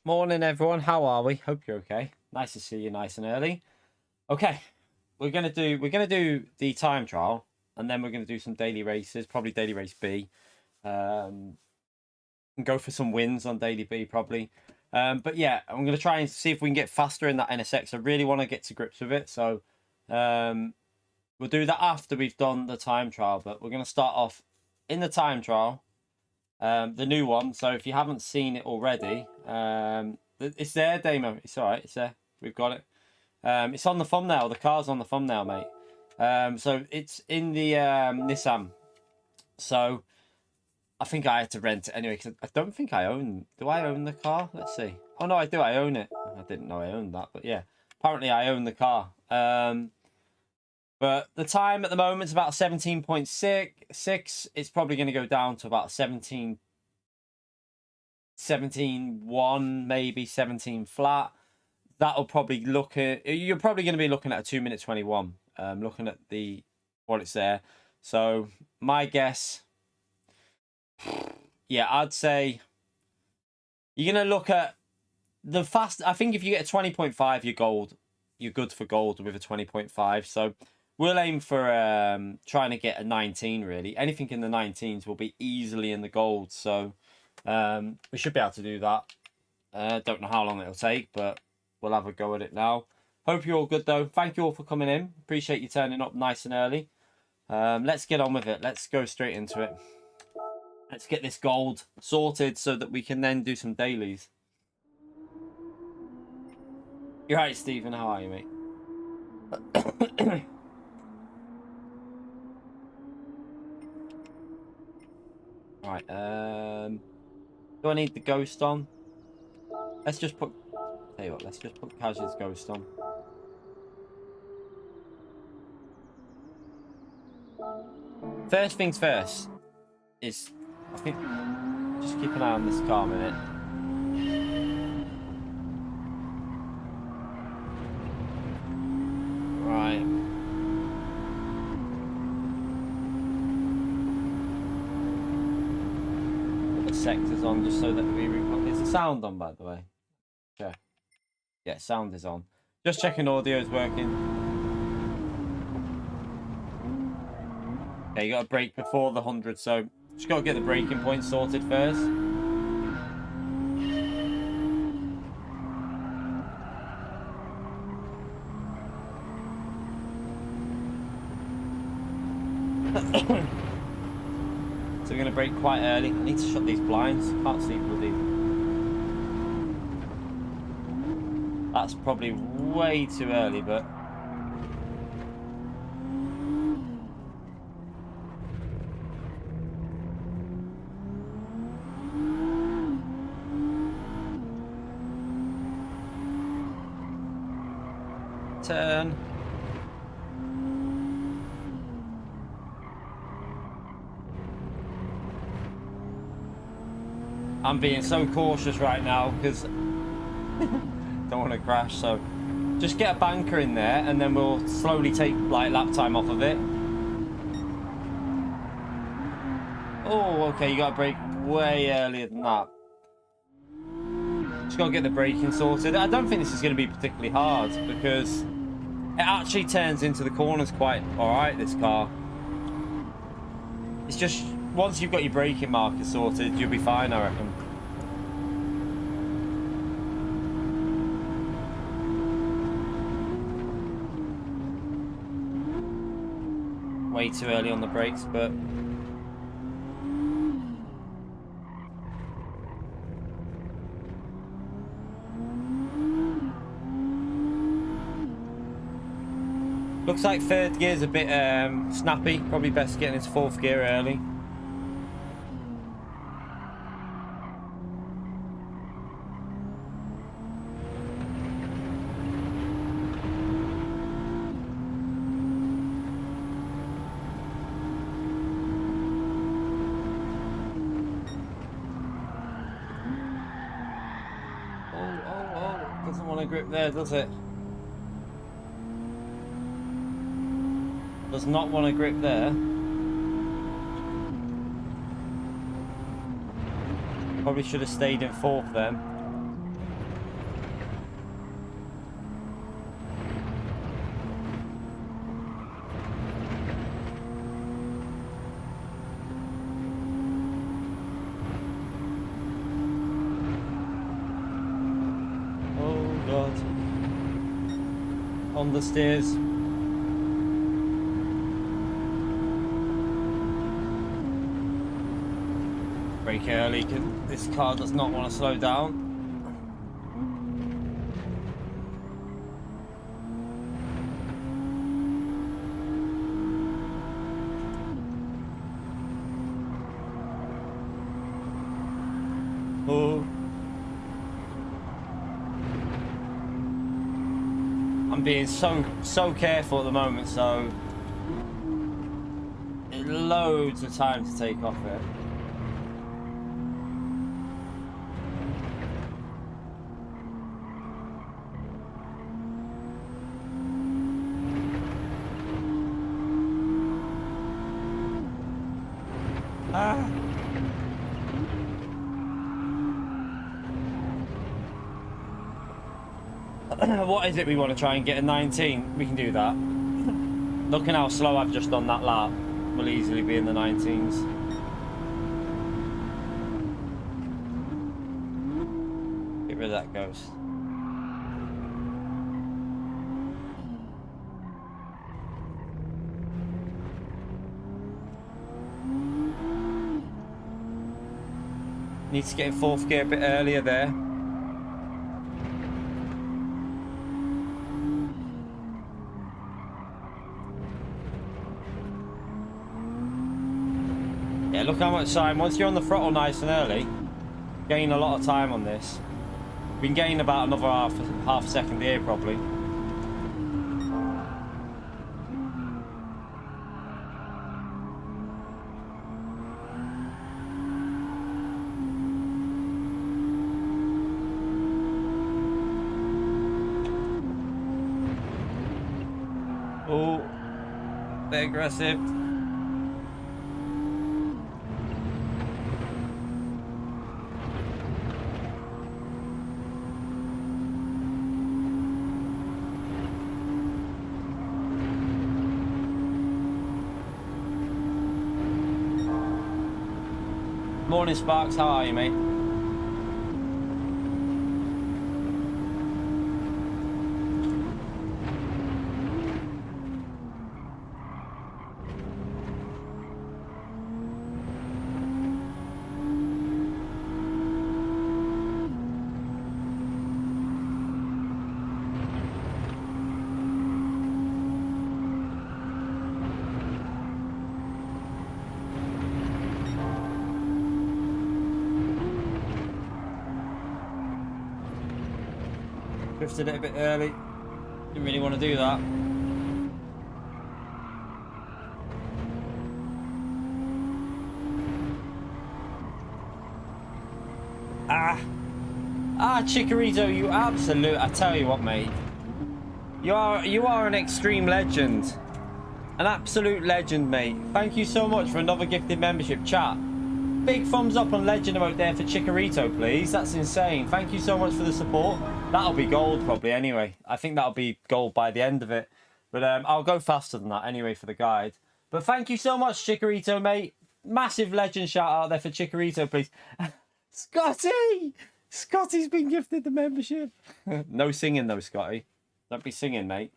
Morning, everyone. How are we? Hope you're okay. Nice to see you, nice and early. Okay, we're gonna do the time trial, and then we're gonna do some daily races, probably daily race B. And go for some wins on daily B probably. But yeah, I'm gonna try and see if we can get faster in that NSX. I really want to get to grips with it, so we'll do that after we've done the time trial. But we're gonna start off in the time trial. The new one. So if you haven't seen it already, it's there, Damo. It's all right. It's there. We've got it. It's on the thumbnail. The car's on the thumbnail, mate. So it's in the Nissan. So I think I had to rent it anyway because I don't think I own. Do I own the car? Let's see. Oh no, I do. I own it. I didn't know I owned that, but yeah. Apparently, I own the car. But the time at the moment is about 17.6. It's probably going to go down to about 17.1, maybe 17 flat. That'll probably look at. You're probably going to be looking at a 2-minute 21. Looking at what it's there. So my guess, yeah, I'd say you're going to look at the fast. I think if you get a 20.5, you're gold. You're good for gold with a 20.5. So we'll aim for trying to get a 19, really. Anything in the 19s will be easily in the gold. So we should be able to do that. Don't know how long it'll take, but we'll have a go at it now. Hope you're all good, though. Thank you all for coming in. Appreciate you turning up nice and early. Let's get on with it. Let's go straight into it. Let's get this gold sorted so that we can then do some dailies. You're right, Stephen. How are you, mate? Right, do I need the ghost on? Let's just put, tell you what, let's just put Kaz's ghost on. First things first is, I think, just keep an eye on this car a minute. Right. Sectors on just so that we is the sound on, by the way? Yeah, sound is on. Just checking audio is working. Okay, you got a brake before the 100, so just got to get the braking point sorted first. So we're going to brake quite early. I need to shut these blinds. Can't see bloody. That's probably way too early, but turn. I'm being so cautious right now because don't want to crash. So just get a banker in there and then we'll slowly take like lap time off of it. Oh, okay, you got to brake way earlier than that. Just got to get the braking sorted. I don't think this is going to be particularly hard because it actually turns into the corners quite alright, this car. It's just once you've got your braking markers sorted, you'll be fine, I reckon. Way too early on the brakes, but looks like third gear's a bit snappy. Probably best getting into fourth gear early. Doesn't want to grip there, does it? Does not want to grip there. Probably should have stayed in fourth then. understeers. Brake early because this car does not want to slow down. Oh. I'm being so careful at the moment, so loads of time to take off it. What is it we want to try and get a 19? We can do that. Looking how slow I've just done that lap, we'll easily be in the 19s. Get rid of that ghost. Needs to get in fourth gear a bit earlier there. Yeah, look how much time. Once you're on the throttle nice and early, gain a lot of time on this. We can gain about another half a second here probably. Oh, they're aggressive. Morning, Sparks. How are you, mate? Drifted it a bit early. Didn't really want to do that. Chikorito, you absolute. I tell you what, mate. You are an extreme legend. An absolute legend, mate. Thank you so much for another gifted membership, chat. Big thumbs up on legend emote there for Chikorito, please. That's insane. Thank you so much for the support. That'll be gold probably anyway. I think that'll be gold by the end of it. But I'll go faster than that anyway for the guide. But thank you so much, Chikorito, mate. Massive legend shout out there for Chikorito, please. Scotty! Scotty's been gifted the membership. No singing though, Scotty. Don't be singing, mate.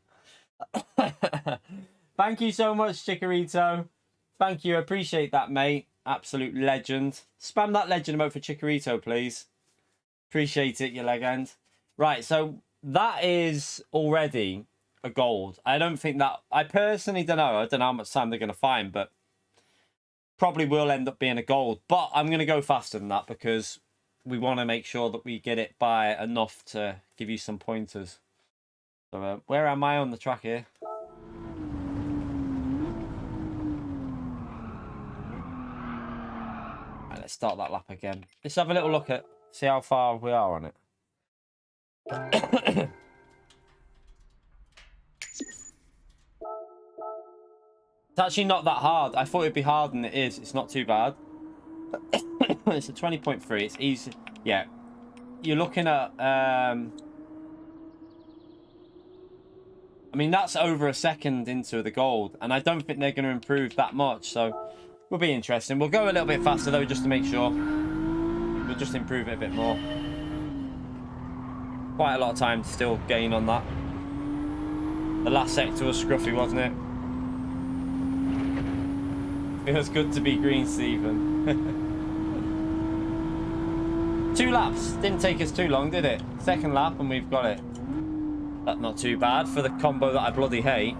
Thank you so much, Chikorito. Thank you. Appreciate that, mate. Absolute legend. Spam that legend emote for Chikorito, please. Appreciate it, you legend. Right, so that is already a gold. I don't think that... I personally don't know. I don't know how much time they're going to find, but probably will end up being a gold. But I'm going to go faster than that because we want to make sure that we get it by enough to give you some pointers. So where am I on the track here? Right, let's start that lap again. Let's have a little look at... See how far we are on it. It's actually not that hard. I thought it'd be hard and it is. It's not too bad. It's a 20.3. It's easy. Yeah. You're looking at... I mean, that's over a second into the gold. And I don't think they're going to improve that much. So, will be interesting. We'll go a little bit faster, though, just to make sure. We'll just improve it a bit more. Quite a lot of time to still gain on that. The last sector was scruffy, wasn't it? Feels good to be green, Stephen. 2 laps. Didn't take us too long, did it? Second lap and we've got it. That's not too bad for the combo that I bloody hate.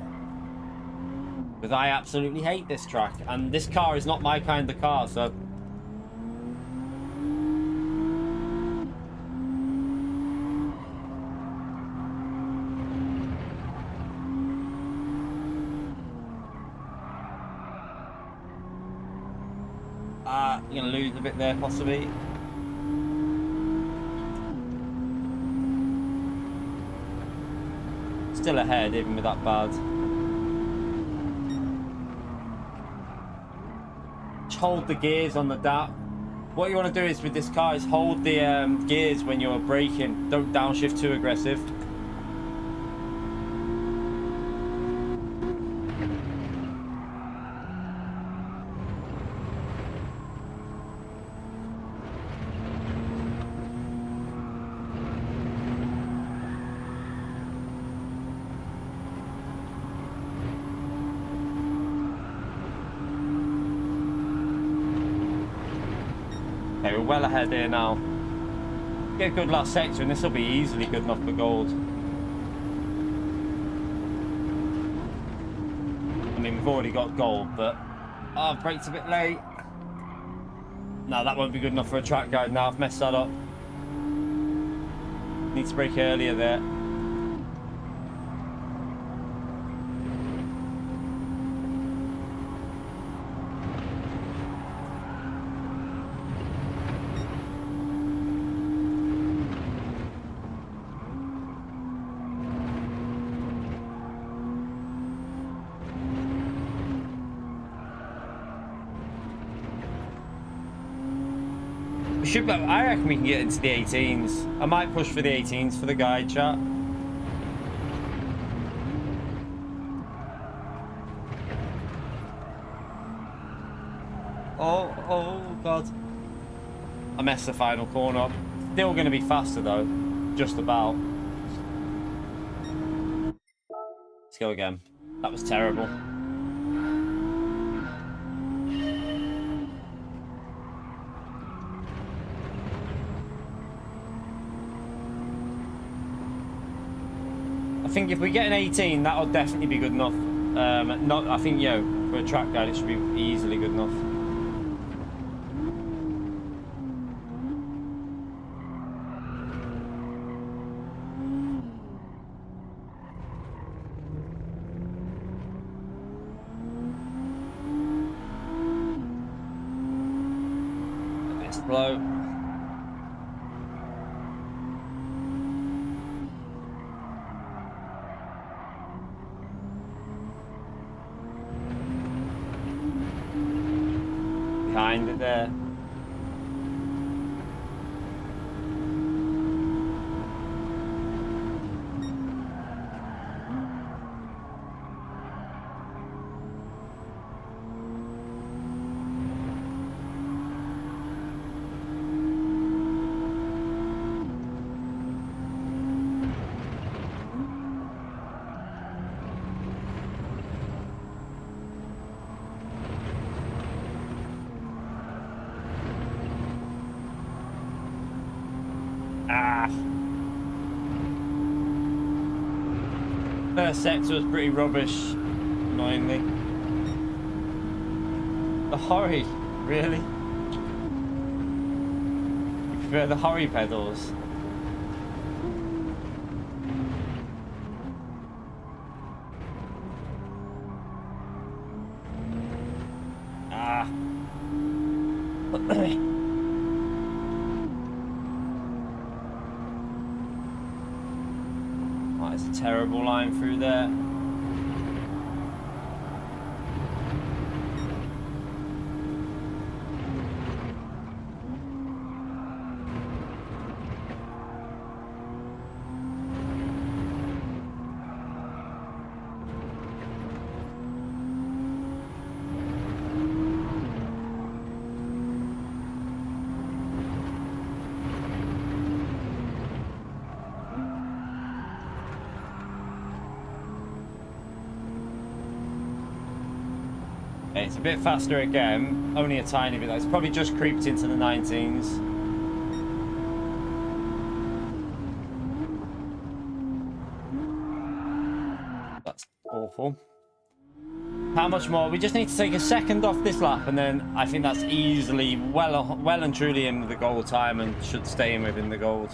Because I absolutely hate this track. And this car is not my kind of car, so... You're going to lose a bit there, possibly. Still ahead, even with that bad. Just hold the gears on the DAP. What you want to do is with this car is hold the gears when you're braking. Don't downshift too aggressive. Okay, we're well ahead here now. Get a good last sector and this will be easily good enough for gold. I mean, we've already got gold, but... Oh, brake's a bit late. No, that won't be good enough for a track guide now. I've messed that up. Need to brake earlier there. I reckon we can get into the 18s. I might push for the 18s for the guide, chat. Oh god. I messed the final corner up. Still going to be faster though. Just about. Let's go again. That was terrible. I think if we get an 18, that'll definitely be good enough. I think, for a track guide, it should be easily good enough. A bit slow. Behind it there. First sector was pretty rubbish, annoyingly. The hurry, really? You prefer the hurry pedals? It's a terrible line through there. It's a bit faster again, only a tiny bit. It's probably just creeped into the 19s. That's awful. How much more? We just need to take a second off this lap, and then I think that's easily well and truly in the gold time and should stay in within the gold.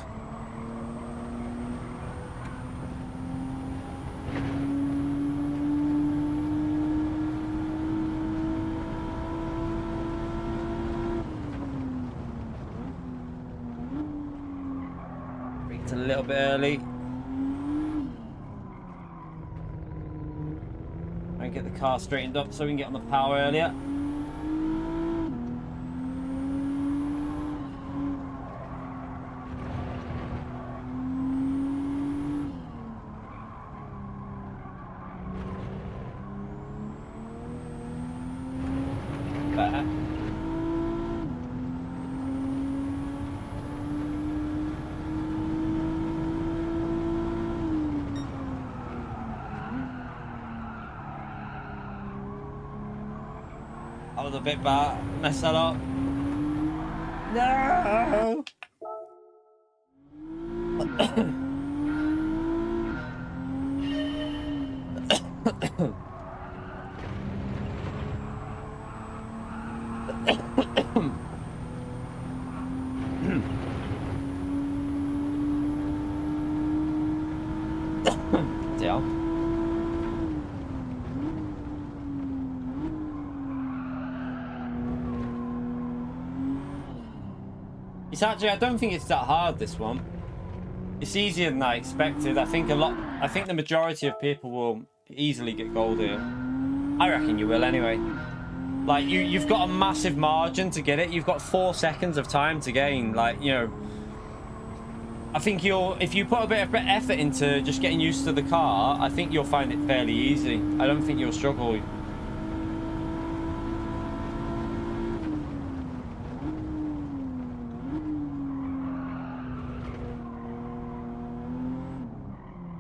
It's a little bit early. And get the car straightened up so we can get on the power earlier. Better. I was a bit bad. Mess that up. No. Yeah. It's actually, I don't think it's that hard, this one. It's easier than I expected. I think the majority of people will easily get gold here. I reckon you will anyway. Like, you've got a massive margin to get it. You've got 4 seconds of time to gain. Like, you know, I think if you put a bit of effort into just getting used to the car, I think you'll find it fairly easy. I don't think you'll struggle.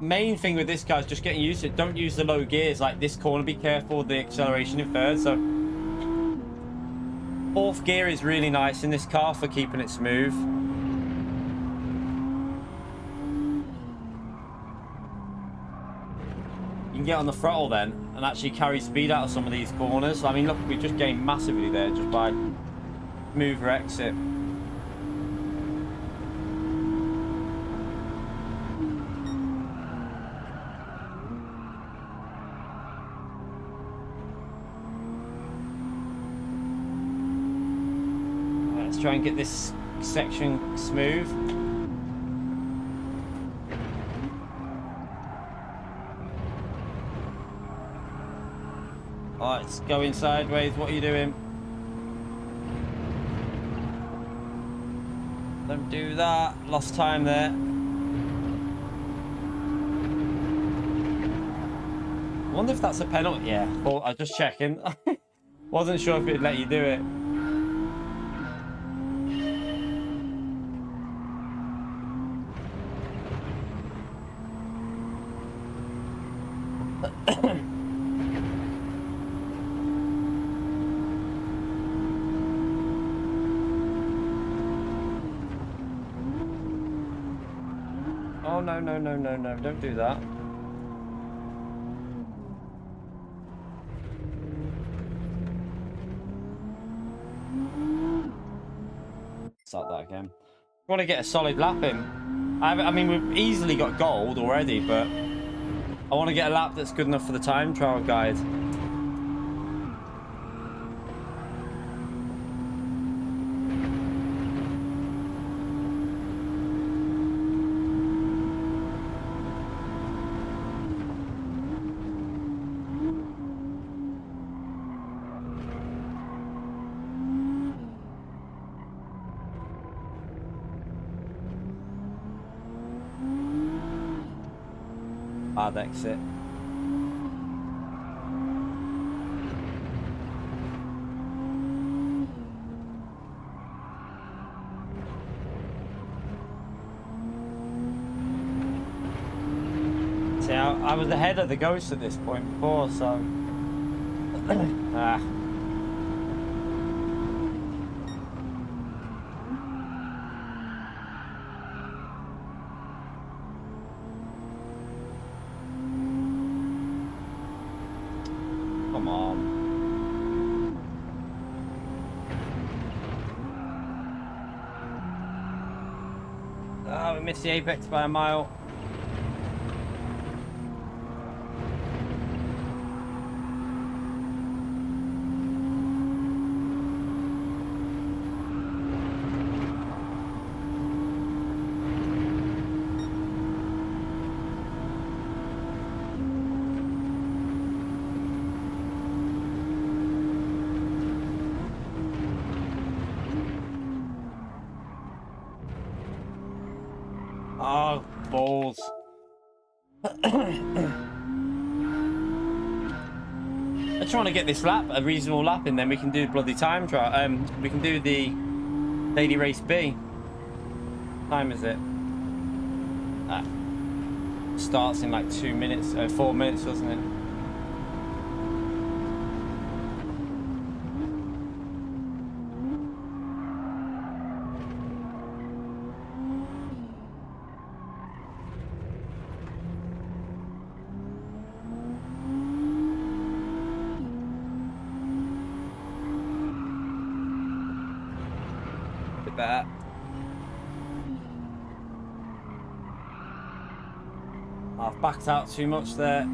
Main thing with this car is just getting used to it. Don't use the low gears like this corner. Be careful with the acceleration in third. So 4th gear is really nice in this car for keeping it smooth. You can get on the throttle then and actually carry speed out of some of these corners. I mean, look, we just gained massively there just by smoother exit. Try and get this section smooth. Alright, it's going sideways. What are you doing? Don't do that. Lost time there. I wonder if that's a penalty. Yeah, well, I was just checking. Wasn't sure if it'd let you do it. Oh, no, don't do that. Start that again. I want to get a solid lap in. I mean, we've easily got gold already, but I want to get a lap that's good enough for the time trial guide. Hard exit. See, I was ahead of the Ghost at this point before, so missed the apex by a mile. Oh, balls. I just want to get this lap, a reasonable lap, and then we can do the bloody time trial. We can do the daily race B. What time is it? Starts in like 2 minutes, 4 minutes, doesn't it? That. I've backed out too much there. I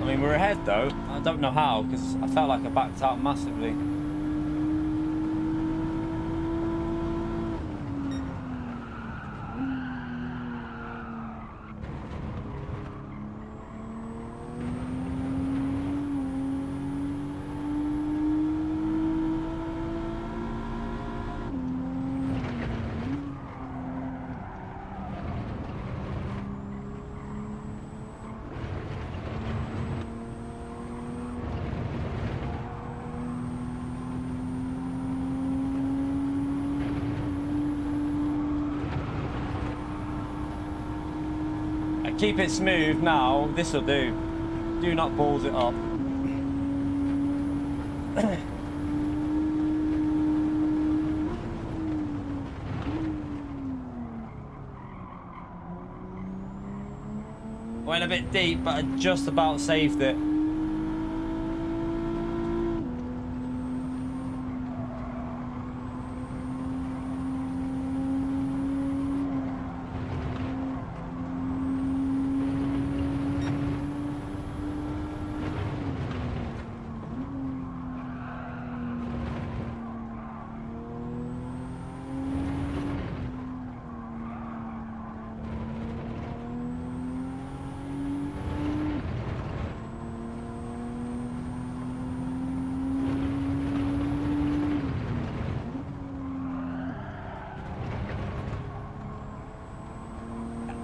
mean, we're ahead though. I don't know how, because I felt like I backed out massively. Keep it smooth now. This will do. Do not balls it up. Went a bit deep, but I just about saved it.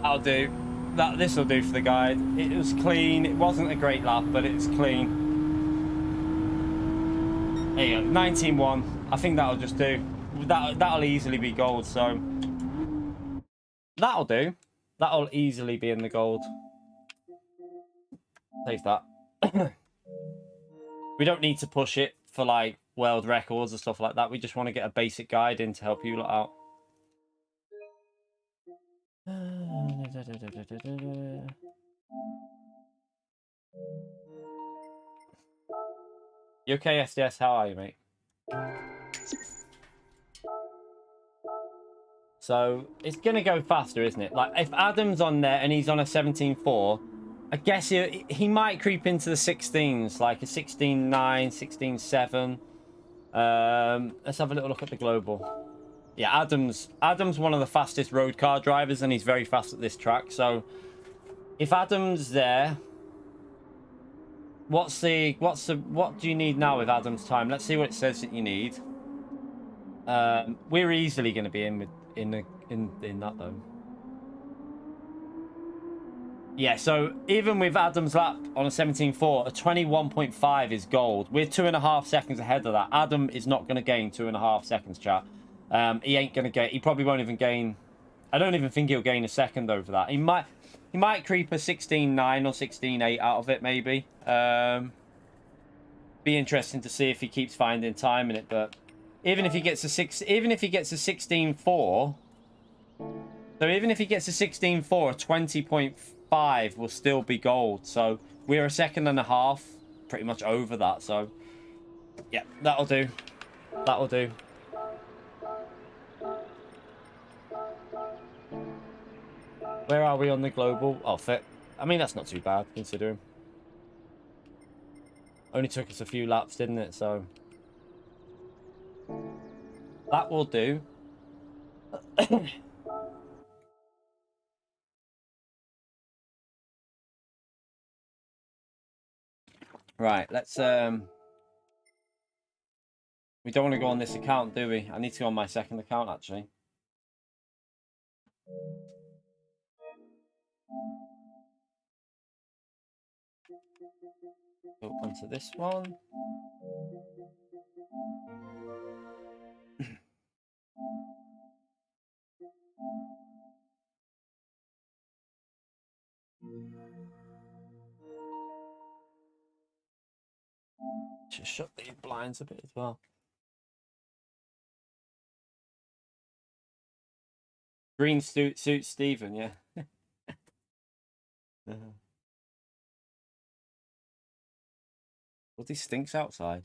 I'll do that. This will do for the guide. It was clean. It wasn't a great lap, but it's clean. There you go, 19-1. I think that'll just do. That'll easily be gold. So that'll do. That'll easily be in the gold. Save that. We don't need to push it for like world records and stuff like that. We just want to get a basic guide in to help you lot out. You okay, SDS? How are you, mate? So it's gonna go faster, isn't it? Like if Adam's on there and he's on a 17.4, I guess he might creep into the 16s, like a 16.9, 16.7. Let's have a little look at the global. Yeah, Adam's one of the fastest road car drivers, and he's very fast at this track. So if Adam's there, what do you need now with Adam's time? Let's see what it says that you need. We're easily going to be in that though. Yeah, so even with Adam's lap on a 17.4, a 21.5 is gold. We're 2.5 seconds ahead of that. Adam is not going to gain 2.5 seconds, chat. He ain't gonna get. He probably won't even gain. I don't even think he'll gain a second over that. He might creep a 16.9 or 16.8 out of it, maybe. Be interesting to see if he keeps finding time in it. But even if he gets a 16.4, so even if he gets a 16.4, a 20.5 will still be gold. So we're a second and a half, pretty much over that. So yeah, that'll do. That'll do. Where are we on the global? Oh, fit. I mean, that's not too bad, considering. Only took us a few laps, didn't it? So that will do. Right, let's we don't want to go on this account, do we? I need to go on my second account, actually. Go onto this one. Just shut these blinds a bit as well. Green suit Stephen, yeah. Well, he stinks outside.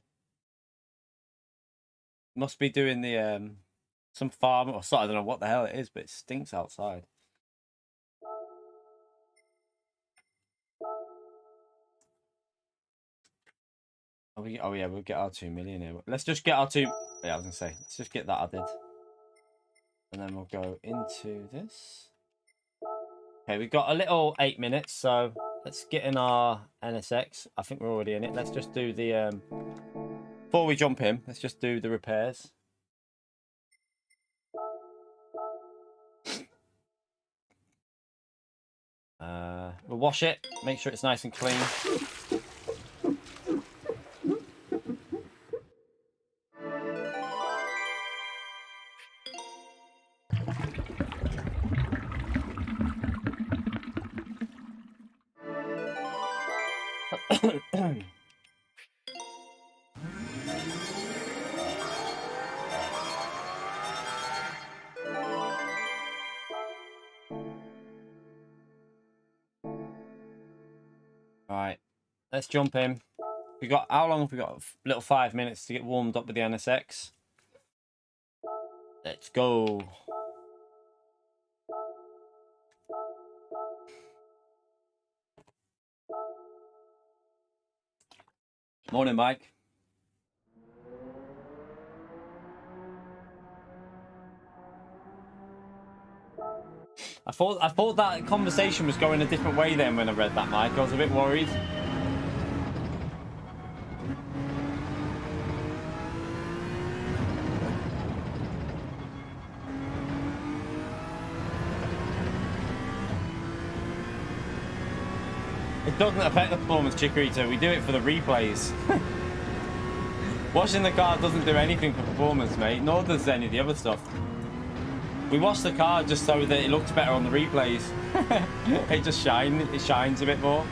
Must be doing the some farm or something. I don't know what the hell it is, but it stinks outside. Oh yeah, we'll get our 2 million here. Let's just get our 2. Yeah, I was gonna say, let's just get that added, and then we'll go into this. Okay, we've got a little 8 minutes, so let's get in our NSX. I think we're already in it. Let's just do the before we jump in. Let's just do the repairs. We'll wash it. Make sure it's nice and clean. Alright, let's jump in. We got, how long have we got? A little 5 minutes to get warmed up with the NSX. Let's go. Morning, Mike. I thought that conversation was going a different way then when I read that, Mike. I was a bit worried. It doesn't affect the performance, Chikorita. We do it for the replays. Washing the car doesn't do anything for performance, mate. Nor does any of the other stuff. We washed the car just so that it looked better on the replays. It just shines a bit more.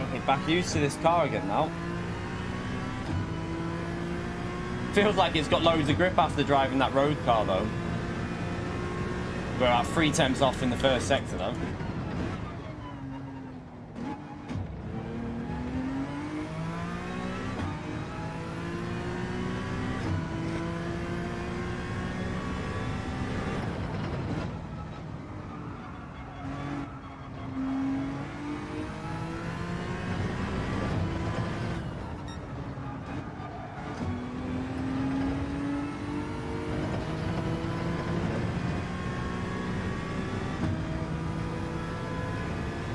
Okay, back used to this car again now. Feels like it's got loads of grip after driving that road car though. We're about 3 temps off in the first sector though.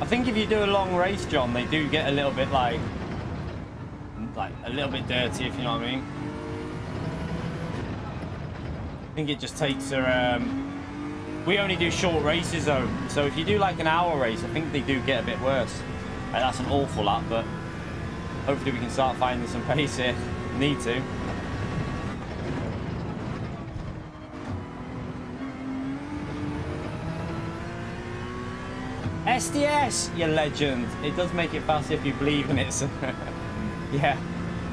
I think if you do a long race, John, they do get a little bit like a little bit dirty, if you know what I mean. I think it just takes a we only do short races though, so if you do like an hour race, I think they do get a bit worse. Like, that's an awful lap, but hopefully we can start finding some pace here. Need to. SDS, you legend. It does make it faster if you believe in it. So yeah.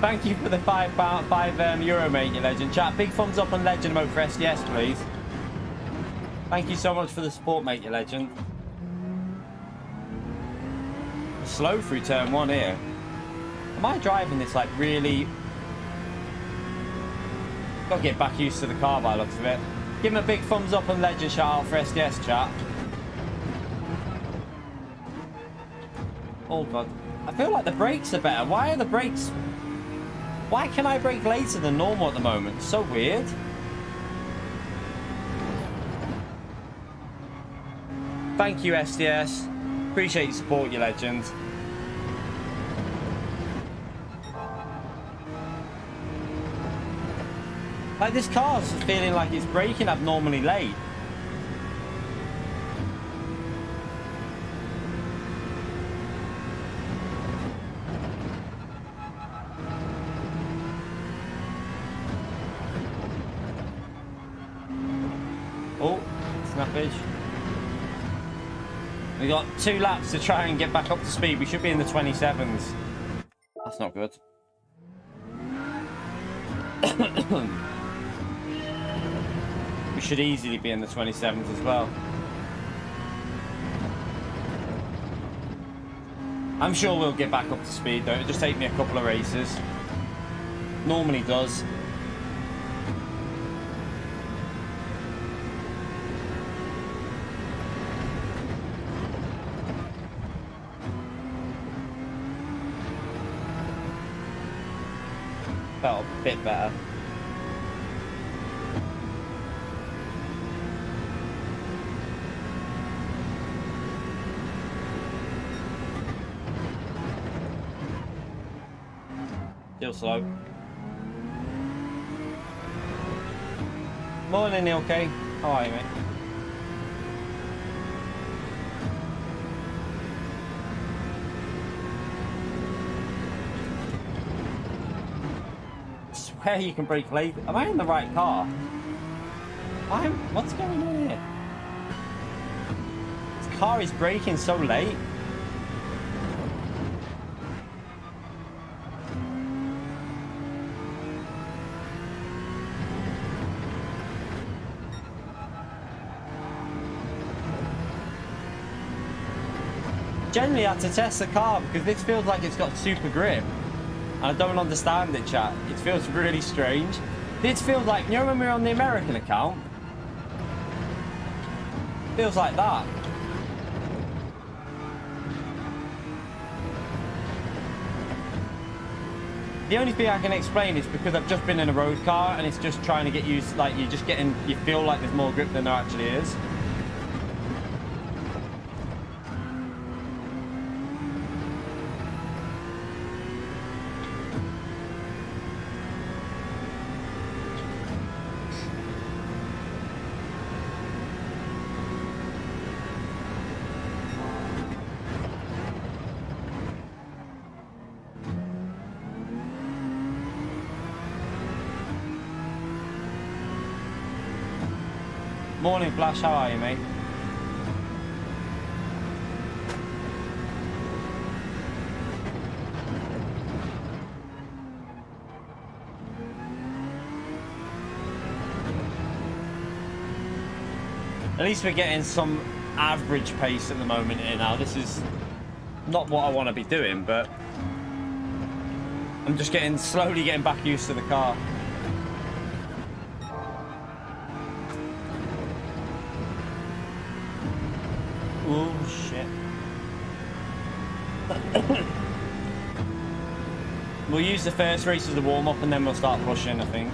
Thank you for the €5, mate, you legend. Chat, big thumbs up on legend mode for SDS, please. Thank you so much for the support, mate, you legend. slow through turn 1 here. Am I driving this like really... Got to get back used to the car by the looks of it. Give him a big thumbs up and legend shout out for SDS chat. Oh god. I feel like the brakes are better. Why are the brakes... Why can I brake later than normal at the moment? So weird. Thank you, SDS. Appreciate your support, you legend. Like, this car's feeling like it's braking abnormally late. Oh, snappage. We got 2 laps to try and get back up to speed. We should be in the 27s. That's not good. We should easily be in the 27s as well. I'm sure we'll get back up to speed though. It'll just take me a couple of races. Normally does. Felt a bit better. Still slow. Morning, Neil K. How are you, mate? I swear you can brake late. Am I in the right car? What's going on here? This car is braking so late. Generally, I had to test the car because this feels like it's got super grip. And I don't understand it, chat. It feels really strange. This feels like, you know when we were on the American account? Feels like that. The only thing I can explain is because I've just been in a road car and it's just trying to get used, like you feel like there's more grip than there actually is. Morning, Flash. How are you, mate? At least we're getting some average pace at the moment here now. This is not what I want to be doing, but I'm just slowly getting back used to the car. Oh shit. We'll use the first race as a warm-up and then we'll start pushing, I think.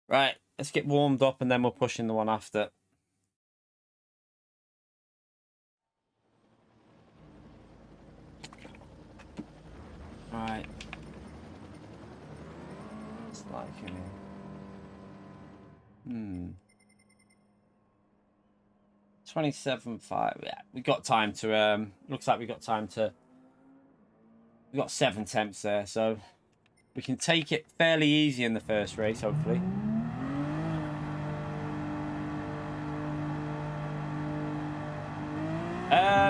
Right, let's get warmed up and then we'll push in the one after. Right. It's like in here. 27.5. Yeah, we got time to looks like we got time to, we got 7 temps there, so we can take it fairly easy in the first race, hopefully.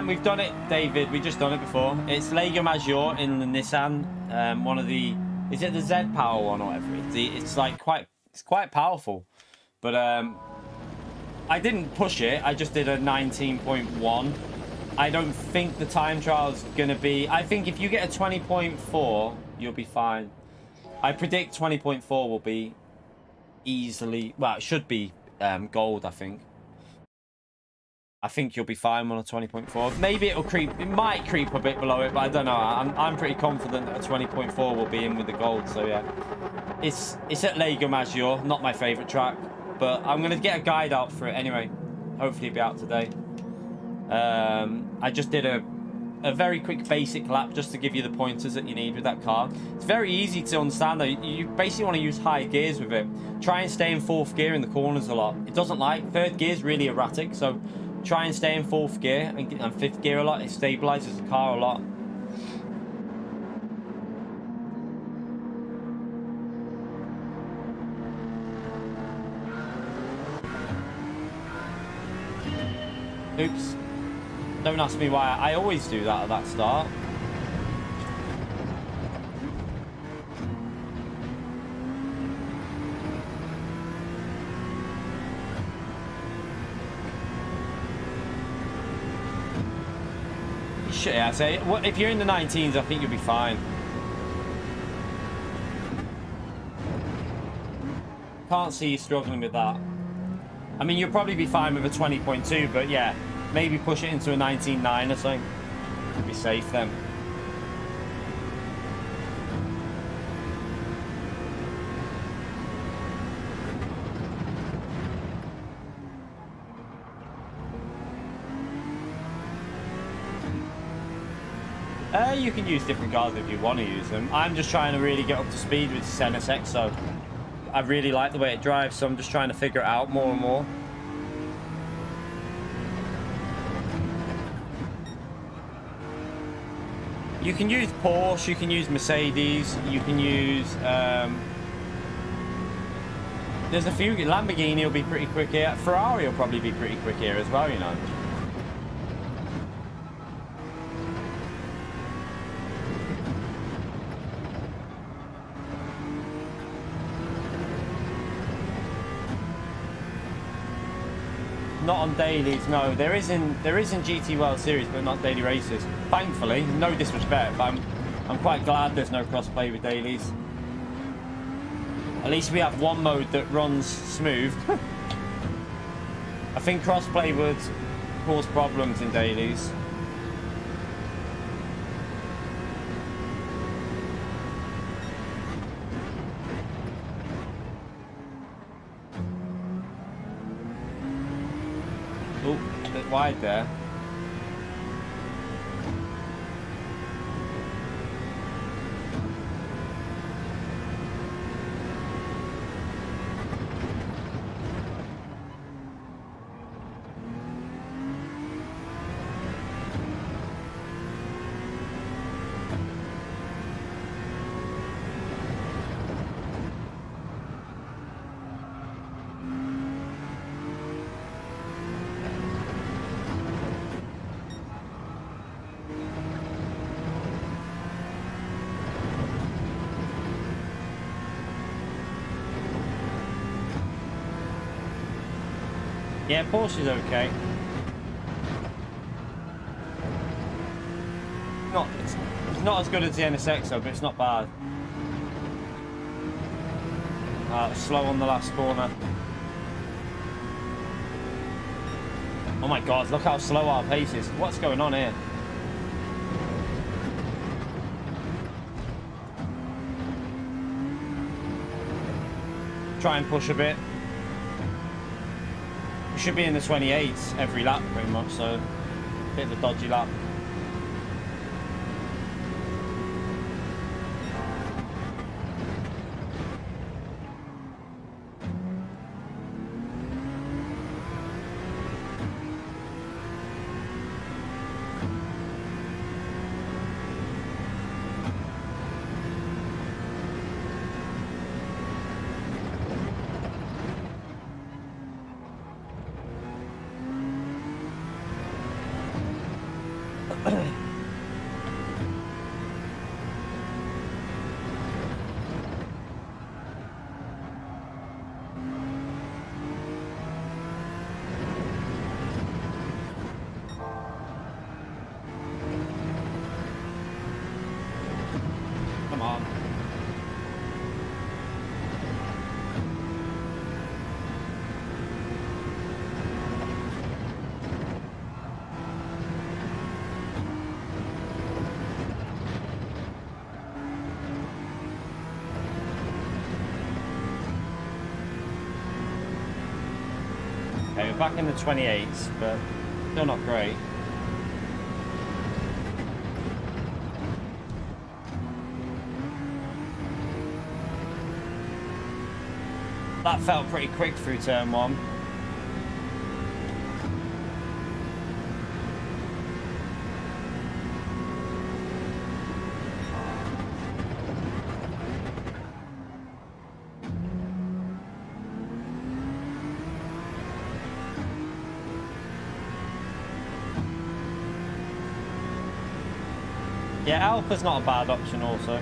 We've done it, David. We've just done it before. It's Lego Major in the Nissan, one of the Is it the Z power one or whatever? It's like it's quite powerful. But I didn't push it. I just did a 19.1. I don't think the time trial is going to be... I think if you get a 20.4, you'll be fine. I predict 20.4 will be easily... Well, it should be gold, I think. I think you'll be fine on a 20.4. Maybe it'll creep... It might creep a bit below it, but I don't know. I'm pretty confident that a 20.4 will be in with the gold, so yeah. It's at Lego Maggiore, not my favourite track. But I'm going to get a guide out for it anyway. Hopefully it'll be out today. I just did a very quick basic lap just to give you the pointers that you need with that car. It's very easy to understand though. You basically want to use high gears with it. Try and stay in 4th gear in the corners a lot. It doesn't like 3rd gear is really erratic, so try and stay in 4th gear and 5th gear a lot. It stabilizes the car a lot. Oops. Don't ask me why. I always do that at that start. Shit, yeah, I say, well, if you're in the 19s, I think you'll be fine. Can't see you struggling with that. I mean, you'll probably be fine with a 20.2, but yeah, maybe push it into a 19.9 or something. Be safe then. You can use different cars if you want to use them. I'm just trying to really get up to speed with Sen SX, so I really like the way it drives, so I'm just trying to figure it out more and more. You can use Porsche, you can use Mercedes, you can use... there's a few... Lamborghini will be pretty quick here. Ferrari will probably be pretty quick here as well, you know. Not on dailies, no. There is in GT World Series, but not daily races. Thankfully, no disrespect, but I'm quite glad there's no crossplay with dailies. At least we have one mode that runs smooth. I think crossplay would cause problems in dailies. Oh, a bit wide there. Yeah, Porsche is okay. It's not as good as the NSX though, but it's not bad. Slow on the last corner. Oh my god, look how slow our pace is. What's going on here? Try and push a bit. We should be in the 28s every lap pretty much, so a bit of a dodgy lap. Okay, we're back in the 28s, but still not great. That felt pretty quick through turn 1. Yeah, Alpha's not a bad option also.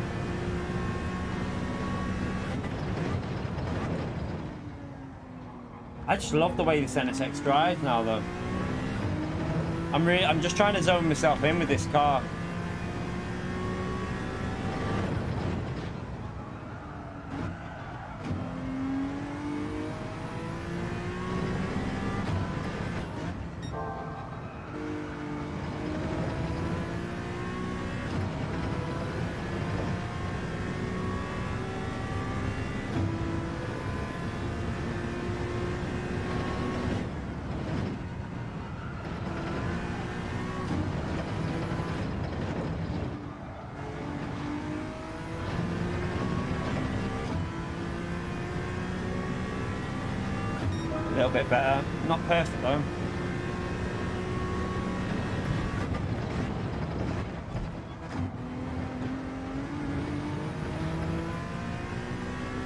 I just love the way the Fanatec drives now though. I'm just trying to zone myself in with this car. A little bit better. Not perfect though.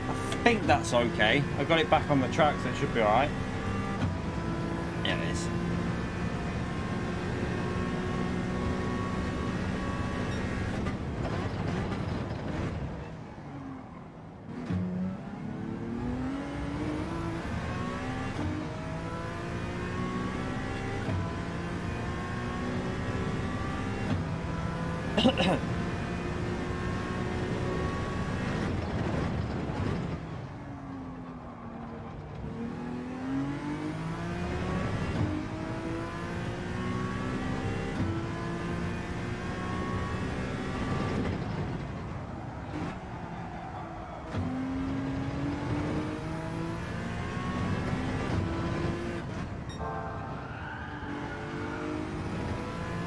I think that's okay. I got it back on the track, so it should be alright. Yeah, it is.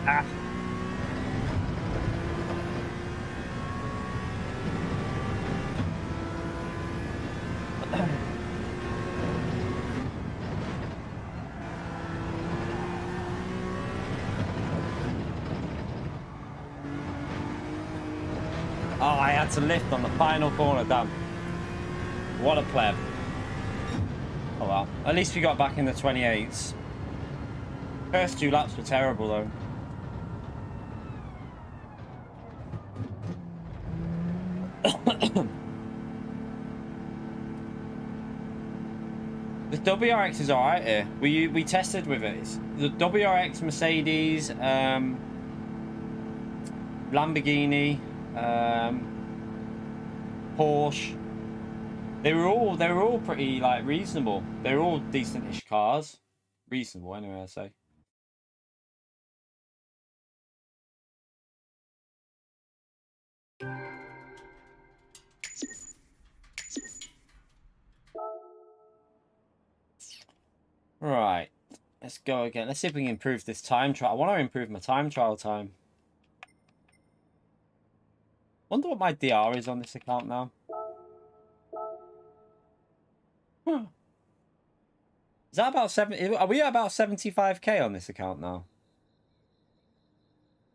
Ah. Oh, I had to lift on the final corner, damn. What a pleb. Oh well, at least we got back in the 28s. First 2 laps were terrible though. The WRX is alright here. We tested with it. It's the WRX, Mercedes, Lamborghini, Porsche. They were all pretty like reasonable. They were all decent-ish cars. Reasonable anyway, I say. Right, let's go again. Let's see if we can improve this time trial. I want to improve my time trial time. Wonder what my DR is on this account now. Huh. Is that about 70? Are we at about 75k on this account now?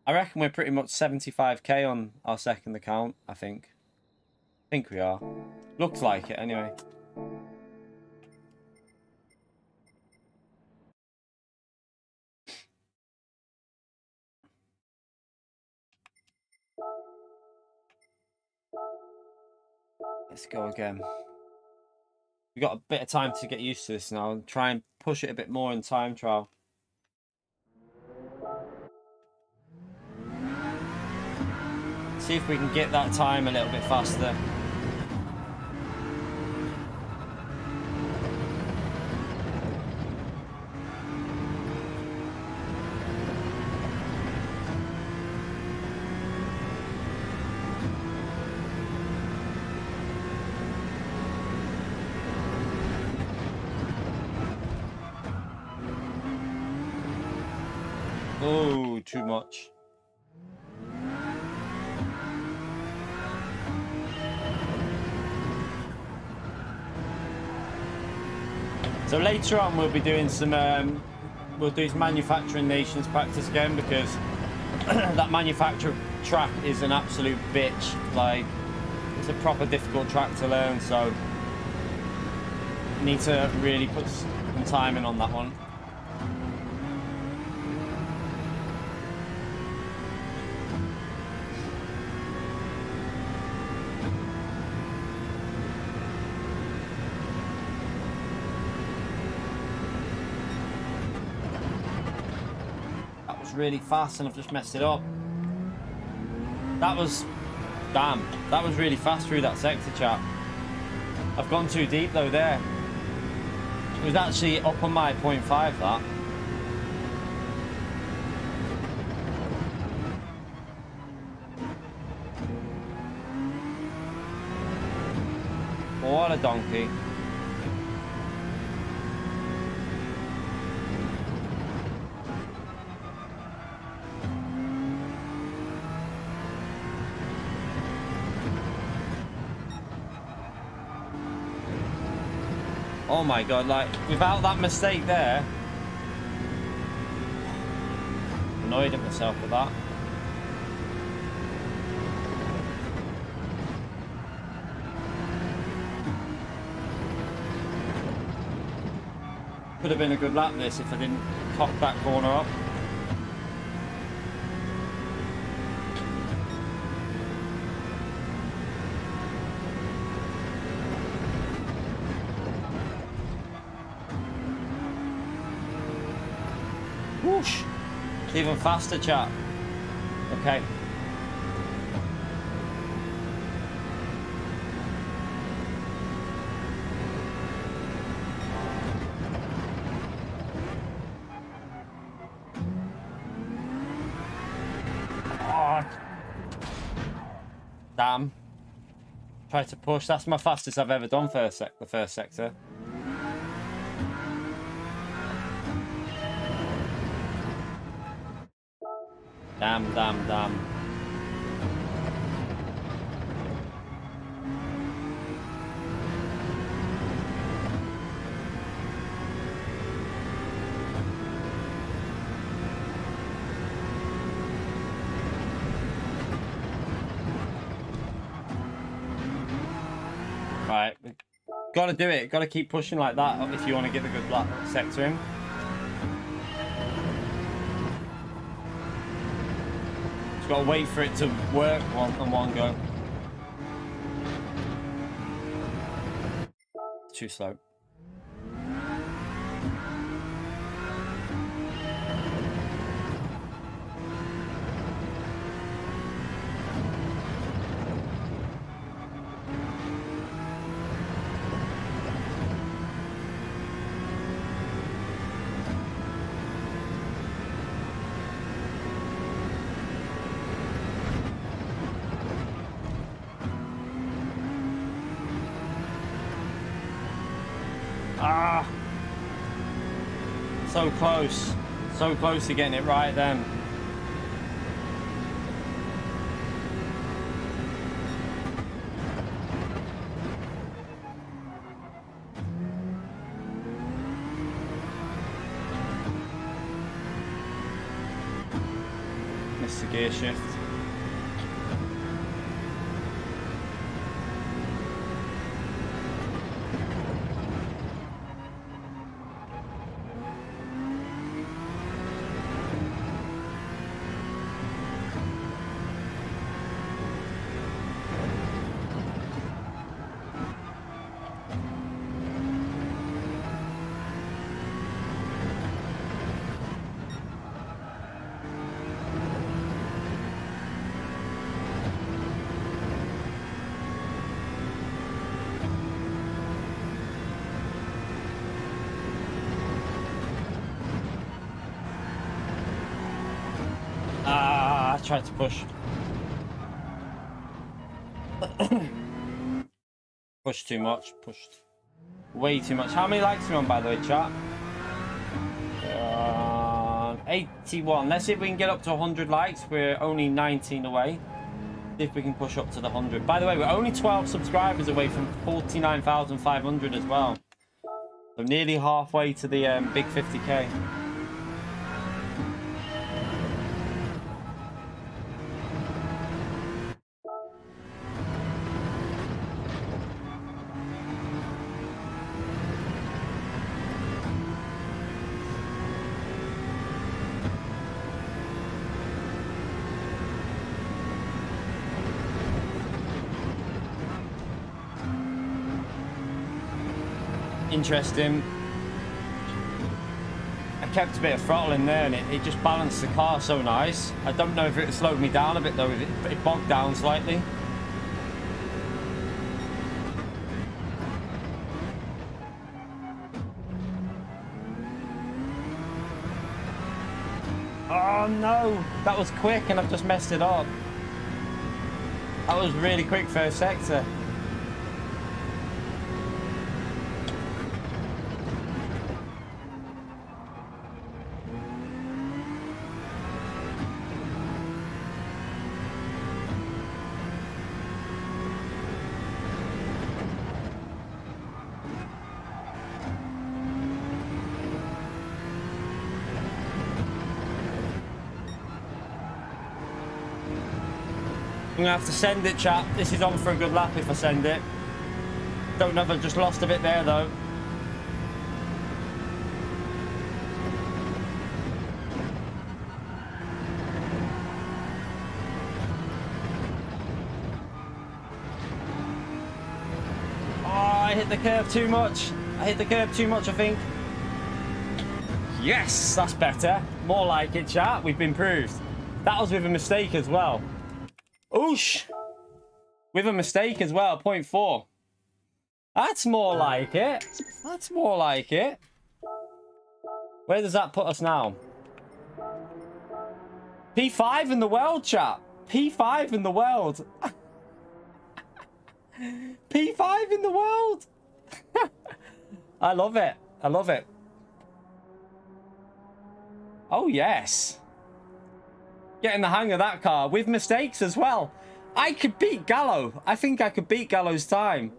I reckon we're pretty much 75k on our second account, I think. I think we are. Looks like it anyway. Let's go again. We've got a bit of time to get used to this now and try and push it a bit more in time trial. See if we can get that time a little bit faster. Oh, too much. So later on we'll be doing some we'll do some manufacturing nations practice again, because that manufacturer track is an absolute bitch. Like, it's a proper difficult track to learn, so you need to really put some time in on that one. Really fast, and I've just messed it up. That was, damn, that was really fast through that sector, chat. I've gone too deep though there. It was actually up on my 0.5, that. What a donkey. Oh my god, like, without that mistake there, annoyed at myself with that. Could have been a good lap this if I didn't cock that corner up. Whoosh! It's even faster, chat. Okay. Oh. Damn. Try to push. That's my fastest I've ever done the first sector. Damn, damn, damn. Right, gotta do it. Gotta keep pushing like that if you want to get the good black sector in. Got to wait for it to work on one go. Too slow. So close to getting it right then. Missed the gear shift. Tried to push. Pushed too much. Pushed way too much. How many likes are we on, by the way, chat? 81. Let's see if we can get up to 100 likes. We're only 19 away. See if we can push up to the 100. By the way, we're only 12 subscribers away from 49,500 as well. So nearly halfway to the big 50k. Interesting. I kept a bit of throttle in there and it just balanced the car so nice. I don't know if it slowed me down a bit though. It bogged down slightly. Oh no, that was quick and I've just messed it up. That was really quick first sector. I'm gonna have to send it, chat. This is on for a good lap if I send it. Don't know if I just lost a bit there though. Oh, I hit the curb too much. I hit the curb too much, I think. Yes, that's better. More like it, chat. We've improved. That was with a mistake as well. Oosh! With a mistake as well, 0.4. That's more like it. That's more like it. Where does that put us now? P5 in the world, chat. P5 in the world. P5 in the world. I love it. I love it. Oh, yes. Getting the hang of that car with mistakes as well. I could beat Gallo. I think I could beat Gallo's time.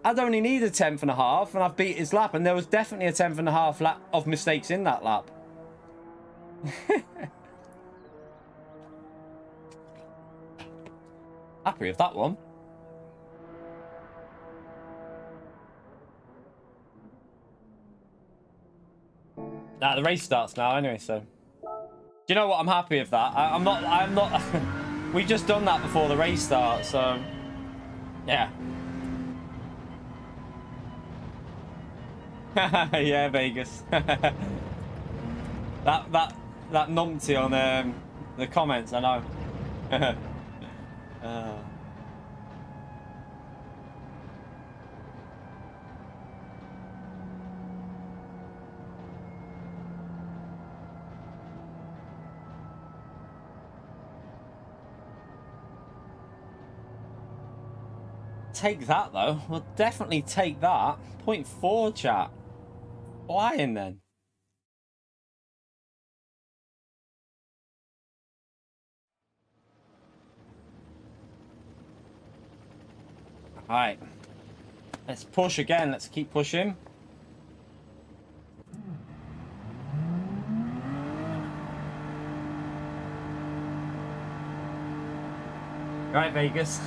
I'd only need a 10th and a half and I've beat his lap. And there was definitely a 10th and a half lap of mistakes in that lap. Happy with that one. Nah, the race starts now anyway, so... Do you know what? I'm happy with that. I'm not... We've just done that before the race starts, so... Yeah. Yeah, Vegas. that numpty on the comments, I know. Take that though. We'll definitely take that. 0.4, chat. Flying then. Alright. Let's push again. Let's keep pushing. Right, Vegas.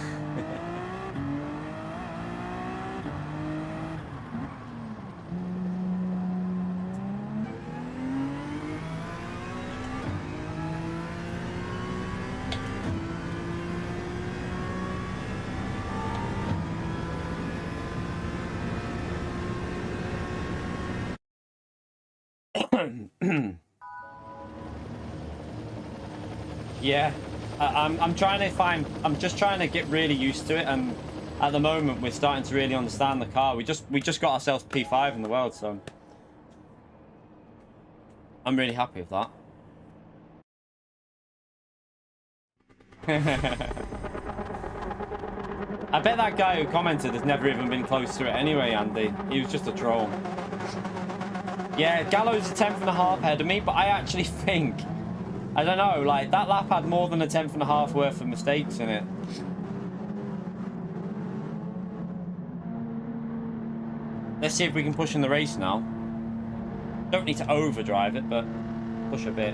Yeah, I'm trying to find. I'm just trying to get really used to it, and at the moment we're starting to really understand the car. We just got ourselves P5 in the world, so I'm really happy with that. I bet that guy who commented has never even been close to it anyway, Andy. He was just a troll. Yeah, Gallo's a 10.5 ahead of me, but I actually think, I don't know, like that lap had more than a 10.5 worth of mistakes in it. Let's see if we can push in the race now. Don't need to overdrive it, but push a bit.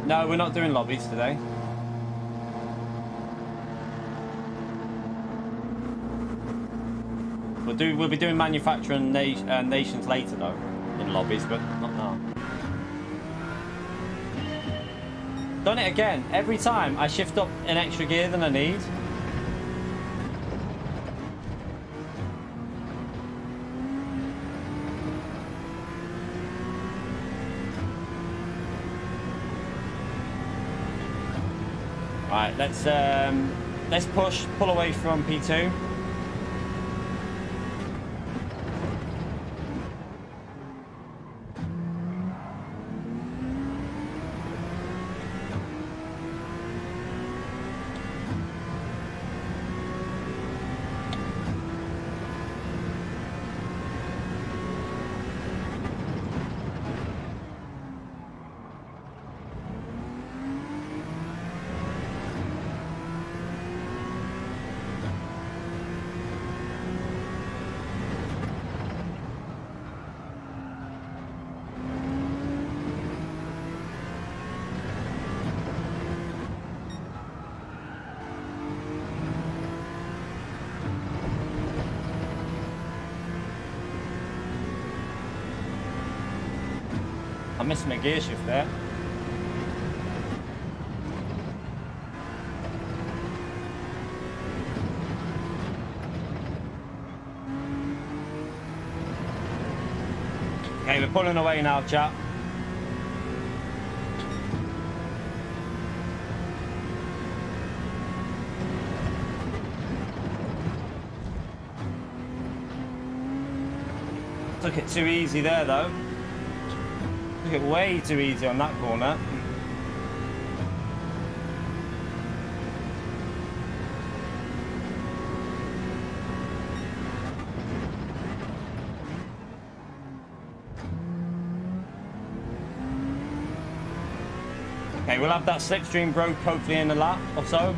No, we're not doing lobbies today. We'll be doing manufacturing nations later though, in lobbies, but not now. Done it again. Every time I shift up an extra gear than I need. Right, let's pull away from P2. I'm missing my gear shift there. Okay, we're pulling away now, chat. Took it too easy there though. Took it way too easy on that corner. Okay, we'll have that slipstream broke hopefully in a lap or so.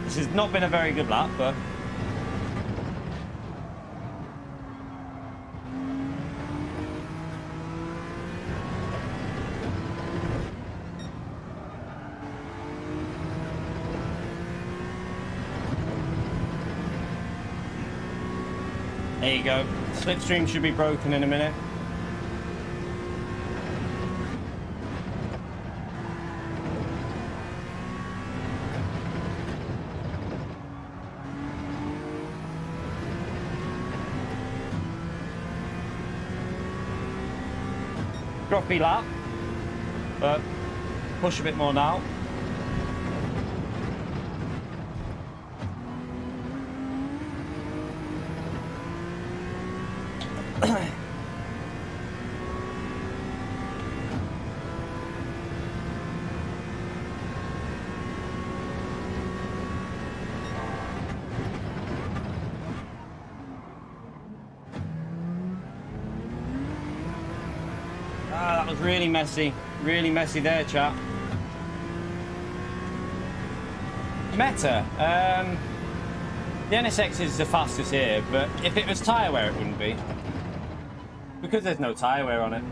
This has not been a very good lap, but there you go. Slipstream should be broken in a minute. Droppy lap, but push a bit more now. That was really messy there, chat. Meta, the NSX is the fastest here, but if it was tyre wear it wouldn't be, because there's no tyre wear on it.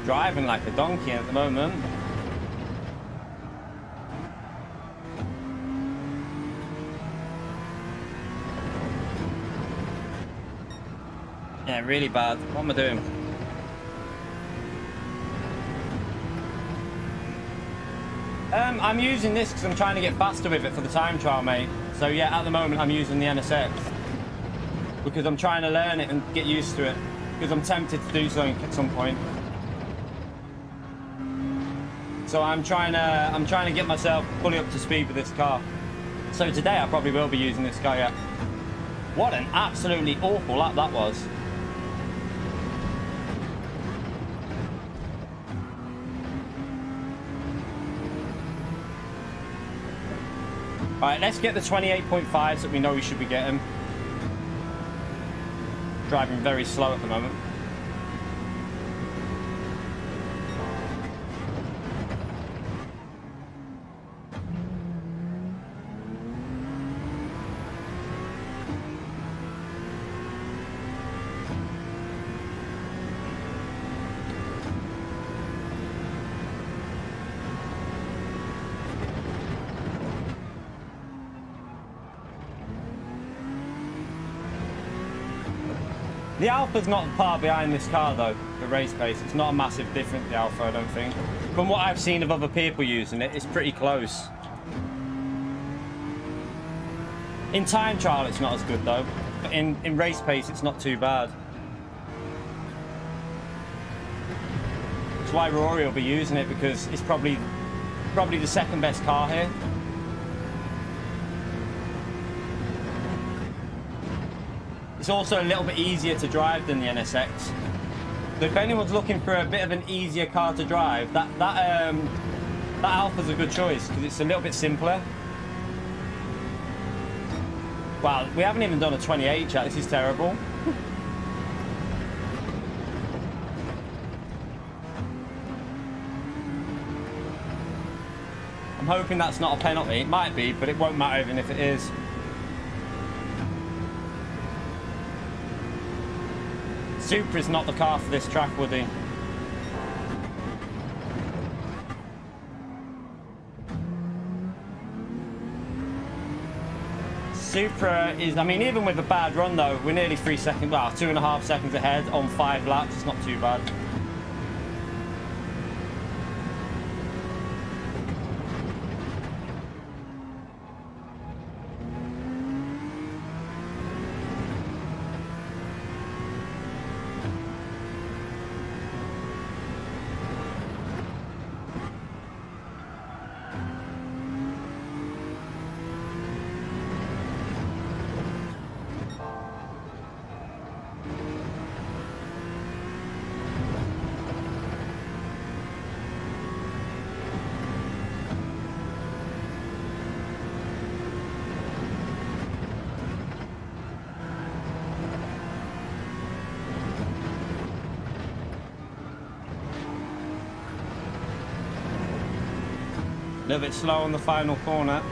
Driving like a donkey at the moment. Yeah, really bad. What am I doing? I'm using this because I'm trying to get faster with it for the time trial, mate. So yeah, at the moment I'm using the NSX because I'm trying to learn it and get used to it, because I'm tempted to do something at some point. So I'm trying to get myself fully up to speed with this car. So today I probably will be using this car, yeah. What an absolutely awful lap that was. All right, let's get the 28.5s that we know we should be getting. Driving very slow at the moment. The Alpha's not far behind this car though, the race pace. It's not a massive difference, the Alpha, I don't think. From what I've seen of other people using it, it's pretty close. In time trial, it's not as good though. But in race pace, it's not too bad. That's why Rory will be using it, because it's probably the second best car here. It's also a little bit easier to drive than the NSX. So if anyone's looking for a bit of an easier car to drive, that Alpha's a good choice because it's a little bit simpler. Wow, we haven't even done a 28 chat. This is terrible. I'm hoping that's not a penalty. It might be, but it won't matter even if it is. Supra is not the car for this track, Woody. Supra is, I mean, even with a bad run though, we're nearly 3 seconds, well, 2.5 seconds ahead on 5 laps. It's not too bad. A little bit slow on the final corner.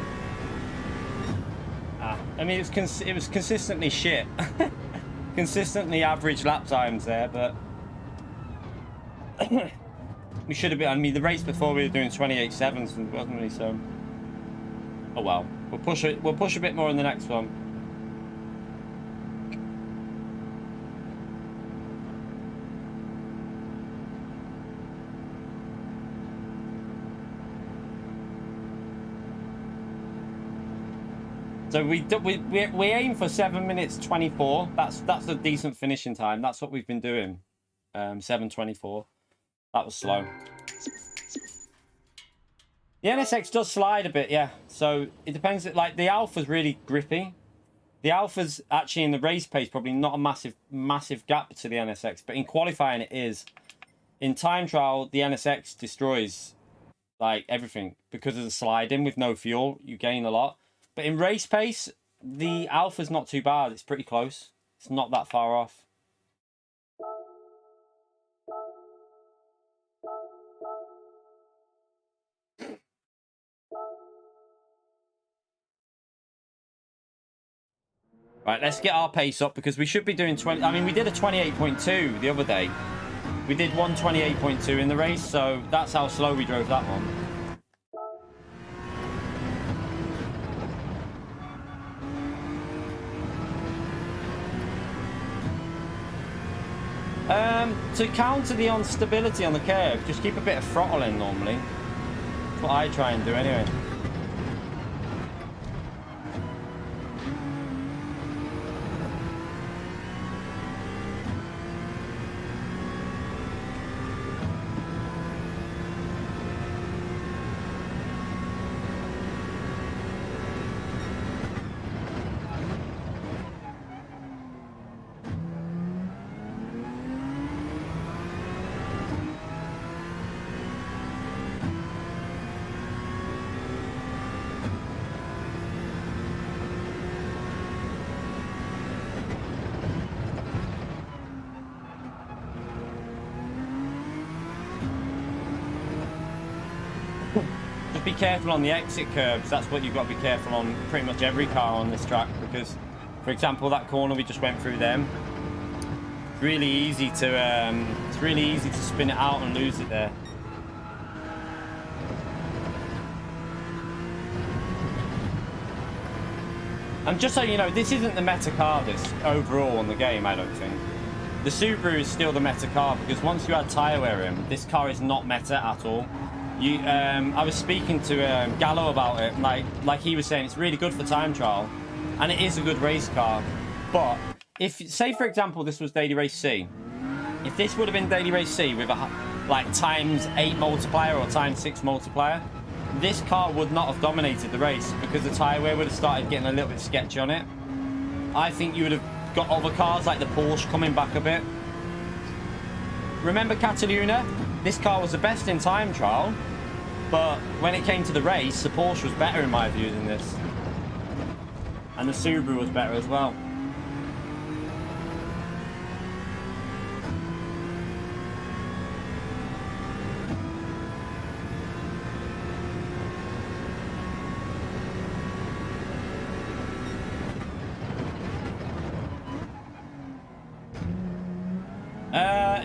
I mean, it was consistently shit. Consistently average lap times there, but we should have been. I mean, the race before we were doing 28.7s, wasn't we? So, oh well, we'll push it. We'll push a bit more in the next one. So we aim for 7 minutes 24. That's a decent finishing time. That's what we've been doing. 7:24. That was slow. The NSX does slide a bit, yeah. So it depends. Like the Alpha's really grippy. The Alpha's actually in the race pace probably not a massive gap to the NSX, but in qualifying it is. In time trial, the NSX destroys like everything because of the sliding with no fuel. You gain a lot. But in race pace, the Alpha's not too bad. It's pretty close. It's not that far off. Right, let's get our pace up because we should be doing 20. I mean, we did a 28.2 the other day. We did 1:28.2 in the race, so that's how slow we drove that one. To counter the instability on the curve, just keep a bit of throttle in normally. That's what I try and do anyway. careful on the exit curbs. That's what you've got to be careful on pretty much every car on this track, because, for example, that corner we just went through them. It's really easy to spin it out and lose it there. And just so you know, this isn't the meta car this overall on the game, I don't think. The Subaru is still the meta car, because once you add tyre wear in, this car is not meta at all. I was speaking to Gallo about it, like he was saying, it's really good for time trial, and it is a good race car. But if, say for example, this was Daily Race C, if this would have been Daily Race C with a like ×8 multiplier or ×6 multiplier, this car would not have dominated the race, because the tyre wear would have started getting a little bit sketchy on it. I think you would have got other cars like the Porsche coming back a bit. Remember Cataluna? This car was the best in time trial, but when it came to the race, the Porsche was better in my view than this. And the Subaru was better as well.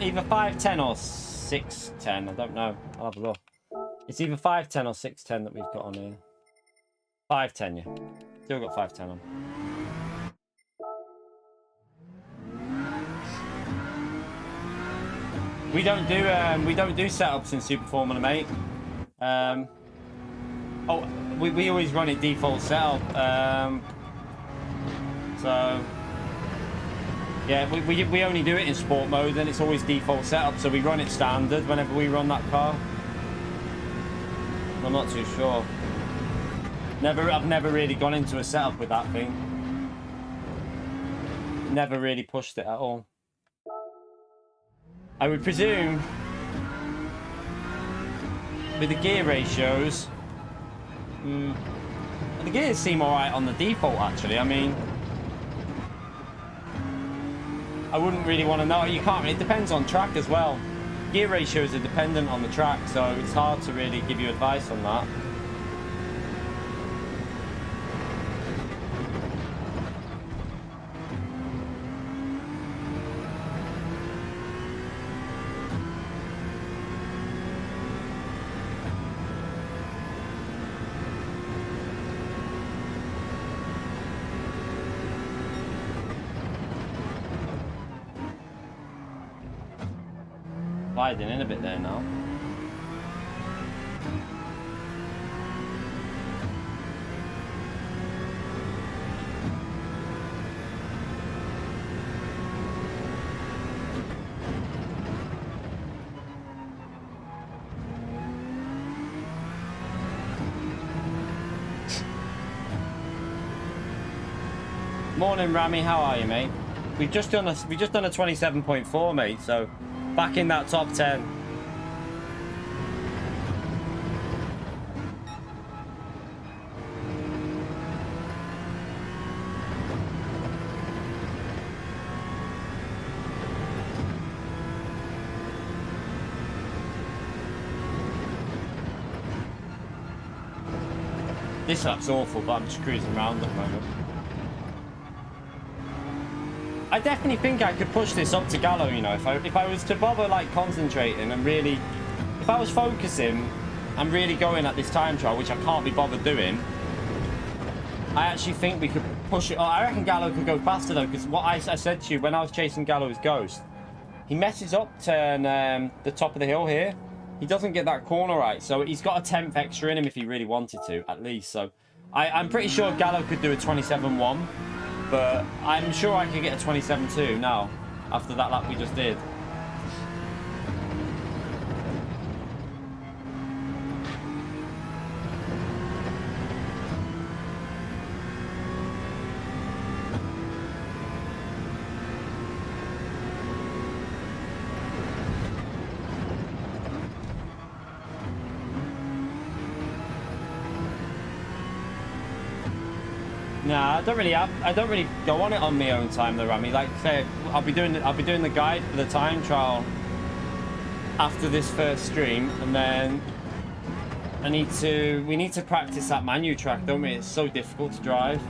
Either 510 or 610. I don't know. I'll have a look. It's either 510 or 610 that we've got on here. 510, yeah. Still got 510 on. We don't do setups in Super Formula, mate. We always run it default setup. So. Yeah, we only do it in sport mode, and it's always default setup, so we run it standard whenever we run that car. I'm not too sure. I've never really gone into a setup with that thing. Never really pushed it at all. I would presume with the gear ratios, the gears seem alright on the default actually. I mean, I wouldn't really want to know. You can't. It depends on track as well. Gear ratios are dependent on the track, so it's hard to really give you advice on that. Sliding in a bit there now. Morning, Rami. How are you, mate? We've just done a 27.4, mate. So. Back in that top 10. This looks awful, but I'm just cruising around at the moment. I definitely think I could push this up to Gallo, you know, if I was to bother like concentrating and really, if I was focusing and really going at this time trial, which I can't be bothered doing, I actually think we could push it. I reckon Gallo could go faster though, because what I said to you when I was chasing Gallo's Ghost, he messes up turn the top of the hill here. He doesn't get that corner right, so he's got a 10th extra in him if he really wanted to, at least. So I'm pretty sure Gallo could do a 27.1. But I'm sure I could get a 27.2 now, after that lap we just did. Nah, I don't really go on it on my own time though, Rami. Like say, I'll be doing the guide for the time trial after this first stream, and then we need to practice that manu track, don't we? It's so difficult to drive.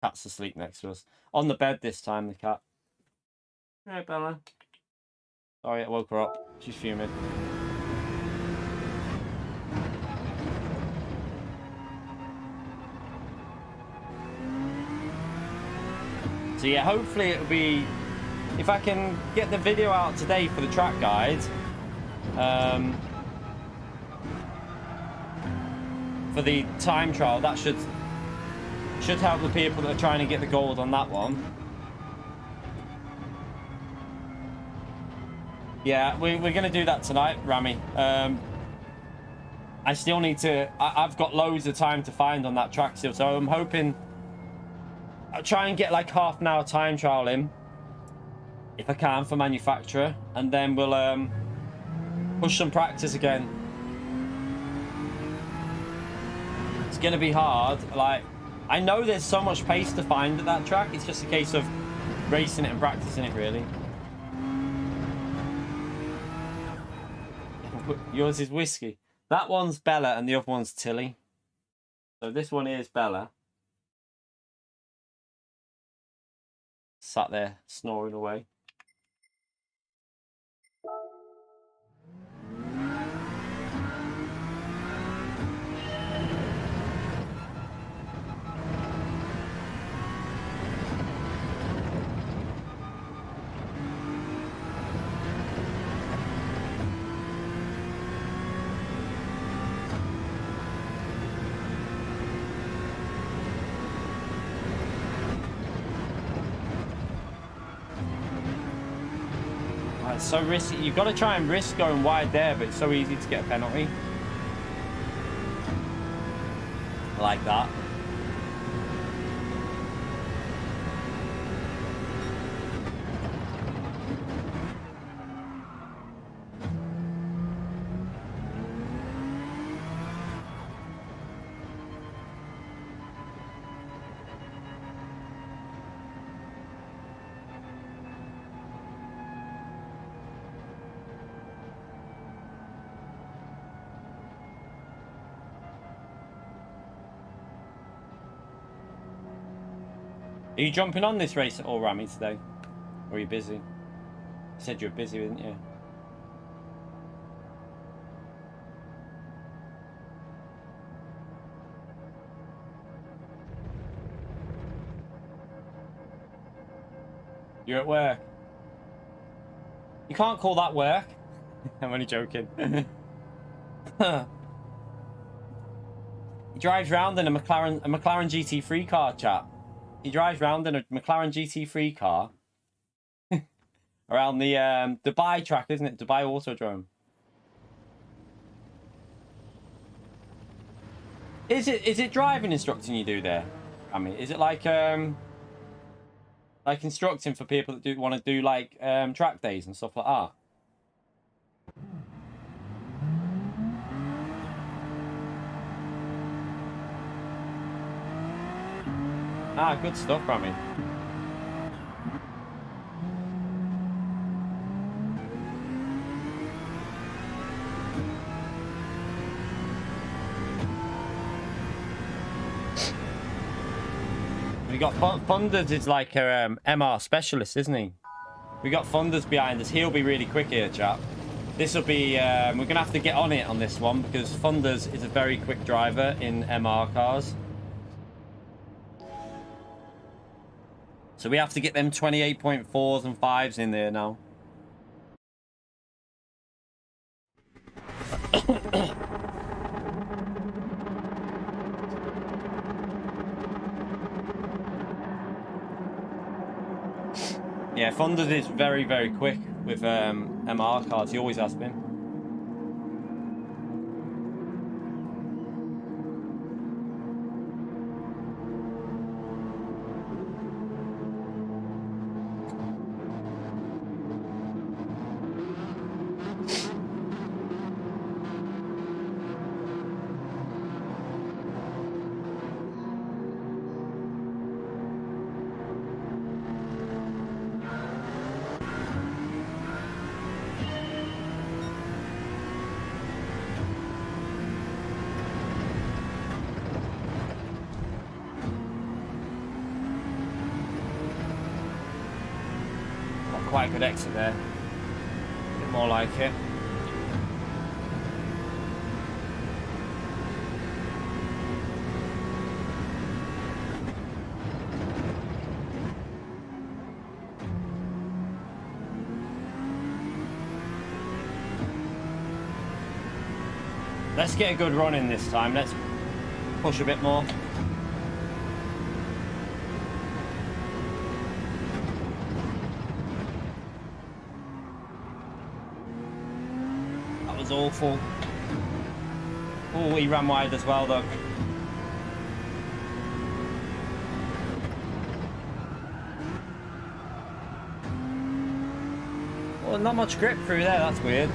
Cat's asleep next to us. On the bed this time, the cat. Hey, Bella. Sorry, I woke her up. She's fuming. So yeah, hopefully it'll be... If I can get the video out today for the track guide, for the time trial, that should help the people that are trying to get the gold on that one. Yeah, we're going to do that tonight, Rami. I still need to... I've got loads of time to find on that track still, so I'm hoping... I'll try and get like half an hour time trial in, if I can, for manufacturer, and then we'll push some practice again. It's going to be hard. Like, I know there's so much pace to find at that track. It's just a case of racing it and practicing it, really. Yours is whiskey. That one's Bella and the other one's Tilly. So this one is Bella. Sat there snoring away. It's so risky. You've got to try and risk going wide there, but it's so easy to get a penalty. Like that. Are you jumping on this race at all, Rami, today? Or are you busy? You said you were busy, didn't you? You're at work. You can't call that work. I'm only joking. He drives round in a McLaren GT3 car, chat. He drives round in a McLaren GT3 car around the Dubai track, isn't it? Dubai Autodrome. Is it driving instructing you do there? I mean, is it like instructing for people that do want to do like track days and stuff like that? Ah, good stuff, Rami. We got Thunders is like a MR specialist, isn't he? We got Thunders behind us. He'll be really quick here, chap. This will be... we're going to have to get on it on this one because Thunders is a very quick driver in MR cars. So we have to get them 28.4s and 5s in there now. Yeah, Thunders is very, very quick with MR cards. He always has been. quite a good exit there. A bit more like it. Let's get a good run in this time. Let's push a bit more. That was awful. Oh, he ran wide as well, though. Well, not much grip through there. That's weird.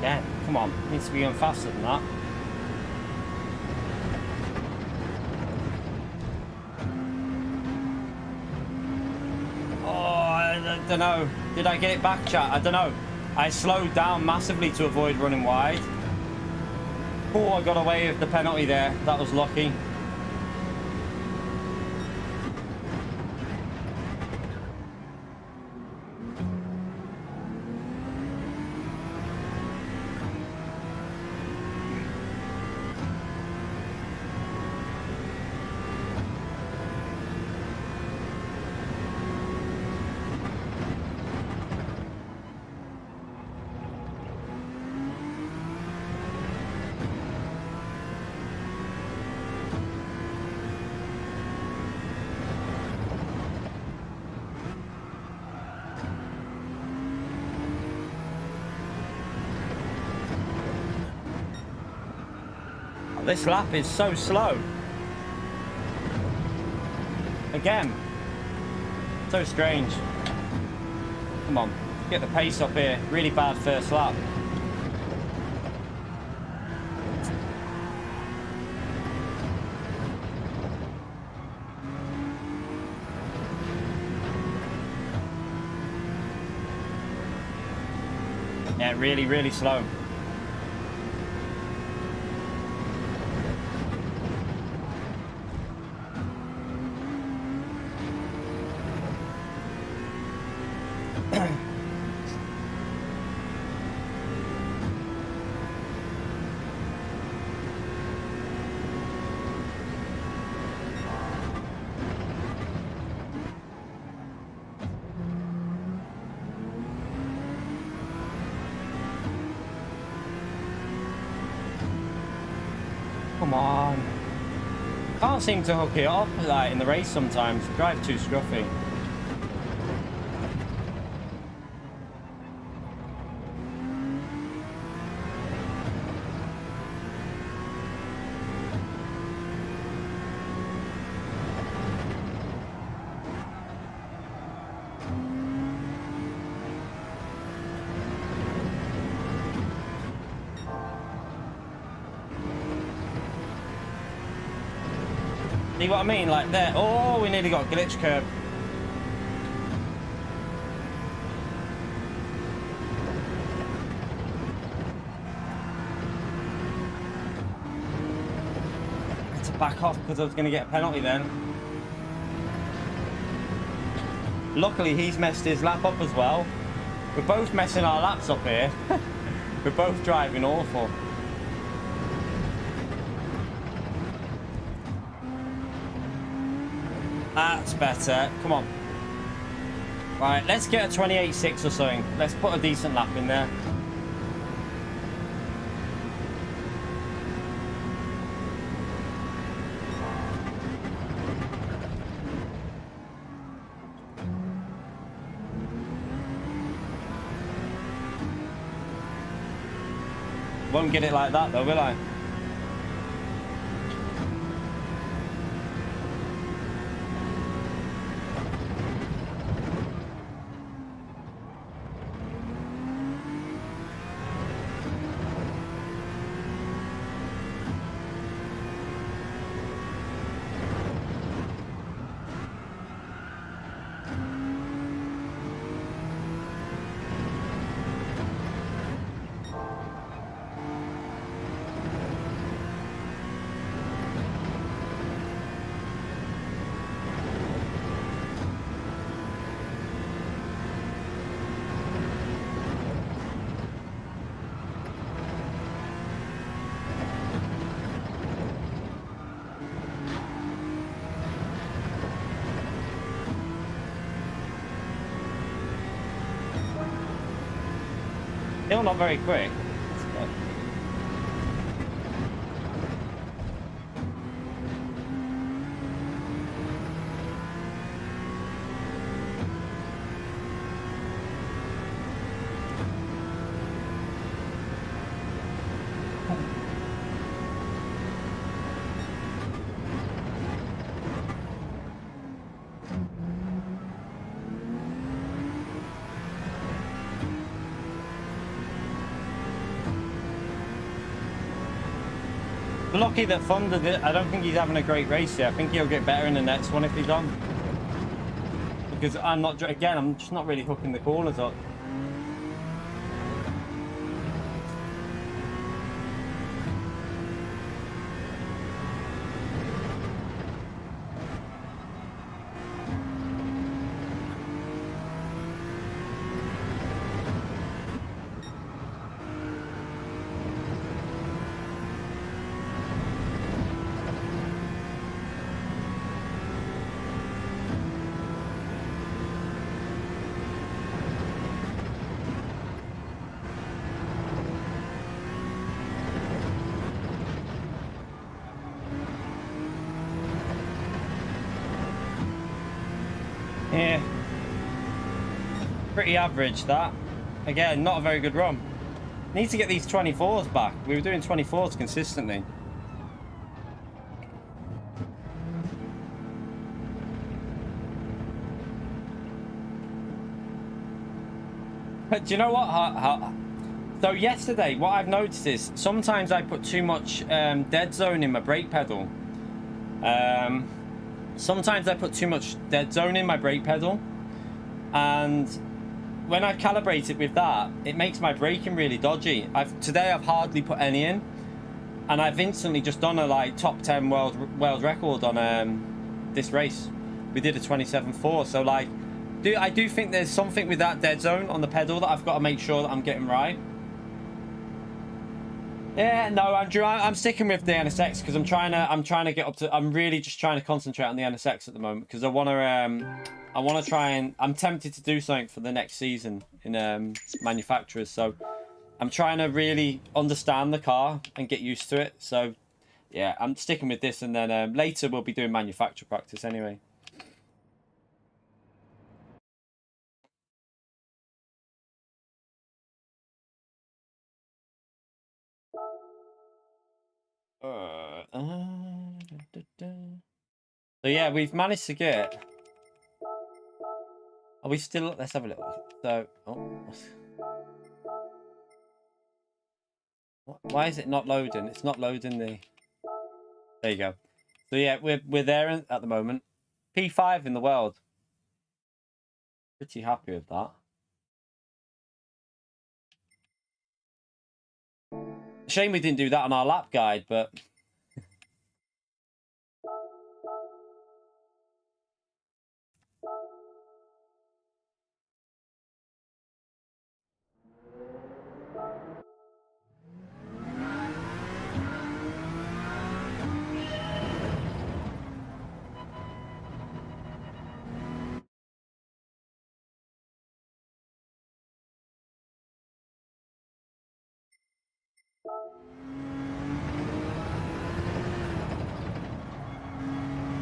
Yeah, come on. Needs to be going faster than that. Oh, I don't know. Did I get it back, chat? I don't know. I slowed down massively to avoid running wide. Oh, I got away with the penalty there. That was lucky. This lap is so slow. Again. So strange. Come on. Get the pace up here. Really bad first lap. Yeah, really, really slow. Come on. Can't seem to hook it up like in the race sometimes. The drive too scruffy. See what I mean? Like there. Oh, we nearly got a glitch curb. I had to back off because I was going to get a penalty then. Luckily, he's messed his lap up as well. We're both messing our laps up here. We're both driving awful. That's better. Come on. Right, let's get a 28.6 or something. Let's put a decent lap in there. Won't get it like that though, will I? Still not very quick. Lucky that funded it. I don't think he's having a great race here. I think he'll get better in the next one if he's on. Because I'm not, again, I'm just not really hooking the corners up. Yeah, pretty average that. Again, not a very good run. Need to get these 24s back. We were doing 24s consistently. But do you know what? So yesterday, what I've noticed is sometimes I put too much dead zone in my brake pedal. Sometimes I put too much dead zone in my brake pedal, and when I calibrate it with that, it makes my braking really dodgy. Today I've hardly put any in, and I've instantly just done a like top 10 world record on this race. We did a 27.4, so like, I do think there's something with that dead zone on the pedal that I've got to make sure that I'm getting right. Yeah, no, I'm sticking with the NSX because I'm trying to get up to. I'm really just trying to concentrate on the NSX at the moment because I want to try and. I'm tempted to do something for the next season in manufacturers. So I'm trying to really understand the car and get used to it. So yeah, I'm sticking with this, and then later we'll be doing manufacturer practice anyway. So yeah, we've managed to get. Are we still? Let's have a look. So, why is it not loading? It's not loading the. There you go. So yeah, we're there at the moment. P5 in the world. Pretty happy with that. Shame we didn't do that on our lap guide, but.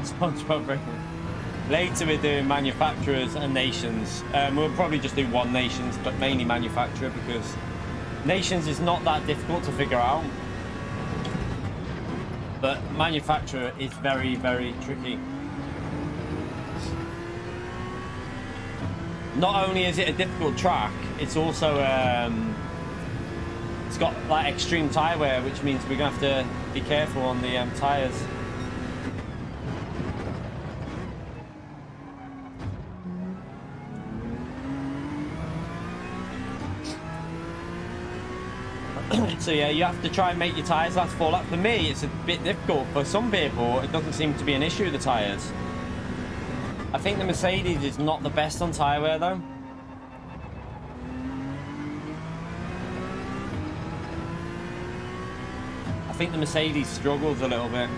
SpongeBob breaking. Later we're doing manufacturers and nations. We'll probably just do one nations, but mainly manufacturer because nations is not that difficult to figure out. But manufacturer is very, very tricky. Not only is it a difficult track, it's also it's got like extreme tyre wear, which means we're gonna have to be careful on the tyres. So yeah, you have to try and make your tyres last 4 laps. For me, it's a bit difficult. For some people, it doesn't seem to be an issue, the tyres. I think the Mercedes is not the best on tyre wear, though. I think the Mercedes struggles a little bit.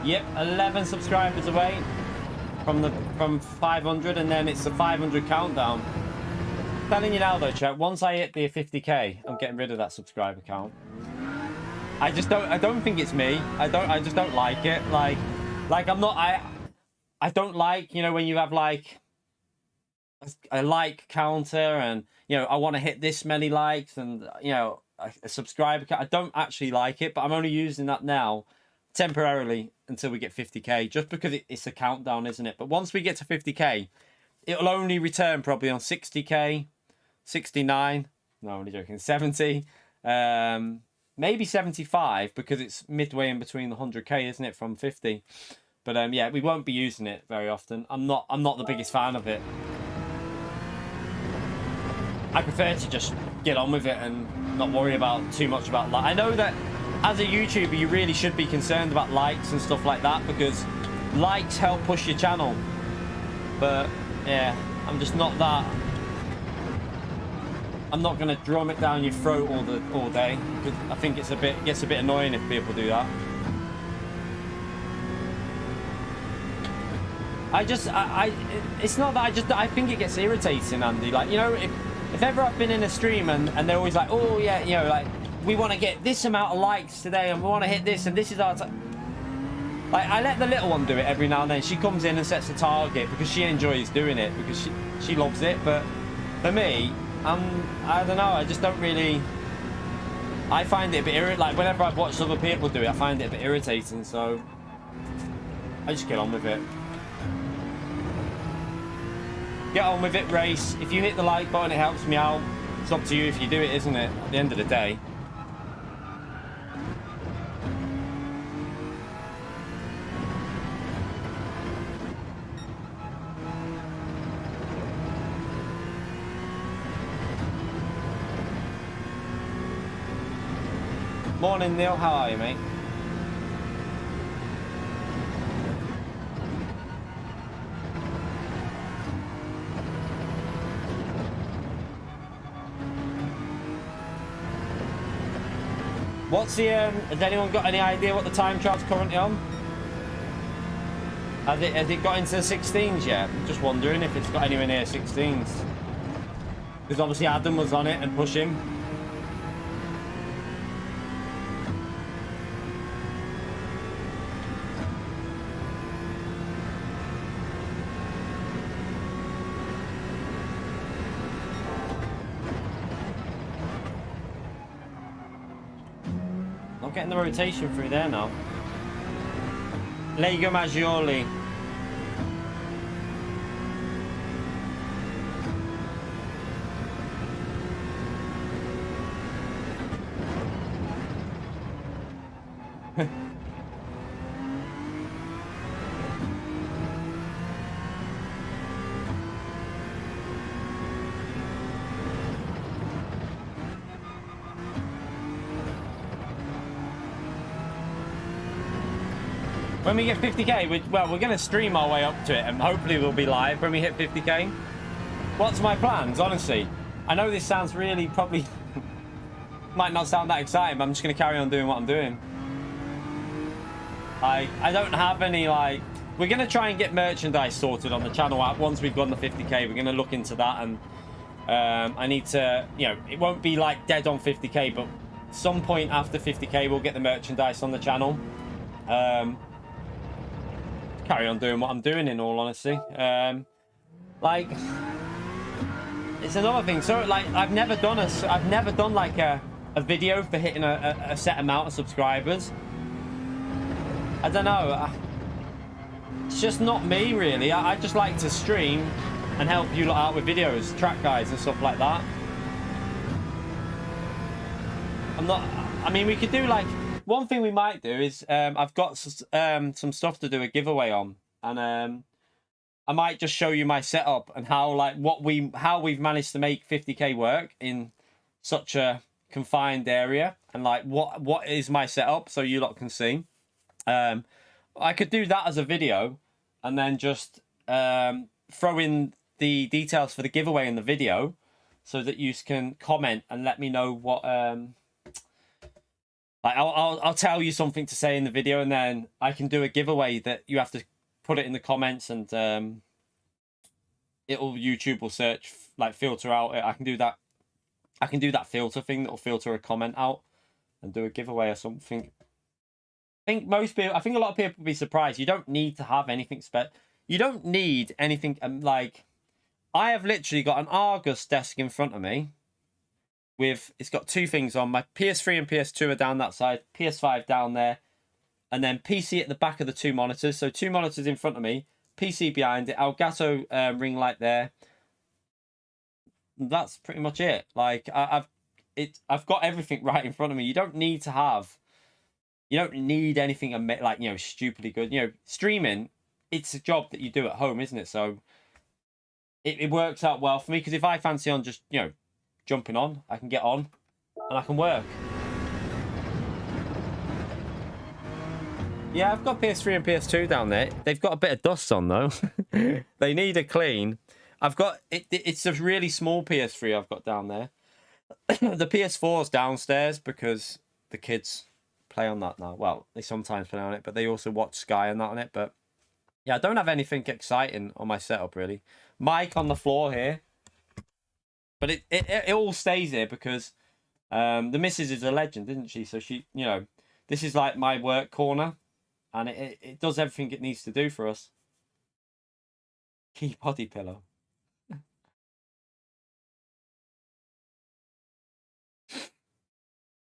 Yep, 11 subscribers away from 500, and then it's the 500 countdown. Telling you now though, chat, once I hit the 50k, I'm getting rid of that subscriber count. I don't think it's me. I just don't like it. Like I'm not, I don't like, you know, when you have like a like counter and, you know, I want to hit this many likes and, you know, a subscriber count. I don't actually like it, but I'm only using that now temporarily until we get 50k, just because it's a countdown, isn't it? But once we get to 50k, it'll only return probably on 60k, 69, no, I'm only joking, 70, maybe 75, because it's midway in between the 100k, isn't it, from 50. But yeah, we won't be using it very often. I'm not the biggest fan of it. I prefer to just get on with it and not worry about too much about that. I know that as a YouTuber, you really should be concerned about likes and stuff like that, because likes help push your channel. But yeah, I'm just not that. I'm not gonna drum it down your throat all day, because I think it gets a bit annoying if people do that. It's not that I think it gets irritating, Andy. Like, you know, if ever I've been in a stream and they're always like, oh yeah, you know, like, we want to get this amount of likes today and we want to hit this and this is our time. Like, I let the little one do it every now and then. She comes in and sets a target because she enjoys doing it, because she loves it. But for me, I don't know, I just don't really, I find it a bit irritating. Like, whenever I've watched other people do it, I find it a bit irritating, so I just get on with it. Get on with it, race. If you hit the like button, it helps me out. It's up to you if you do it, isn't it? At the end of the day. Morning, Neil. How are you, mate? What's the, has anyone got any idea what the time trial's currently on? Has it got into the 16s yet? I'm just wondering if it's got anywhere near 16s. Because obviously Adam was on it and pushing. Getting the rotation through there now. Lego Maggioli. When we get 50k, we're going to stream our way up to it, and hopefully we'll be live when we hit 50k. What's my plans, honestly? I know this sounds really, probably might not sound that exciting, but I'm just going to carry on doing what I'm doing. I don't have any, like, we're going to try and get merchandise sorted on the channel app. Once we've gone the 50k, we're going to look into that, and I need to, you know, it won't be like dead on 50k, but some point after 50k, we'll get the merchandise on the channel. Carry on doing what I'm doing, in all honesty. Like, it's another thing. So, like, I've never done like a video for hitting a set amount of subscribers. I don't know. It's just not me, really. I just like to stream and help you lot out with videos, track guides and stuff like that. I mean, we could do, like, one thing we might do is, I've got some stuff to do a giveaway on, and I might just show you my setup and how, like, how we've managed to make 50k work in such a confined area, and like what is my setup, so you lot can see. I could do that as a video, and then just throw in the details for the giveaway in the video, so that you can comment and let me know what Like I'll tell you something to say in the video, and then I can do a giveaway that you have to put it in the comments, and YouTube will search, like filter out. I can do that. I can do that filter thing that will filter a comment out and do a giveaway or something. I think a lot of people will be surprised. You don't need to have anything you don't need anything. Like, I have literally got an Argus desk in front of me. It's got two things on. My PS3 and PS2 are down that side, PS5 down there, and then PC at the back of the two monitors. So 2 monitors in front of me, PC behind it, Elgato ring light there. That's pretty much it. Like, I've got everything right in front of me. You don't need anything like, you know, stupidly good. You know, streaming, it's a job that you do at home, isn't it? So it works out well for me, because if I fancy on just, you know, jumping on, I can get on and I can work. Yeah, I've got PS3 and PS2 down there. They've got a bit of dust on though. They need a clean. I've got it's a really small PS3 I've got down there. The PS4's downstairs because the kids play on that now. Well, they sometimes play on it, but they also watch Sky and that on it. But yeah, I don't have anything exciting on my setup really. Mic on the floor here. But it all stays here because the missus is a legend, isn't she? So she, you know, this is like my work corner, and it does everything it needs to do for us. Key body pillow.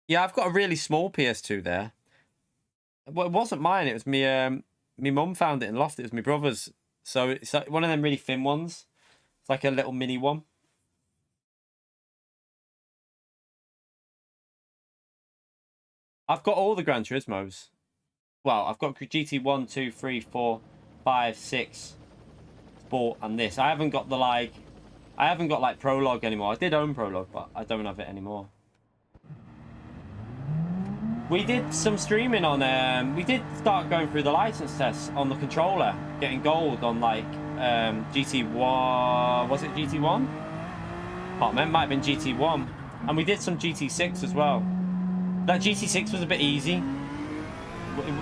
Yeah, I've got a really small PS2 there. Well, it wasn't mine. It was me. My mum found it in loft. It was my brother's. So it's like one of them really thin ones. It's like a little mini one. I've got all the Gran Turismos. Well, I've got GT1, 2, 3, 4, 5, 6, Sport, and this. I haven't got like Prologue anymore. I did own Prologue, but I don't have it anymore. We did some streaming on. We did start going through the license tests on the controller, getting gold on like GT1. Was it GT1? Oh man, it might have been GT1, and we did some GT6 as well. That GT6 was a bit easy.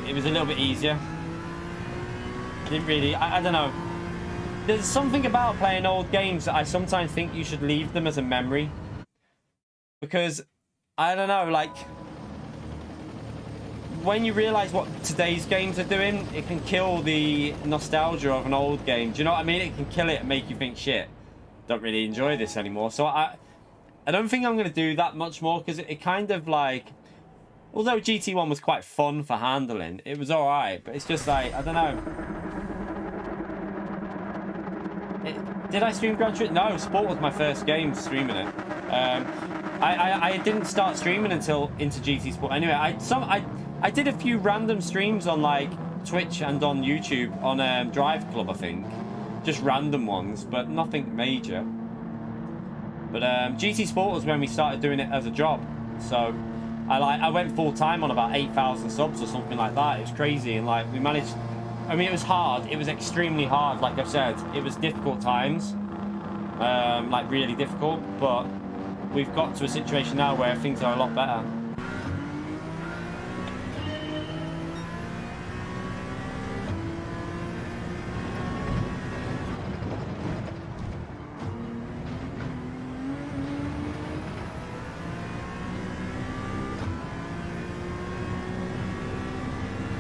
It was a little bit easier. Didn't really. I don't know. There's something about playing old games that I sometimes think you should leave them as a memory, because I don't know, like, when you realize what today's games are doing, it can kill the nostalgia of an old game. Do you know what I mean? It can kill it and make you think, shit, don't really enjoy this anymore. So I don't think I'm going to do that much more, because it kind of like, although GT1 was quite fun for handling, it was alright, but it's just like, I don't know. Did I stream Gran Turismo? No, Sport was my first game streaming it. I didn't start streaming until into GT Sport. Anyway, I did a few random streams on like Twitch and on YouTube on Drive Club, I think. Just random ones, but nothing major. But GT Sport was when we started doing it as a job. So I went full time on about 8,000 subs or something like that. It was crazy, and like we managed. I mean, it was hard. It was extremely hard. Like I've said, it was difficult times, like really difficult. But we've got to a situation now where things are a lot better.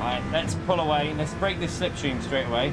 Alright, let's pull away. Let's break this slipstream straight away.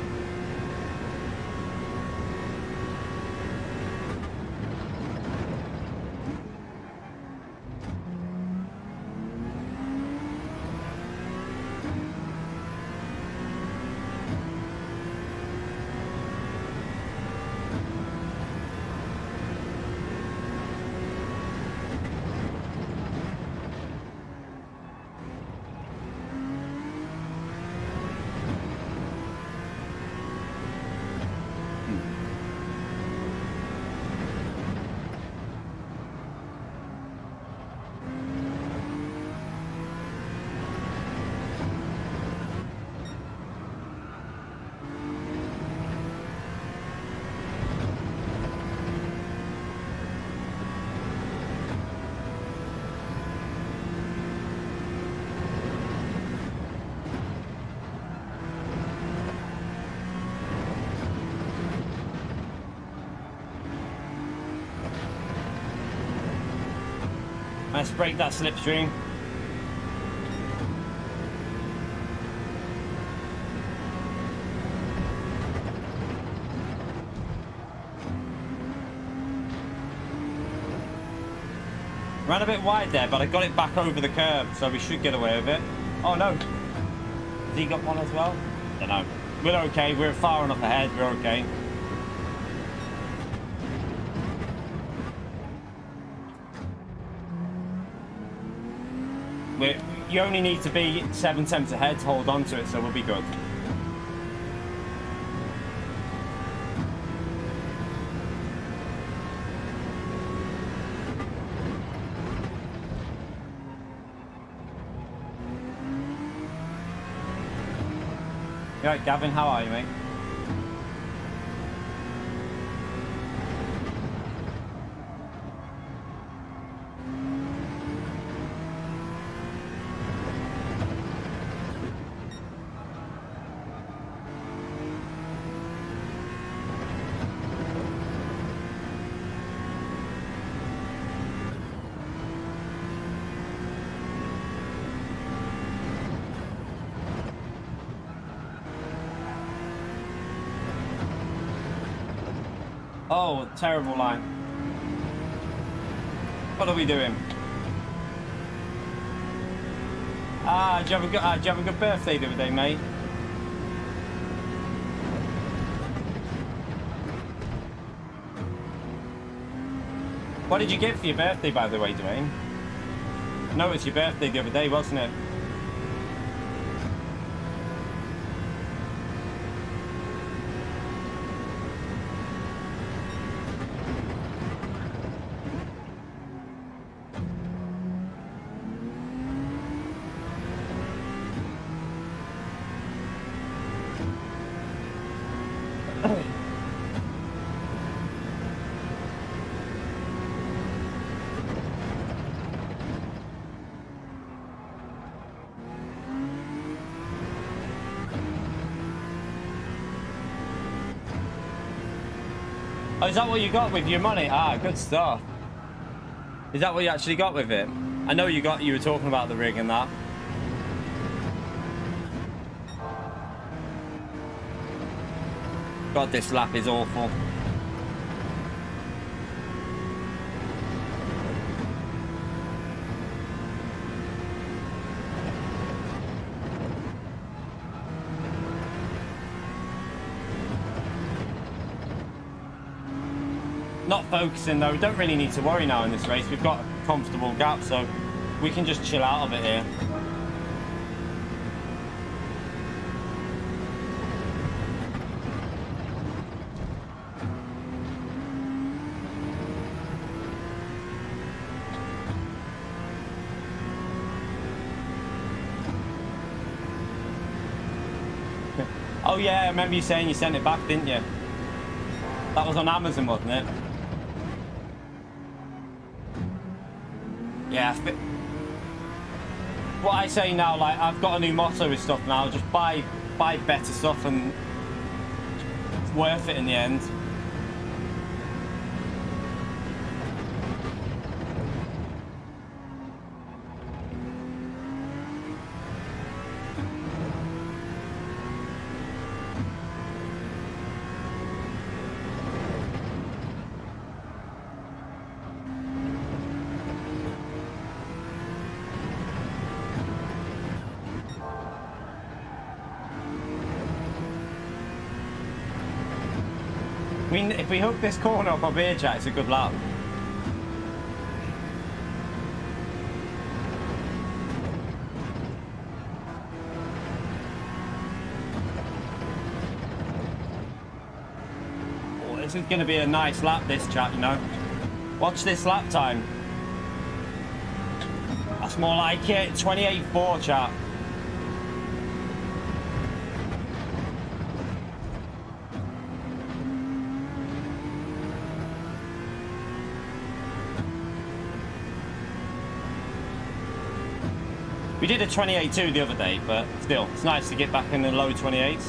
Let's break that slipstream. Ran a bit wide there, but I got it back over the curb, so we should get away with it. Oh no. Has he got one as well? Don't know. We're okay. We're far enough ahead. We're okay. You only need to be 7/10 ahead to hold on to it, so we'll be good. You alright, Gavin? How are you, mate? Oh, terrible line. What are we doing? Did you have a good birthday the other day, mate? What did you get for your birthday, by the way, Dwayne? No, it's your birthday the other day, wasn't it? Oh, is that what you got with your money? Ah, good stuff. Is that what you actually got with it? I know you were talking about the rig and that. God, this lap is awful. Not focusing though, we don't really need to worry now in this race. We've got a comfortable gap, so we can just chill out of it here. Oh yeah, I remember you saying you sent it back, didn't you? That was on Amazon, wasn't it? Yeah, what I say now, like, I've got a new motto with stuff now, just buy better stuff and it's worth it in the end. I mean, if we hook this corner up on beer chat, it's a good lap. Oh, this is going to be a nice lap, this chat, you know. Watch this lap time. That's more like it. 28.4, chat. We did a 28.2 the other day, but still, it's nice to get back in the low 28s.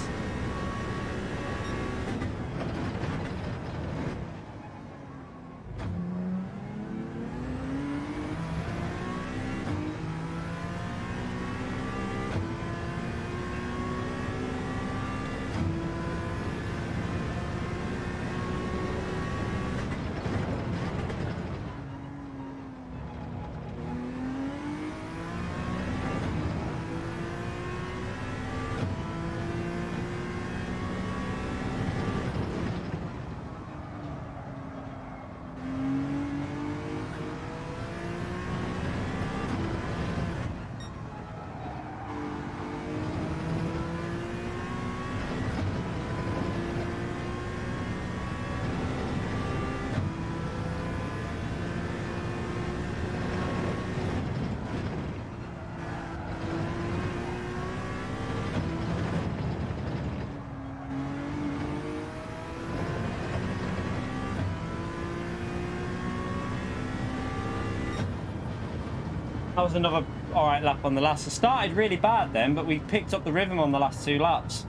That was another all right lap on the last. It started really bad then, but we picked up the rhythm on the last 2 laps.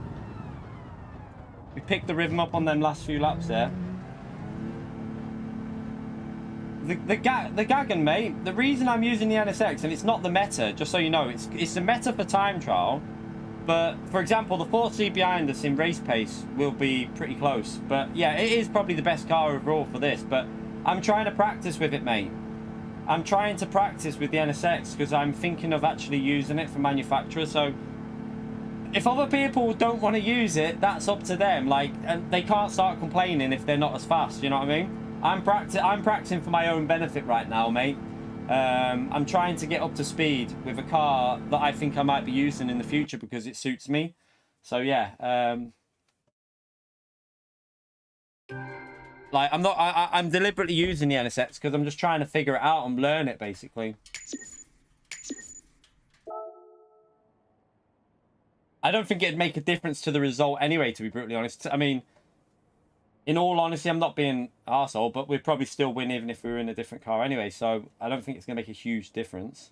We picked the rhythm up on them last few laps there. The Gagan, mate, the reason I'm using the NSX, and it's not the meta, just so you know, it's the meta for time trial. But, for example, the 4C behind us in race pace will be pretty close. But, yeah, it is probably the best car overall for this. But I'm trying to practice with it, mate. I'm trying to practice with the NSX because I'm thinking of actually using it for manufacturer. So if other people don't want to use it, that's up to them. Like, and they can't start complaining if they're not as fast. You know what I mean? I'm practicing for my own benefit right now, mate. I'm trying to get up to speed with a car that I think I might be using in the future because it suits me. So yeah. Like, I'm deliberately using the NSX because I'm just trying to figure it out and learn it, basically. I don't think it'd make a difference to the result anyway, to be brutally honest. I mean, in all honesty, I'm not being an arsehole, but we'd probably still win even if we were in a different car anyway, so I don't think it's going to make a huge difference.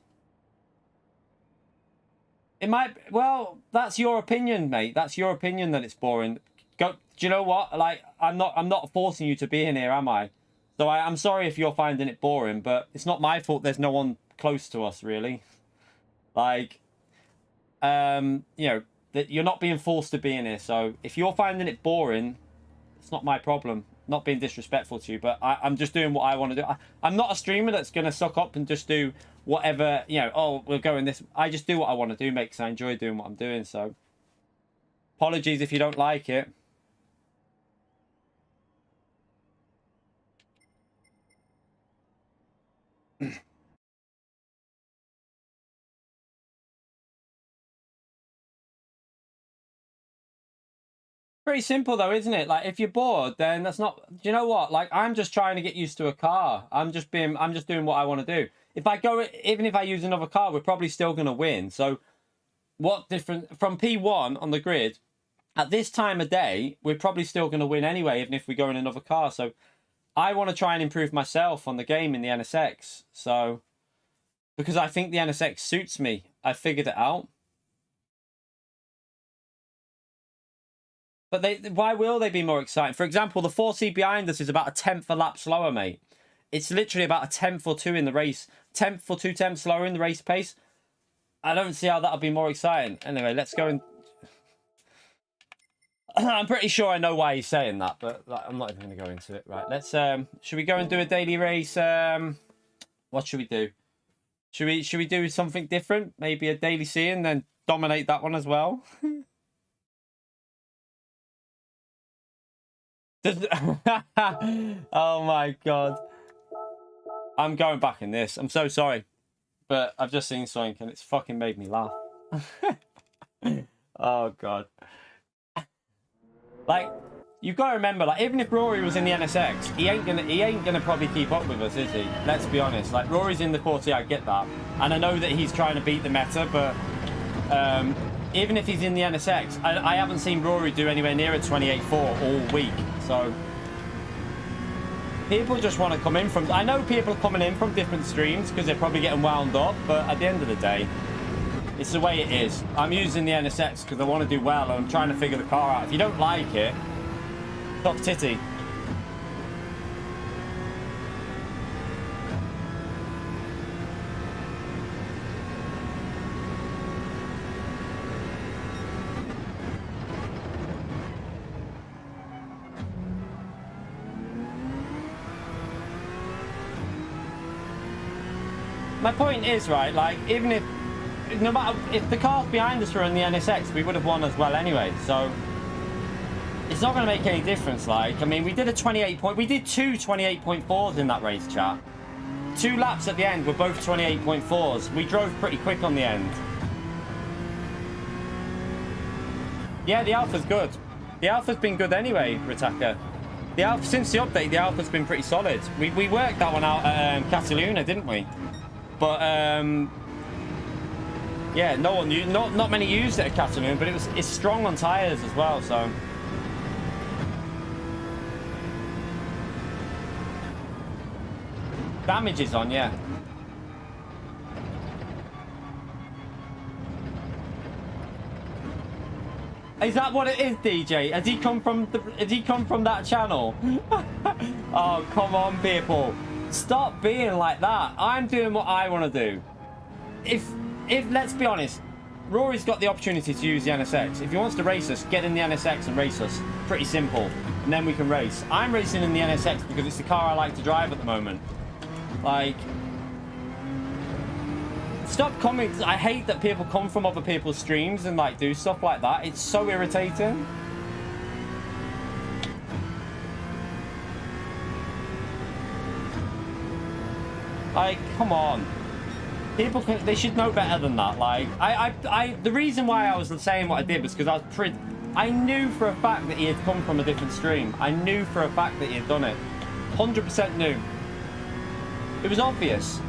It might... Well, that's your opinion, mate. That's your opinion that it's boring. Go... Do you know what? Like, I'm not forcing you to be in here, am I? So I'm sorry if you're finding it boring, but it's not my fault there's no one close to us, really. Like, you know, that you're not being forced to be in here, so if you're finding it boring, it's not my problem. Not being disrespectful to you, but I'm just doing what I want to do. I'm not a streamer that's going to suck up and just do whatever, you know, oh, we're going this. I just do what I want to do, mate, because I enjoy doing what I'm doing, so apologies if you don't like it. Pretty simple though, isn't it? Like, if you're bored, then that's not... Do you know what? Like, I'm just trying to get used to a car. I'm just doing what I want to do. If I go, even if I use another car, we're probably still going to win. So what different from P1 on the grid at this time of day, we're probably still going to win anyway, even if we go in another car. So I want to try and improve myself on the game in the NSX. So because I think the NSX suits me, I figured it out. But why will they be more exciting? For example, the 4C behind us is about a tenth a lap slower, mate. It's literally about a tenth or two in the race. Tenth or 2 tenths slower in the race pace. I don't see how that'll be more exciting. Anyway, let's go and... I'm pretty sure I know why he's saying that, but like, I'm not even going to go into it. Right, let's... should we go and do a daily race? What should we do? Should we do something different? Maybe a daily C and then dominate that one as well? Oh my god. I'm going back in this. I'm so sorry. But I've just seen something and it's fucking made me laugh. Oh god. Like, you've got to remember, like, even if Rory was in the NSX, he ain't gonna probably keep up with us, is he? Let's be honest. Like, Rory's in the 40, I get that. And I know that he's trying to beat the meta, but even if he's in the NSX, I haven't seen Rory do anywhere near a 28.4 all week. So people just want to come in from... I know people are coming in from different streams because they're probably getting wound up, but at the end of the day, it's the way it is. I'm using the NSX because I want to do well and I'm trying to figure the car out. If you don't like it, top titty. My point is, right, like, even if, no matter, if the cars behind us were in the NSX, we would have won as well anyway, so it's not going to make any difference. Like, I mean, we did a 28 we did 2 28.4s in that race, chat. 2 laps at the end were both 28.4s. We drove pretty quick on the end. Yeah, the Alpha's good. The Alpha's been good anyway, Ritaka. The Alpha, since the update, the Alpha's been pretty solid. We worked that one out at Cataluna, didn't we? But yeah, no one used, not many used it at Cataluna, but it's strong on tires as well. So damage is on, yeah. Is that what it is, DJ? Has he come from that channel? Oh, come on, people. Stop being like that. I'm doing what I want to do. If let's be honest, Rory's got the opportunity to use the NSX. If he wants to race us, get in the NSX and race us. Pretty simple. And then we can race. I'm racing in the NSX because it's the car I like to drive at the moment. Like, stop coming. I hate that people come from other people's streams and like do stuff like that. It's so irritating. Like, come on. People can, they should know better than that. Like, the reason why I was saying what I did was because I knew for a fact that he had come from a different stream. I knew for a fact that he had done it. 100% knew. It was obvious.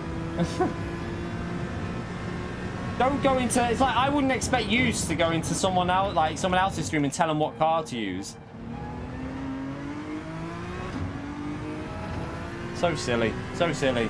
Don't go into, it's like I wouldn't expect you to go into someone else's stream and tell them what car to use. So silly. So silly.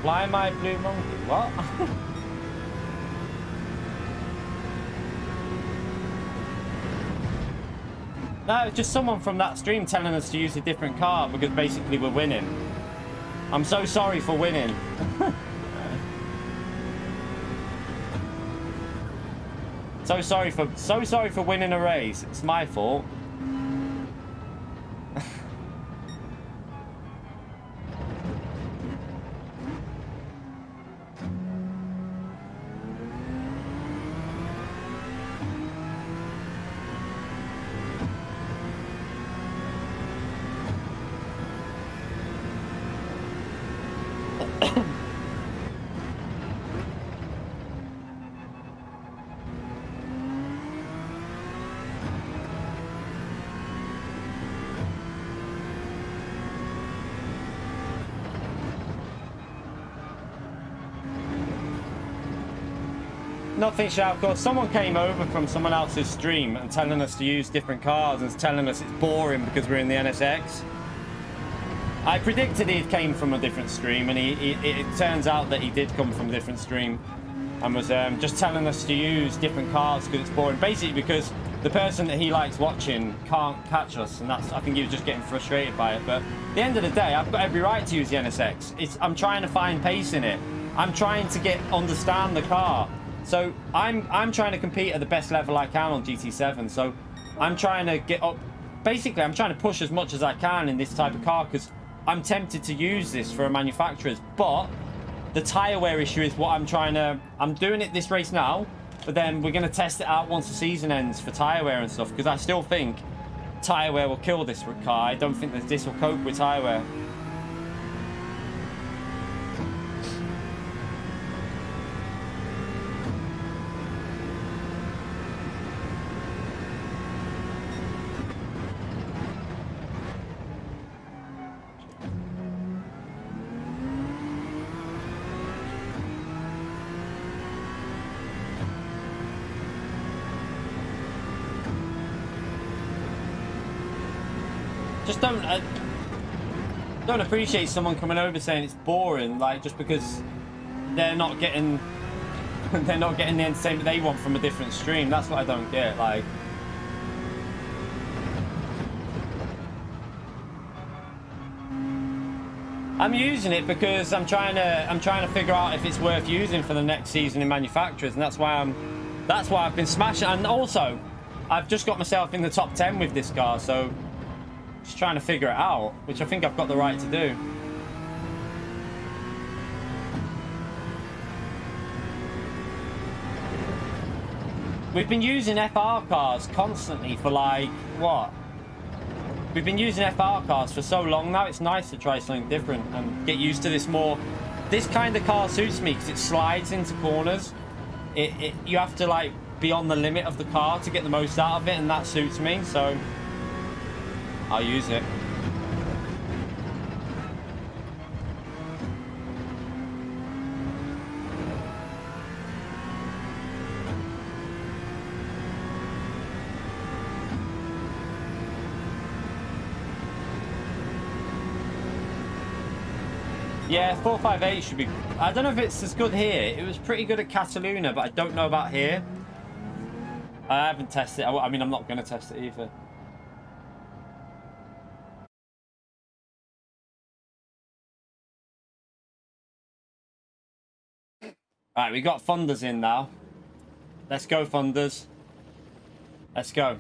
Fly my blue monkey. What? No, it's just someone from that stream telling us to use a different car because basically we're winning. I'm so sorry for winning. So sorry for winning a race. It's my fault. Nothing, Shout. Of course, someone came over from someone else's stream and telling us to use different cars and telling us it's boring because we're in the NSX. I predicted he came from a different stream, and it turns out that he did come from a different stream and was just telling us to use different cars because it's boring. Basically because the person that he likes watching can't catch us, and that's, I think he was just getting frustrated by it. But at the end of the day, I've got every right to use the NSX. I'm trying to find pace in it. I'm trying to understand the car. So I'm trying to compete at the best level I can on GT7. So I'm trying to get up. Basically, I'm trying to push as much as I can in this type of car because I'm tempted to use this for a manufacturer's. But the tyre wear issue is what I'm doing it this race now, but then we're going to test it out once the season ends for tyre wear and stuff, because I still think tyre wear will kill this car. I don't think that this will cope with tyre wear. Just don't appreciate someone coming over saying it's boring, like just because they're not getting the entertainment they want from a different stream. That's what I don't get. Like, I'm using it because I'm trying to figure out if it's worth using for the next season in manufacturers, and that's why I've been smashing. And also, I've just got myself in the top 10 with this car, so just trying to figure it out, which I think I've got the right to do. We've been using FR cars constantly for like, what? we've been using FR cars for so long now. It's nice to try something different and get used to this more. This kind of car suits me because it slides into corners. You have to like be on the limit of the car to get the most out of it, and that suits me. So I'll use it. Yeah, 458 should be... I don't know if it's as good here. It was pretty good at Cataluna, but I don't know about here. I haven't tested it. I mean, I'm not going to test it either. Alright, we got Funders in now. Let's go, Funders. Let's go.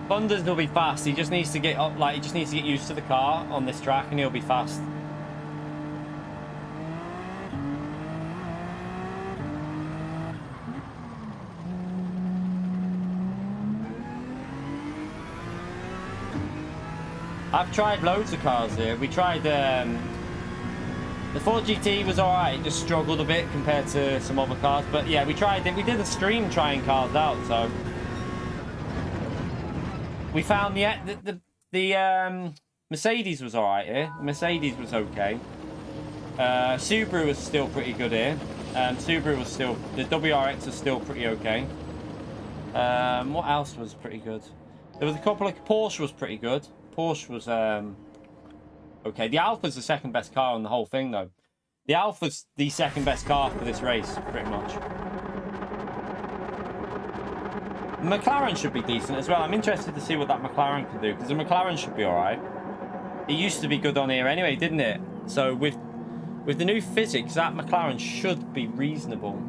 Funders will be fast. He just needs to get up, like, he just needs to get used to the car on this track, and he'll be fast. I've tried loads of cars here. We tried the Ford GT was alright. It just struggled a bit compared to some other cars. But yeah, we tried it. We did a stream trying cars out, so we found the Mercedes was alright here. Mercedes was okay. Subaru was still pretty good here. Subaru was still, the WRX was still pretty okay. What else was pretty good? There was a couple of, Porsche was pretty good. Porsche was okay. The Alpha's the second best car on the whole thing, though. The Alpha's the second best car for this race, pretty much. McLaren should be decent as well. I'm interested to see what that McLaren can do, because the McLaren should be alright. It used to be good on here anyway, didn't it? So with the new physics, that McLaren should be reasonable.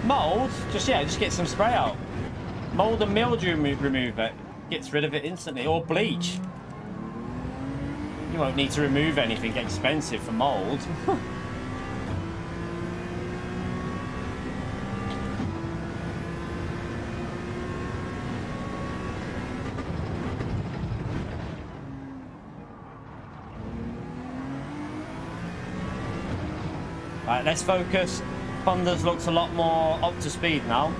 Mold, just get some spray out. Mold and mildew remove it. Gets rid of it instantly. Or bleach. You won't need to remove anything expensive for mold. Right, let's focus. Honda's looks a lot more up to speed now.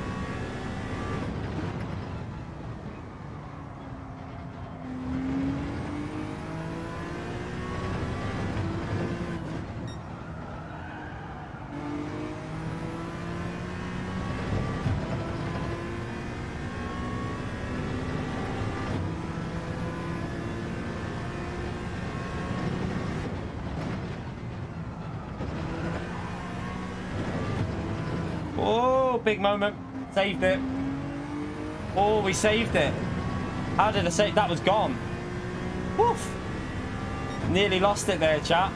Big moment. Saved it. Oh, we saved it. How did I save? That was gone. Woof. Nearly lost it there, chat.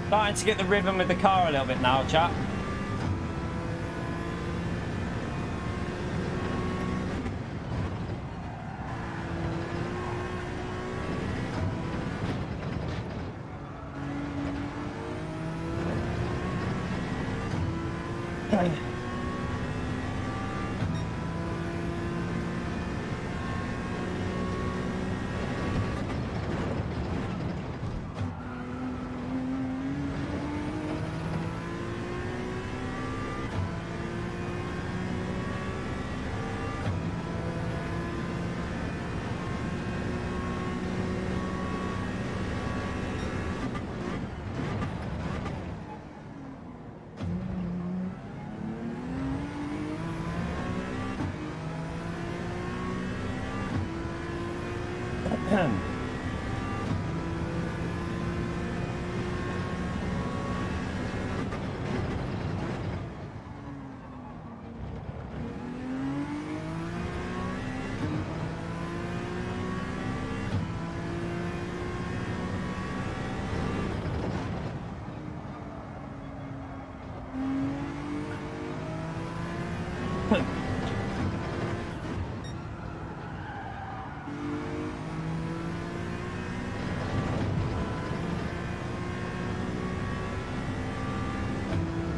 Starting to get the rhythm with the car a little bit now, chap.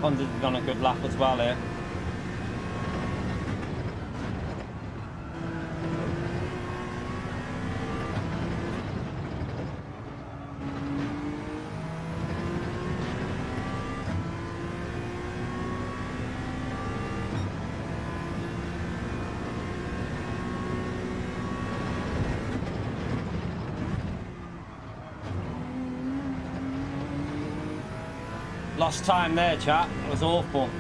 Honda's done a good lap as well here. Lost time there, chap. It was awful.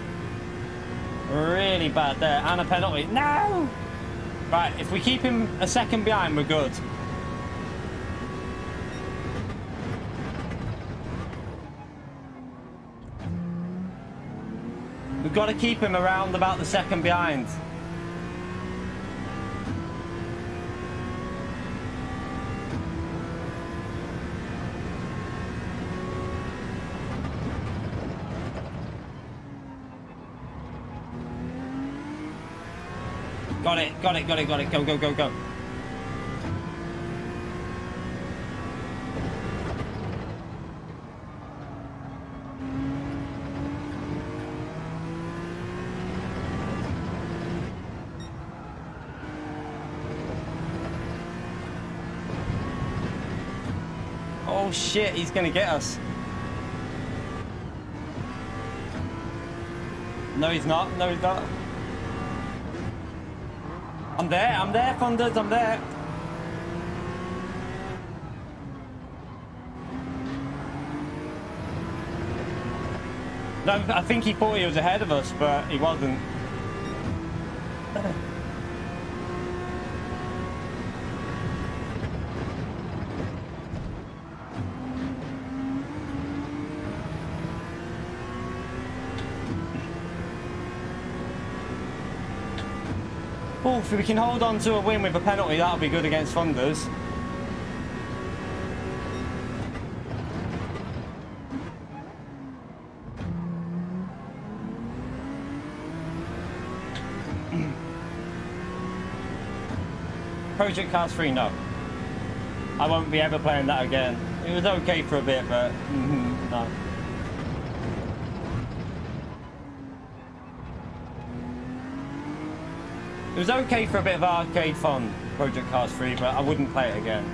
Really bad there. And a penalty. No! Right, if we keep him a second behind, we're good. We've got to keep him around about the second behind. Got it, got it, got it, got it. Go, go, go, go. Oh shit, he's gonna get us. No, he's not. No, he's not. I'm there, Thunders, I'm there. No, I think he thought he was ahead of us, but he wasn't. Oh, if we can hold on to a win with a penalty, that'll be good against Thunders. Project Cars 3, no. I won't be ever playing that again. It was okay for a bit, but no. It was okay for a bit of arcade fun, Project Cars 3, but I wouldn't play it again.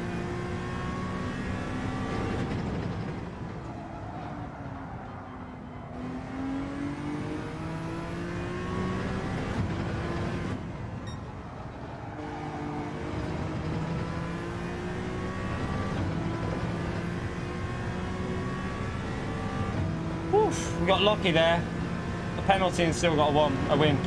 Oof, we got lucky there. The penalty and still got a win.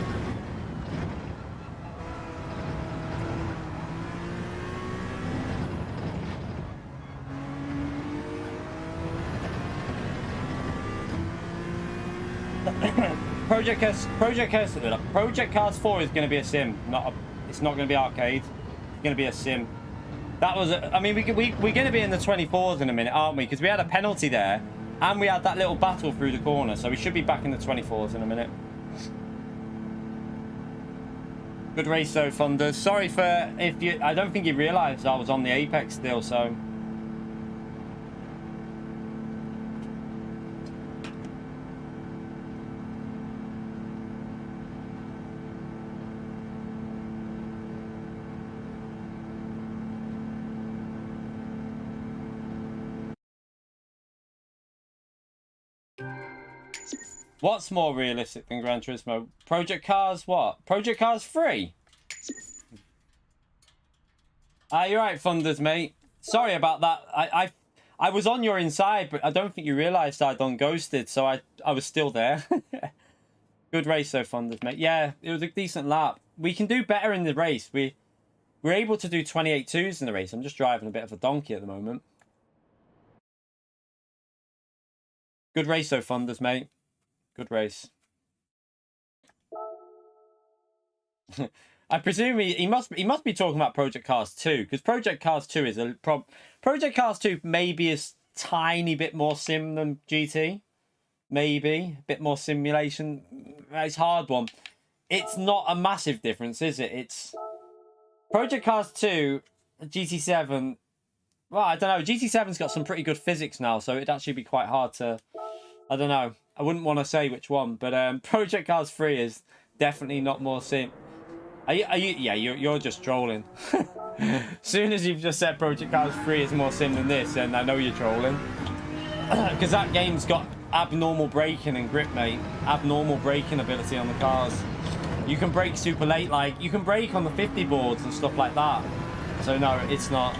Project Cars 4 is going to be a sim, it's not going to be arcade. It's going to be a sim. That was, I mean, we're going to be in the 24s in a minute, aren't we? Because we had a penalty there, And we had that little battle through the corner, so we should be back in the 24s in a minute. Good race though, Thunders. Sorry for if you... I don't think you realised I was on the Apex still, so... What's more realistic than Gran Turismo? Project Cars what? Project Cars 3? You're right, Thunders, mate. Sorry about that. I was on your inside, but I don't think you realised I'd on ghosted, so I was still there. Good race though, Thunders, mate. Yeah, it was a decent lap. We can do better in the race. We're able to do 28.2s in the race. I'm just driving a bit of a donkey at the moment. Good race though, Thunders, mate. Good race. I presume he must be talking about Project Cars 2, because Project Cars 2 is a Project Cars 2 maybe is tiny bit more sim than GT, maybe a bit more simulation. It's a hard one. It's not a massive difference, is it? It's Project Cars 2, GT7. Well, I don't know. GT7's got some pretty good physics now, so it'd actually be quite hard to. I don't know. I wouldn't want to say which one, but Project Cars 3 is definitely not more sim. Are you? Yeah, you're just trolling. Soon as you've just said Project Cars 3 is more sim than this, then I know you're trolling. Because that game's got abnormal braking and grip, mate. Abnormal braking ability on the cars. You can brake super late, like you can brake on the 50 boards and stuff like that. So no, it's not.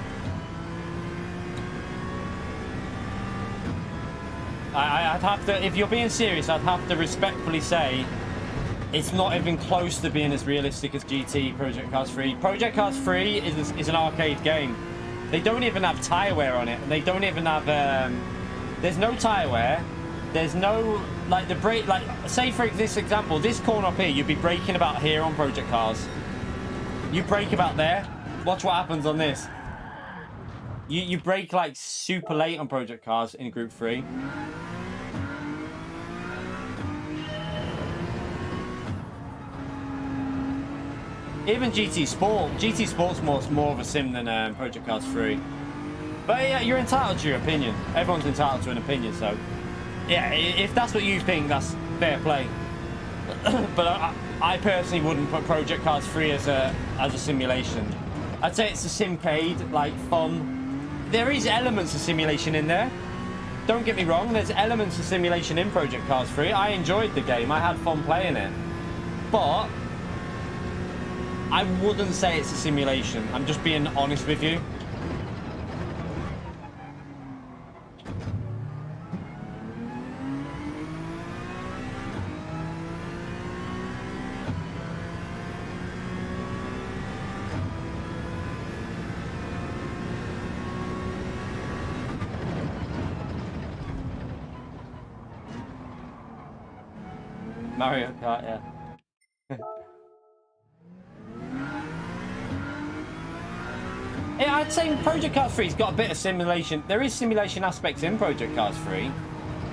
I'd have to, if you're being serious, I'd have to respectfully say it's not even close to being as realistic as GT Project Cars 3. Project Cars 3 is an arcade game. They don't even have tyre wear on it. And they don't even have, there's no tyre wear. There's no, like the brake, like say for this example, this corner up here, you'd be braking about here on Project Cars. You brake about there. Watch what happens on this. You brake like super late on Project Cars in Group 3. Even GT Sport's more of a sim than Project Cars 3. But yeah, you're entitled to your opinion. Everyone's entitled to an opinion, so yeah, if that's what you think, that's fair play. But I personally wouldn't put Project Cars 3 as a simulation. I'd say it's a simcade, like fun. There is elements of simulation in there. Don't get me wrong, there's elements of simulation in Project Cars 3. I enjoyed the game, I had fun playing it. But I wouldn't say it's a simulation. I'm just being honest with you. Mario Kart, yeah. Yeah, I'd say Project Cars 3's got a bit of simulation. There is simulation aspects in Project Cars 3.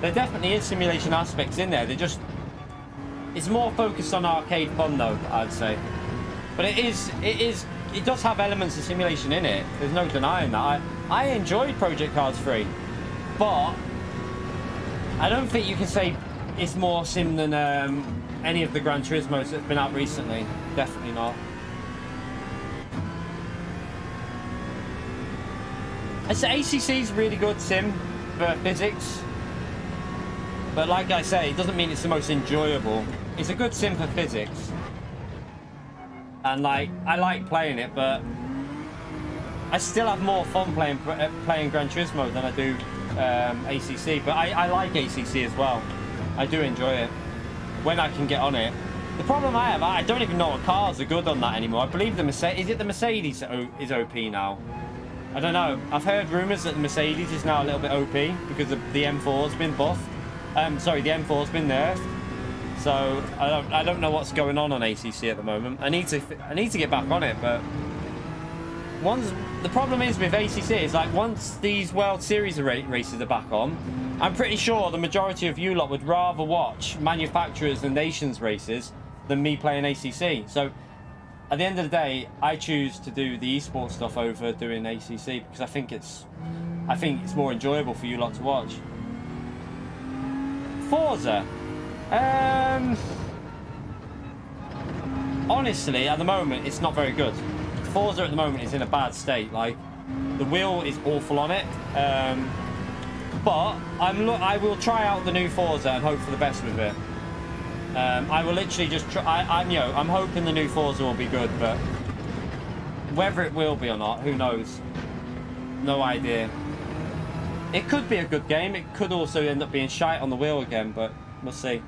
There definitely is simulation aspects in there. It's more focused on arcade fun though, I'd say. But it does have elements of simulation in it. There's no denying that. I enjoyed Project Cars 3, but I don't think you can say it's more sim than any of the Gran Turismos that's been out recently. Definitely not. I'd say ACC's really good sim for physics. But like I say, it doesn't mean it's the most enjoyable. It's a good sim for physics. And like, I like playing it, but I still have more fun playing Gran Turismo than I do ACC. But I like ACC as well. I do enjoy it when I can get on it. The problem I have, I don't even know what cars are good on that anymore. I believe the Mercedes, is it the Mercedes is OP now? I don't know. I've heard rumours that the Mercedes is now a little bit OP because the M4's been buffed. Sorry, the M4's been nerfed. So I don't know what's going on ACC at the moment. I need to get back on it, but the problem is with ACC is like once these World Series races are back on, I'm pretty sure the majority of you lot would rather watch manufacturers and nations races than me playing ACC. So at the end of the day, I choose to do the esports stuff over doing ACC because I think it's more enjoyable for you lot to watch. Forza. Honestly, at the moment, it's not very good. Forza at the moment is in a bad state. Like, the wheel is awful on it. But I will try out the new Forza and hope for the best with it. I will literally just try. I'm hoping the new Forza will be good, but whether it will be or not, who knows? No idea. It could be a good game. It could also end up being shite on the wheel again, but we'll see.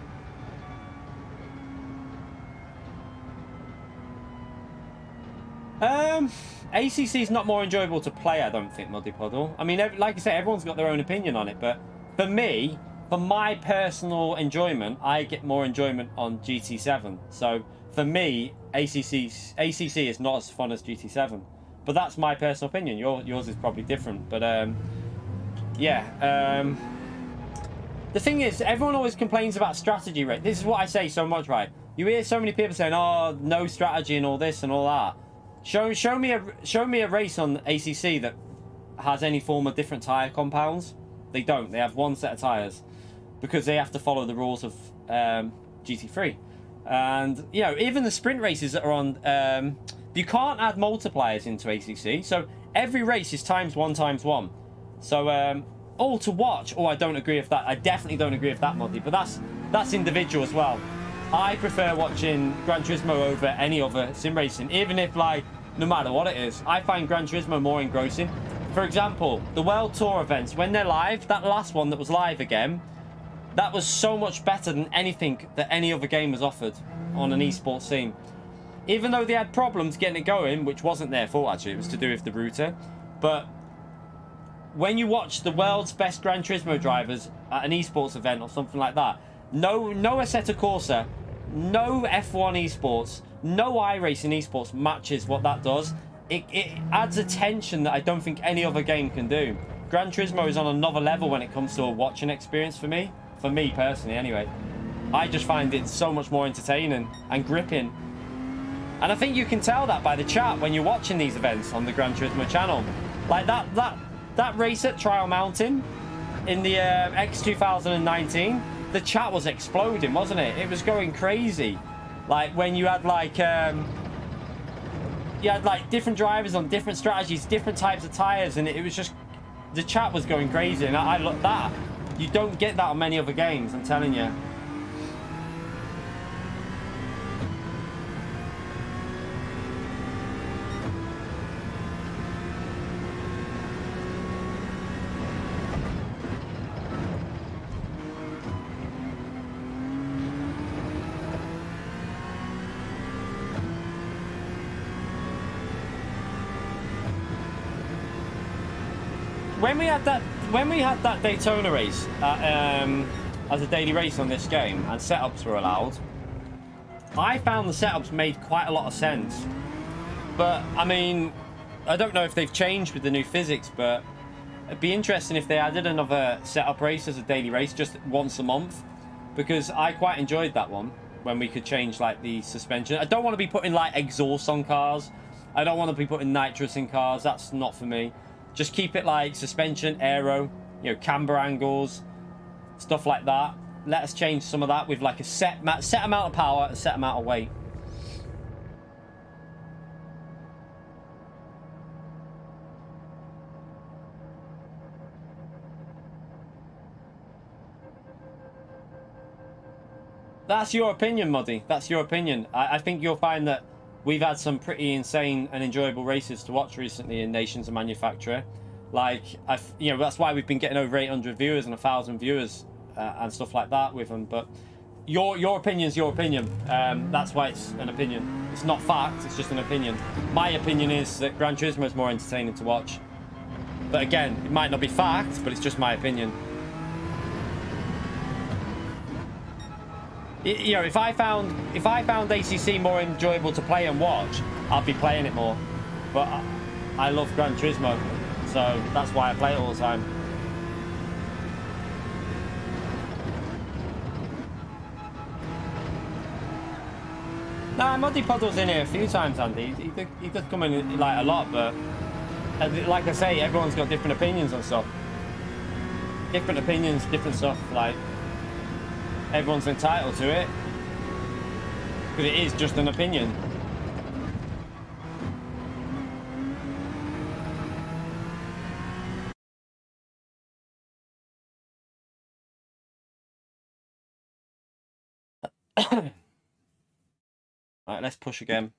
ACC is not more enjoyable to play, I don't think, Muddy Puddle. I mean, like I say, everyone's got their own opinion on it, but for me, for my personal enjoyment, I get more enjoyment on GT7. So for me, ACC is not as fun as GT7, but that's my personal opinion. Yours is probably different, but yeah. The thing is, everyone always complains about strategy, right? This is what I say so much, right? You hear so many people saying, "Oh, no strategy and all this and all that." Show me a race on ACC that has any form of different tire compounds. They don't. They have one set of tires because they have to follow the rules of GT3. And you know, even the sprint races that are on, you can't add multipliers into ACC. So every race is ×1 So all to watch. Oh, I don't agree with that. I definitely don't agree with that, Moddy. But that's individual as well. I prefer watching Gran Turismo over any other sim racing, even if, like, no matter what it is. I find Gran Turismo more engrossing. For example, the World Tour events, when they're live, that last one that was live again, that was so much better than anything that any other game has offered on an esports scene. Even though they had problems getting it going, which wasn't their fault, actually, it was to do with the router. But when you watch the world's best Gran Turismo drivers at an esports event or something like that, no Assetto Corsa, no F1 esports, no iRacing esports matches what that does. It adds a tension that I don't think any other game can do. Gran Turismo is on another level when it comes to a watching experience for me personally anyway. I just find it so much more entertaining and gripping. And I think you can tell that by the chat when you're watching these events on the Gran Turismo channel. Like that race at Trial Mountain in the X 2019, the chat was exploding, wasn't it? It was going crazy. Like when you had like different drivers on different strategies, different types of tires, and it was just, the chat was going crazy. And I looked that. You don't get that on many other games, I'm telling you. When we had that Daytona race as a daily race on this game and setups were allowed, I found the setups made quite a lot of sense. But I mean, I don't know if they've changed with the new physics, but it'd be interesting if they added another setup race as a daily race just once a month, because I quite enjoyed that one when we could change like the suspension. I don't want to be putting like exhaust on cars. I don't want to be putting nitrous in cars. That's not for me. Just keep it like suspension, aero, you know, camber angles, stuff like that. Let us change some of that with like a set amount of power, a set amount of weight. That's your opinion, Muddy. That's your opinion. I think you'll find that we've had some pretty insane and enjoyable races to watch recently in Nations and Manufacturer. Like, you know, that's why we've been getting over 800 viewers and 1,000 viewers and stuff like that with them. But your opinion's your opinion. That's why it's an opinion. It's not fact. It's just an opinion. My opinion is that Gran Turismo is more entertaining to watch. But again, it might not be fact, but it's just my opinion. You know, if I found ACC more enjoyable to play and watch, I'd be playing it more. But I love Gran Turismo, so that's why I play it all the time. Nah, Muddy Puddle's in here a few times, Andy. He does come in like a lot, but like I say, everyone's got different opinions on stuff. Different opinions, different stuff. Like everyone's entitled to it because it is just an opinion. Right, let's push again.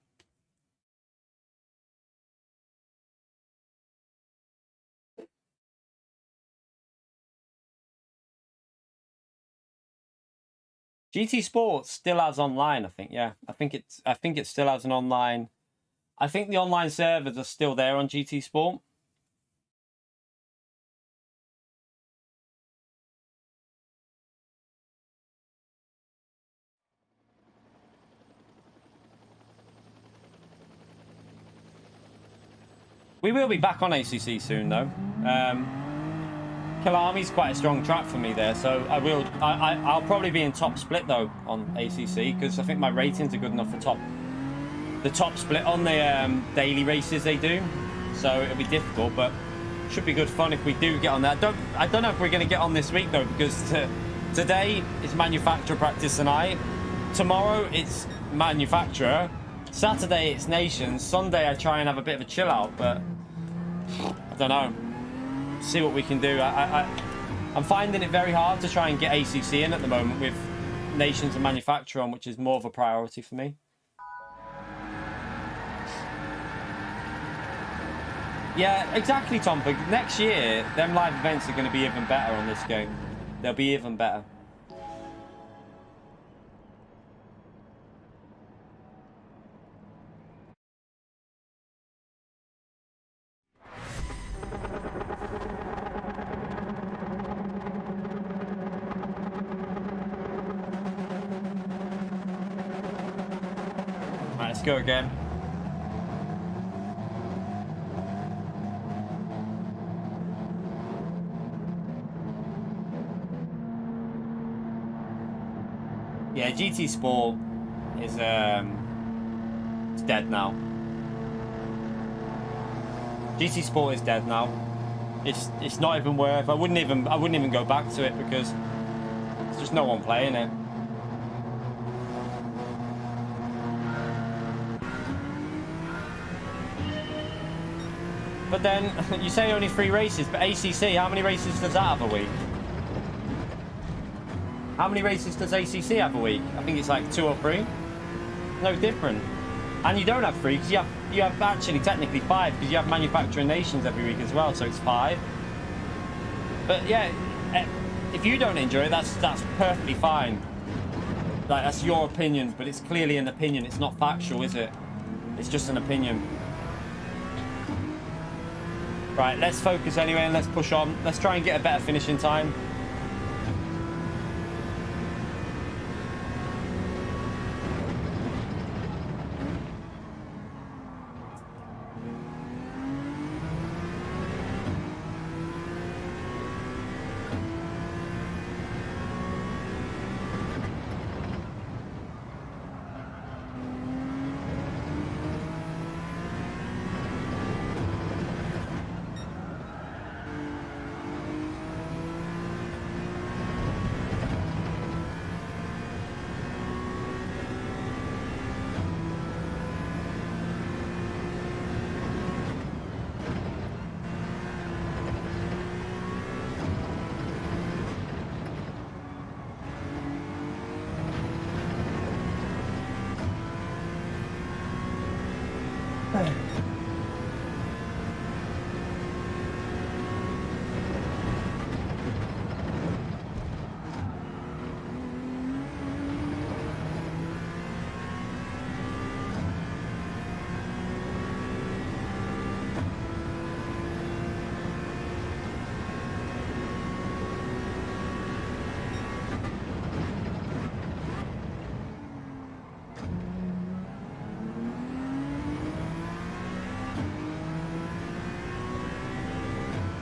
GT Sports still has online, I think. Yeah, I think it still has an online. I think the online servers are still there on GT Sport. We will be back on ACC soon, though. Killarney's quite a strong track for me there, so I'll probably be in top split though on ACC because I think my ratings are good enough for the top split on the daily races they do. So it'll be difficult, but should be good fun if we do get on that. I don't know if we're going to get on this week though, because today is manufacturer practice tonight. Tomorrow it's manufacturer. Saturday it's nations. Sunday I try and have a bit of a chill out, but I don't know. See what we can do. I'm finding it very hard to try and get ACC in at the moment with nations and manufacturer on, which is more of a priority for me. Yeah, exactly, Tom. But next year, them live events are going to be even better on this game. They'll be even better. Alright, let's go again. Yeah, GT Sport is it's dead now. GT Sport is dead now. It's not even worth. I wouldn't even go back to it because there's just no one playing it. But then you say only 3 races, but ACC, how many races does that have a week? How many races does ACC have a week? I think it's like 2 or 3. No different. And you don't have 3 because you have actually technically 5 because you have manufacturing nations every week as well, so it's 5. But yeah, if you don't enjoy it, that's perfectly fine. Like, that's your opinion, but it's clearly an opinion. It's not factual, is it? It's just an opinion. Right, let's focus anyway and let's push on. Let's try and get a better finishing time.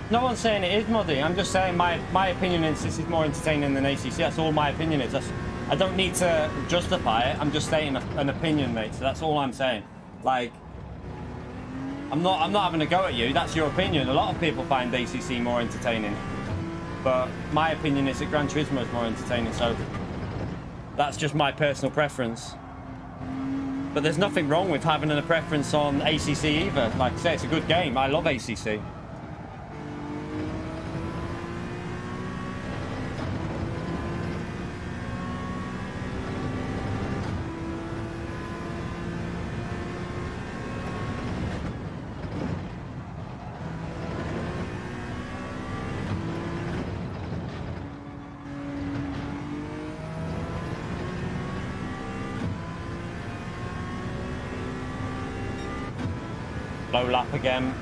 No one's saying it is muddy. I'm just saying my opinion is this is more entertaining than ACC. That's all my opinion is. I don't need to justify it. I'm just stating an opinion, mate. So that's all I'm saying. Like, I'm not having a go at you. That's your opinion. A lot of people find ACC more entertaining, but my opinion is that Gran Turismo is more entertaining. So that's just my personal preference. But there's nothing wrong with having a preference on ACC either. Like I say, it's a good game. I love ACC. Low lap again.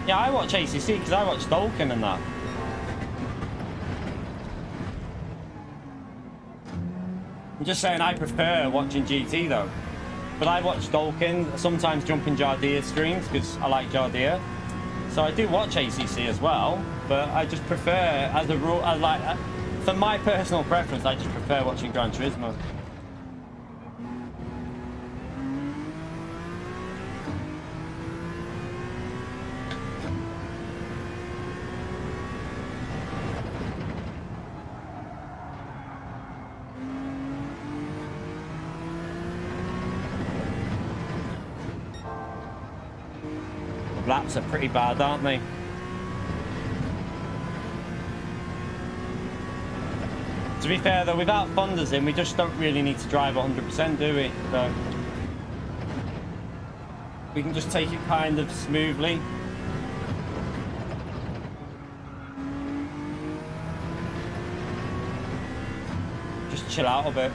Yeah, I watch ACC because I watch Dolken and that. I'm just saying I prefer watching GT though. But I watch Dolken, sometimes jump in Jardia's streams because I like Jardia. So I do watch ACC as well, but I just prefer, as a rule, for my personal preference, I just prefer watching Gran Turismo. Laps are pretty bad, aren't they? To be fair though, without funders in, we just don't really need to drive 100%, do we? So we can just take it kind of smoothly. Just chill out a bit.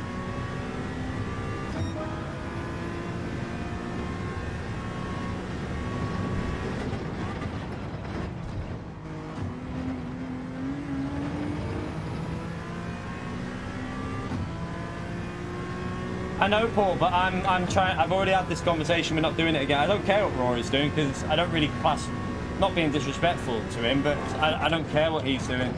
I know, Paul, but I'm trying. I've already had this conversation. We're not doing it again. I don't care what Rory's doing because I don't really class. Not being disrespectful to him, but I don't care what he's doing.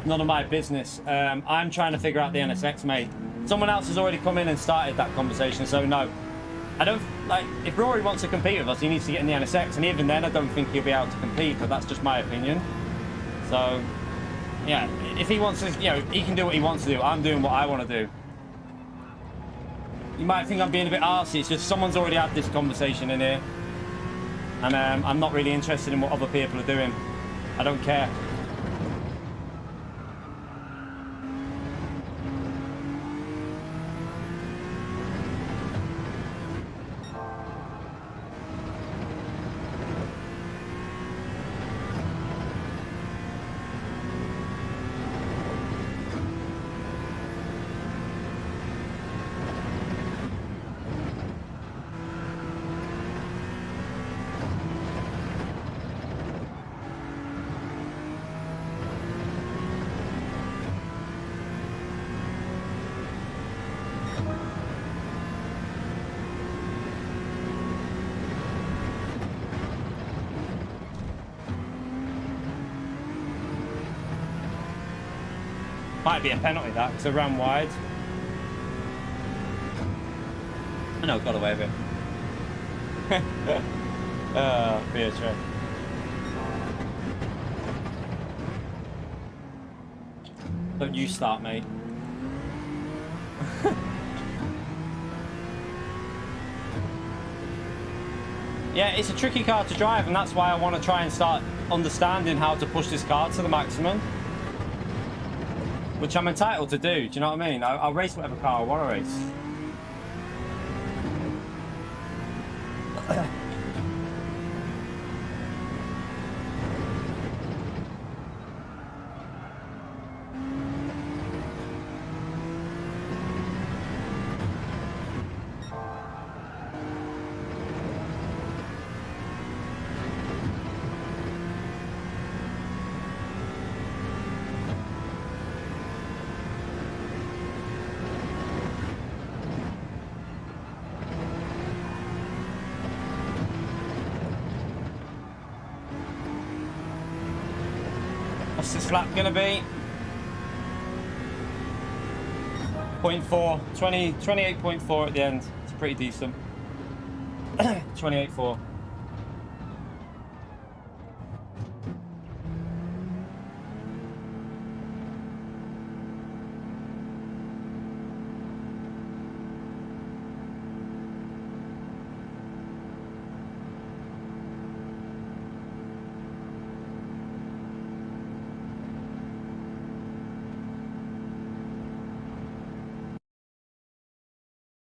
None of my business. I'm trying to figure out the NSX, mate. Someone else has already come in and started that conversation. So no, I don't like. If Rory wants to compete with us, he needs to get in the NSX, and even then, I don't think he'll be able to compete. But that's just my opinion. So yeah, if he wants to, you know, he can do what he wants to do. I'm doing what I want to do. You might think I'm being a bit arsey, it's just someone's already had this conversation in here. And I'm not really interested in what other people are doing. I don't care. Might be a penalty that, because I ran wide. I know, got away with it. Beer trick. Don't you start, mate. Yeah, it's a tricky car to drive, and that's why I want to try and start understanding how to push this car to the maximum. Which I'm entitled to do, do you know what I mean? I'll race whatever car I want to race. What's this lap gonna be? 0.4, 28.4 at the end. It's pretty decent. 28.4.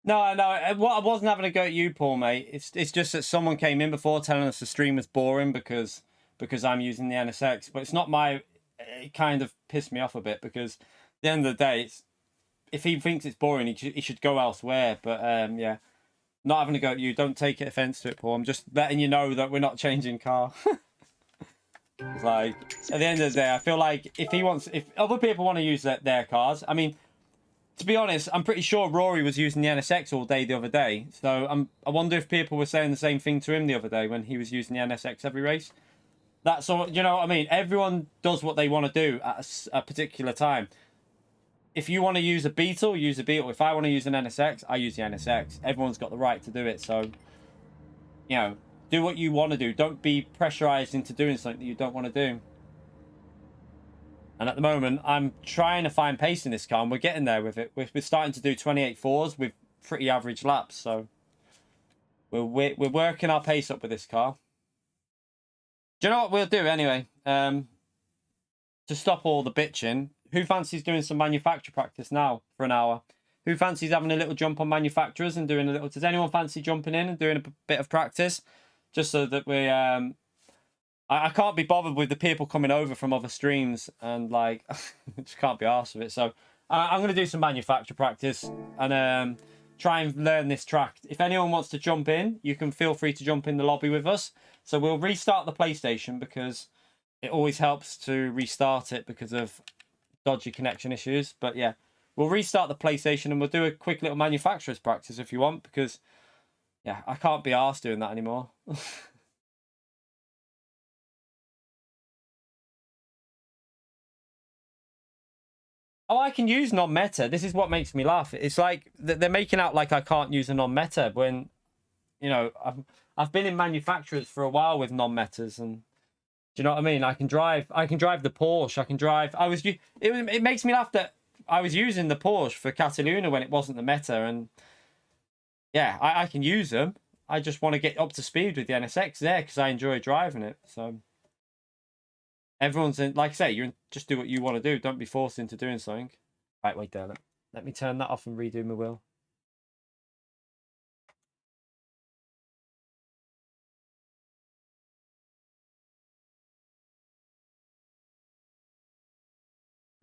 No, what I wasn't having a go at you, Paul, mate. It's just that someone came in before telling us the stream was boring because I'm using the NSX, but it's not my. It kind of pissed me off a bit because at the end of the day, if he thinks it's boring, he should go elsewhere. But yeah, not having a go at you. Don't take offense to it, Paul. I'm just letting you know that we're not changing car. It's like at the end of the day, I feel like if other people want to use their cars, I mean. To be honest, I'm pretty sure Rory was using the NSX all day the other day. So I wonder if people were saying the same thing to him the other day when he was using the NSX every race. That's all, you know what I mean? Everyone does what they want to do at a particular time. If you want to use a Beetle, use a Beetle. If I want to use an NSX, I use the NSX. Everyone's got the right to do it. So, you know, do what you want to do. Don't be pressurized into doing something that you don't want to do. And at the moment, I'm trying to find pace in this car, and we're getting there with it. We're starting to do 28.4s with pretty average laps, so we're working our pace up with this car. Do you know what we'll do anyway? To stop all the bitching, who fancies doing some manufacturer practice now for an hour? Who fancies having a little jump on manufacturers and doing a little... Does anyone fancy jumping in and doing a bit of practice? Just so that we... I can't be bothered with the people coming over from other streams and like just can't be arsed with it. So I'm going to do some manufacturer practice and try and learn this track. If anyone wants to jump in, you can feel free to jump in the lobby with us. So we'll restart the PlayStation because it always helps to restart it because of dodgy connection issues. But yeah, we'll restart the PlayStation and we'll do a quick little manufacturer's practice if you want because yeah, I can't be arsed doing that anymore. Oh, I can use non-meta. This is what makes me laugh. It's like they're making out like I can't use a non-meta when, you know, I've been in manufacturers for a while with non-metas, and do you know what I mean? I can drive the Porsche. I can drive. It makes me laugh that I was using the Porsche for Cataluna when it wasn't the meta, and yeah, I can use them. I just want to get up to speed with the NSX there because I enjoy driving it. So. Everyone's in, like I say, you just do what you want to do. Don't be forced into doing something. Right, wait there. Let me turn that off and redo my wheel.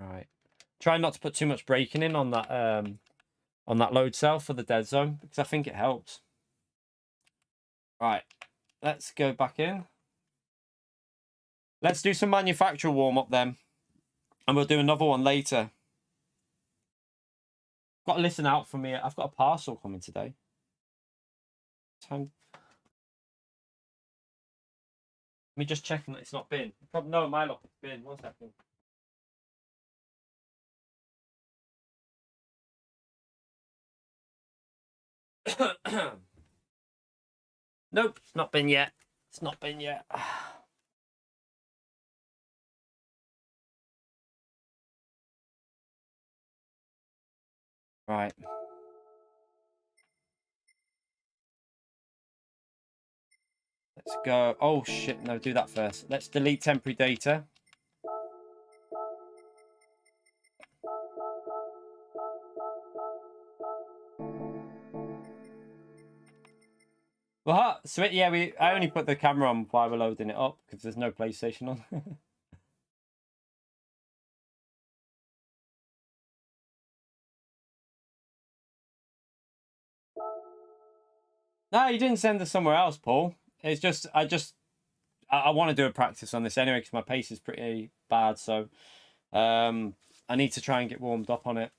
Right. Try not to put too much braking in on that load cell for the dead zone because I think it helps. Right. Let's go back in. Let's do some manufacturer warm-up then. And we'll do another one later. Got to listen out for me. I've got a parcel coming today. Time. Let me just check that it's not been. Probably no, my lock it's been. 1 second. Nope, it's not been yet. It's not been yet. Right. Let's go. Oh, shit. No, do that first. Let's delete temporary data. Well, so yeah, I only put the camera on while we're loading it up because there's no PlayStation on. No, you didn't send us somewhere else, Paul. It's just I want to do a practice on this anyway because my pace is pretty bad. So I need to try and get warmed up on it.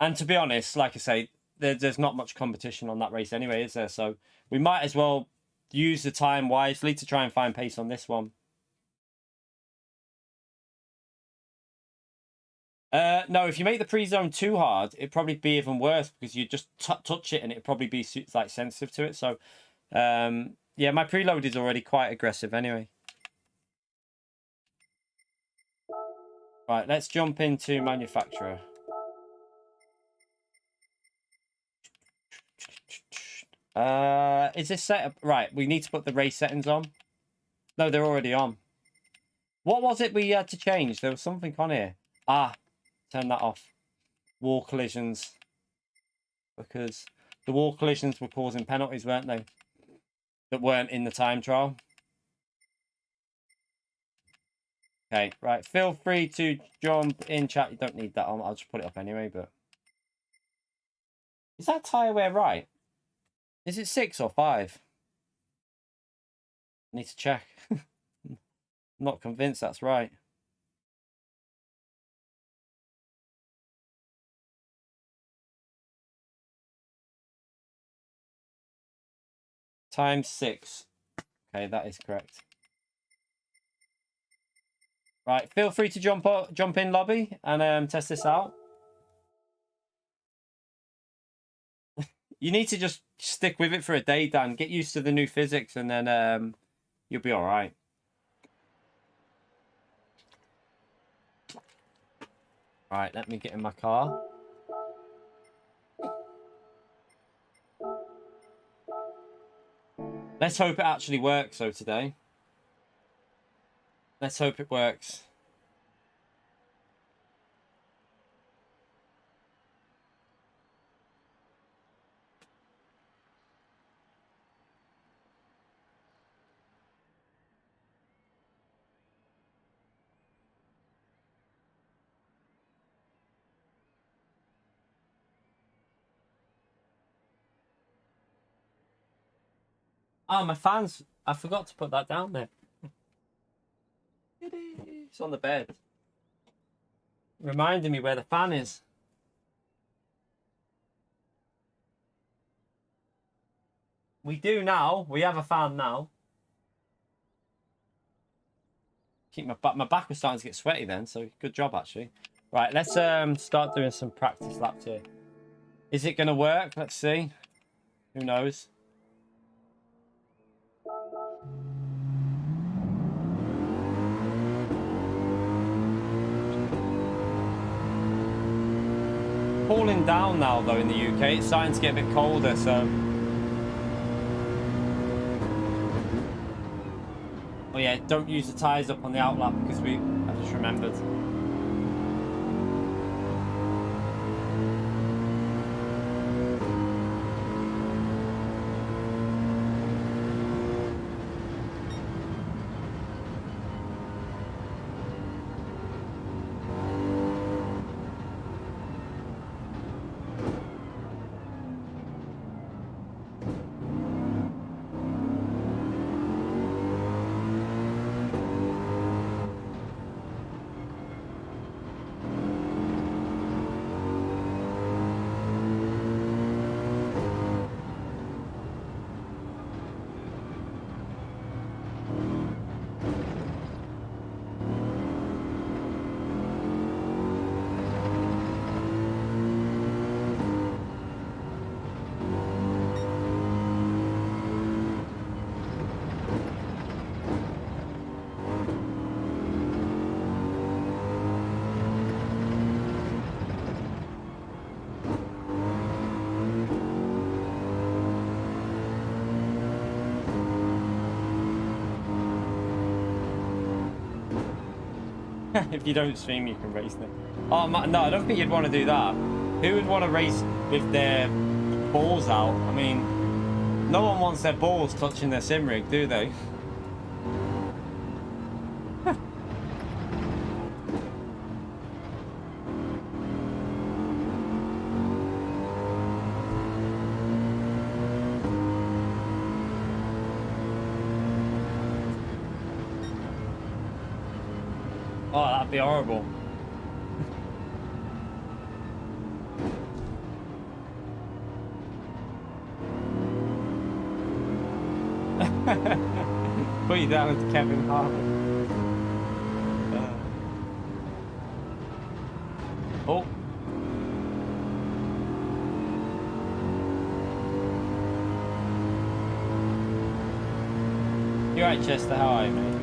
And to be honest, like I say, there's not much competition on that race anyway, is there? So we might as well use the time wisely to try and find pace on this one. No, if you make the pre-zone too hard, it'd probably be even worse because you just touch it and it'd probably be like sensitive to it. So, yeah, my preload is already quite aggressive anyway. Right, let's jump into manufacturer. Is this set up? Right, we need to put the race settings on. No, they're already on. What was it we had to change? There was something on here. Ah, turn that off. Wall collisions. Because the wall collisions were causing penalties, weren't they? That weren't in the time trial. Okay, right. Feel free to jump in chat. You don't need that on. I'll just put it up anyway, but... Is that tyre wear right? Is it 6 or 5? I need to check. I'm not convinced that's right. Times 6. Okay, that is correct. Right, feel free to jump in lobby and test this out. You need to just stick with it for a day, Dan. Get used to the new physics, and then you'll be all right. All right, let me get in my car. Let's hope it actually works, though, today. Let's hope it works. Oh, my fans. I forgot to put that down there. It's on the bed. Reminding me where the fan is. We do now. We have a fan now. Keep my back was starting to get sweaty then, so good job actually. Right, let's start doing some practice laps here. Is it gonna work? Let's see. Who knows? Cooling down now though in the UK. It's starting to get a bit colder, so. Oh yeah, don't use the tyres up on the outlap because I just remembered. If you don't stream, you can race them. Oh, no, I don't think you'd want to do that. Who would want to race with their balls out? I mean, no one wants their balls touching their sim rig, do they? Oh, that'd be horrible. Put you down with Kevin Hart. Oh. You're right, Chester. How are you, mate?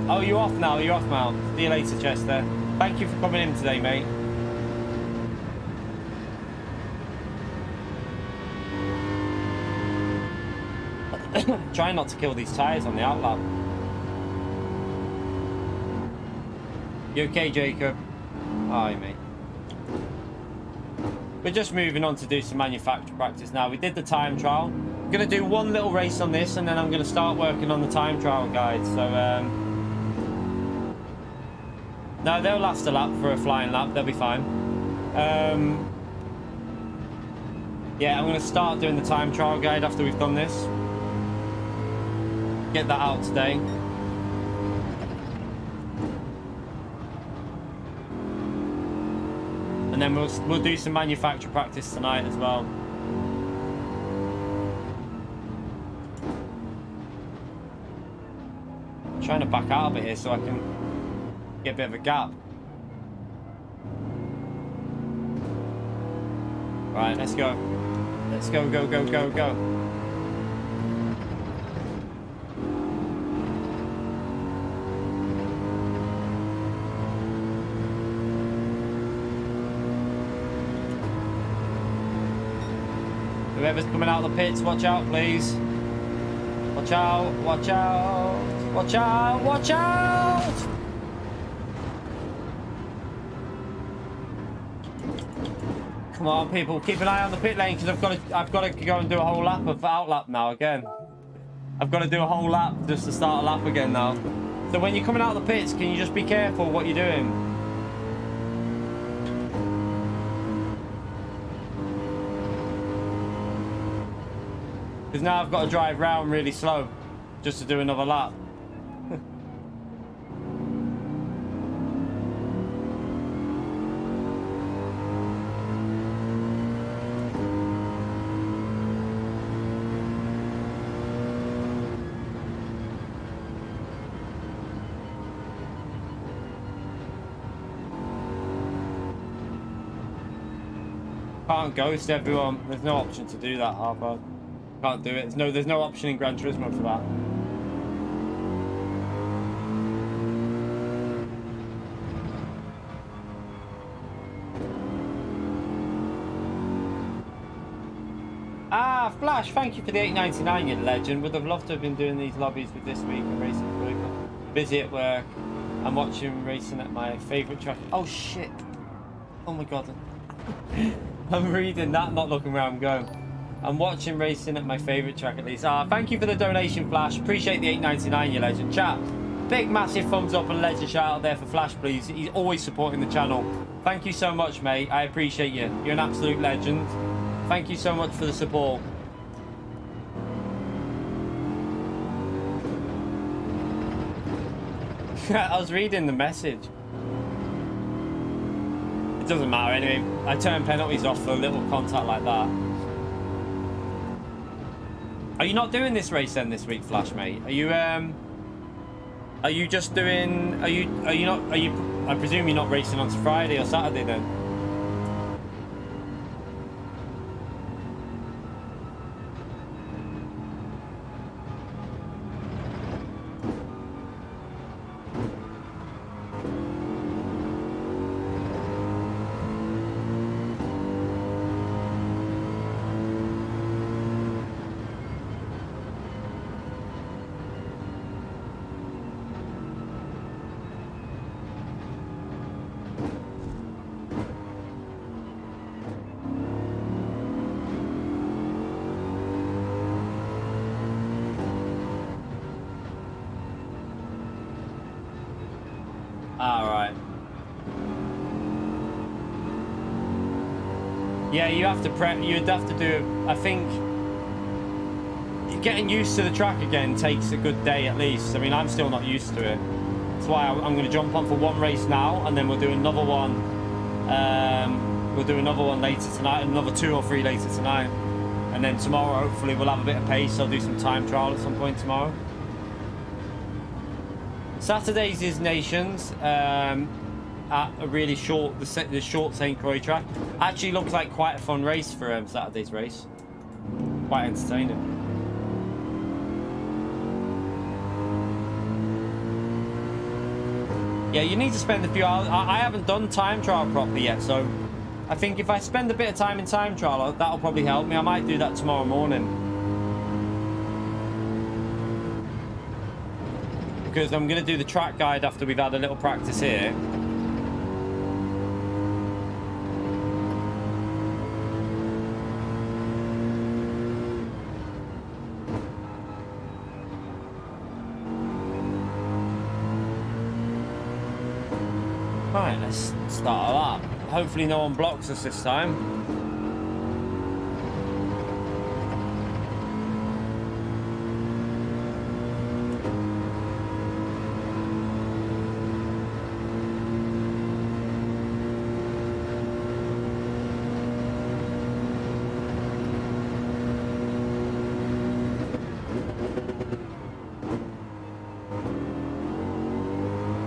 Oh, you're off now. You're off now. See you later, Chester. Thank you for coming in today, mate. Try not to kill these tyres on the outlap. You okay, Jacob? Hi, mate. We're just moving on to do some manufacture practice now. We did the time trial. I'm going to do one little race on this, and then I'm going to start working on the time trial guide. So, no, they'll last a lap for a flying lap. They'll be fine. Yeah, I'm going to start doing the time trial guide after we've done this. Get that out today. And then we'll do some manufacture practice tonight as well. I'm trying to back out of it here so I can get a bit of a gap. Right, let's go. Let's go, go, go, go, go. Whoever's coming out of the pits, watch out, please. Watch out, watch out, watch out, watch out! Come on, people, keep an eye on the pit lane because I've got to go and do a whole lap of outlap now again. I've got to do a whole lap just to start a lap again now. So when you're coming out of the pits, can you just be careful what you're doing? Because now I've got to drive round really slow just to do another lap. Can't ghost everyone. There's no option to do that, Harper. Can't do it. There's no option in Gran Turismo for that. Ah, Flash, thank you for the $8.99, you legend. Would have loved to have been doing these lobbies with this week and racing for week. Busy at work. I'm watching racing at my favourite track. Oh shit. Oh my god. I'm reading that, not looking where I'm going. I'm watching racing at my favourite track at least. Thank you for the donation, Flash. Appreciate the $8.99, you legend. Chat, big massive thumbs up and legend shout out there for Flash, please. He's always supporting the channel. Thank you so much, mate. I appreciate you. You're an absolute legend. Thank you so much for the support. I was reading the message. It doesn't matter anyway. I turn penalties off for a little contact like that. Are you not doing this race then this week, Flash, mate? Are you just doing? Are you not? Are you? I presume you're not racing on Friday or Saturday then. Yeah, you have to prep. You'd have to do. I think getting used to the track again takes a good day at least. I mean, I'm still not used to it. That's why I'm going to jump on for one race now, and then we'll do another one. We'll do another one later tonight, another 2 or 3 later tonight. And then tomorrow, hopefully, we'll have a bit of pace. I'll do some time trial at some point tomorrow. Saturdays is Nations at a really short, the short St. Croix track. Actually looks like quite a fun race for Saturday's race. Quite entertaining. Yeah, you need to spend a few hours. I haven't done time trial properly yet, so I think if I spend a bit of time in time trial, that'll probably help me. I might do that tomorrow morning. Because I'm going to do the track guide after we've had a little practice here. Right, let's start up. Hopefully no one blocks us this time.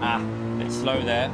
Ah, a bit slow there.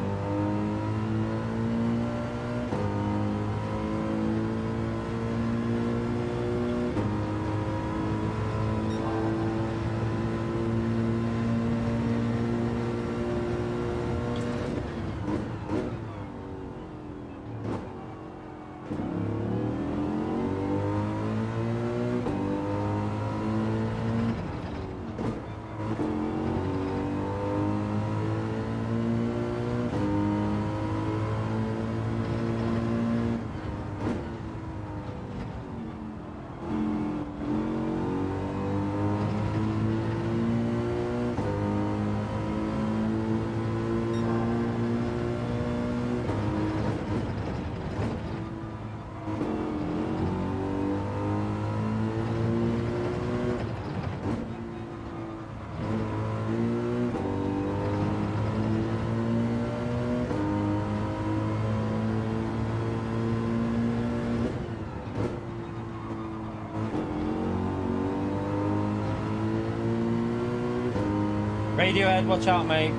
Radiohead, watch out, mate.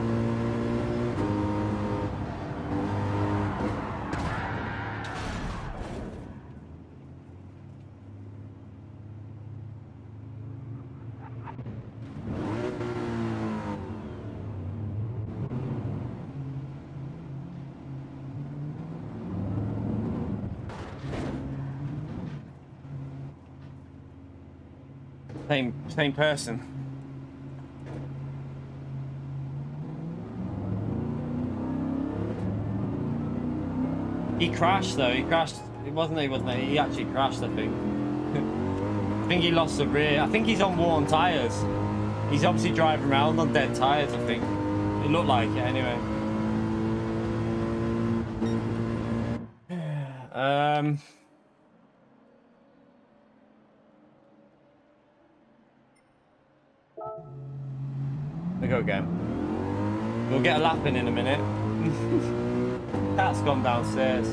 Same person. He crashed though. He crashed. It wasn't he? He actually crashed. I think. I think he lost the rear. I think he's on worn tires. He's obviously driving around on dead tires. I think it looked like it anyway. We go again. We'll get a lap in a minute. Cat's gone downstairs.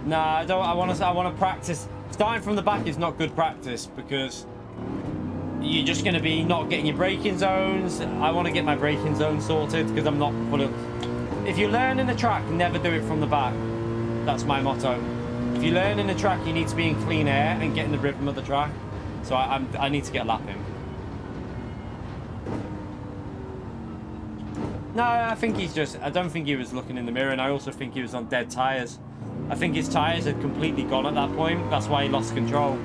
Nah, I don't. I want to practice. Starting from the back is not good practice because you're just going to be not getting your braking zones. I want to get my braking zone sorted because I'm not full of. If you learn in the track, never do it from the back. That's my motto. If you learn in the track, you need to be in clean air and get in the rhythm of the track. So I need to get a lap in. No, I think he's just... I don't think he was looking in the mirror, and I also think he was on dead tyres. I think his tyres had completely gone at that point. That's why he lost control.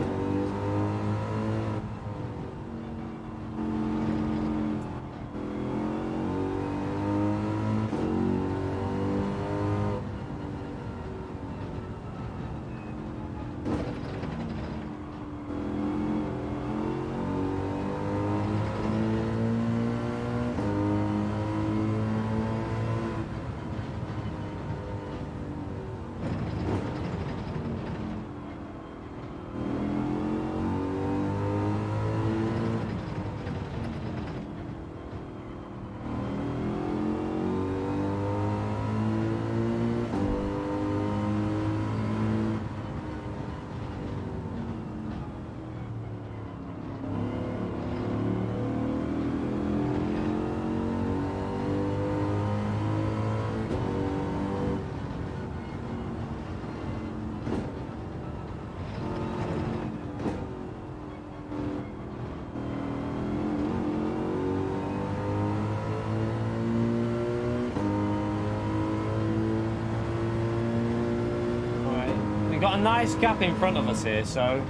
got a nice gap in front of us here, so